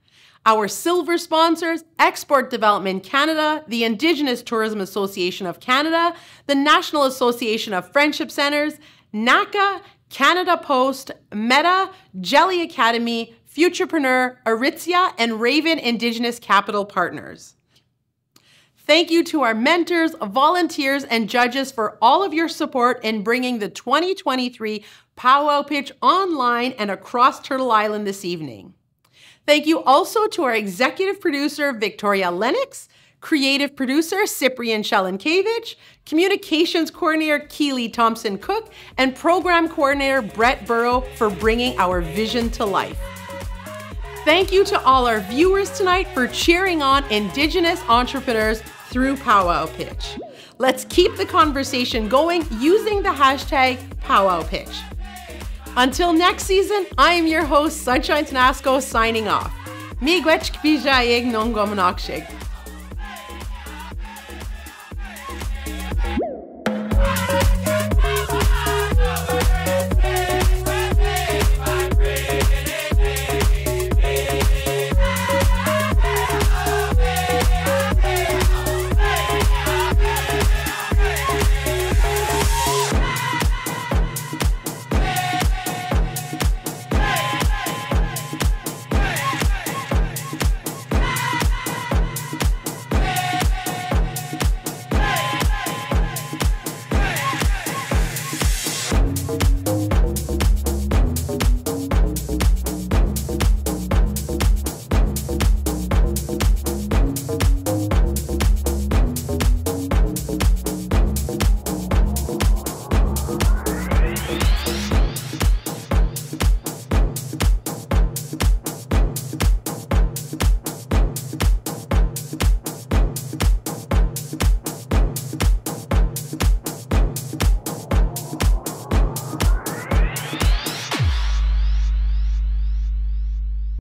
Our silver sponsors, Export Development Canada, the Indigenous Tourism Association of Canada, the National Association of Friendship Centers, NACA, Canada Post, Meta, Jelly Academy, Futurepreneur, Aritzia, and Raven Indigenous Capital Partners. Thank you to our mentors, volunteers, and judges for all of your support in bringing the 2023 Powwow Pitch online and across Turtle Island this evening. Thank you also to our executive producer, Victoria Lennox, creative producer, Cyprian Shelenkevich, communications coordinator, Keely Thompson-Cook, and program coordinator, Brett Burrow, for bringing our vision to life. Thank you to all our viewers tonight for cheering on Indigenous entrepreneurs through Powwow Pitch. Let's keep the conversation going using the hashtag Powwow Pitch. Until next season, I am your host, Sunshine Tenasco, signing off. Miigwech kpijayig nongomnokshig.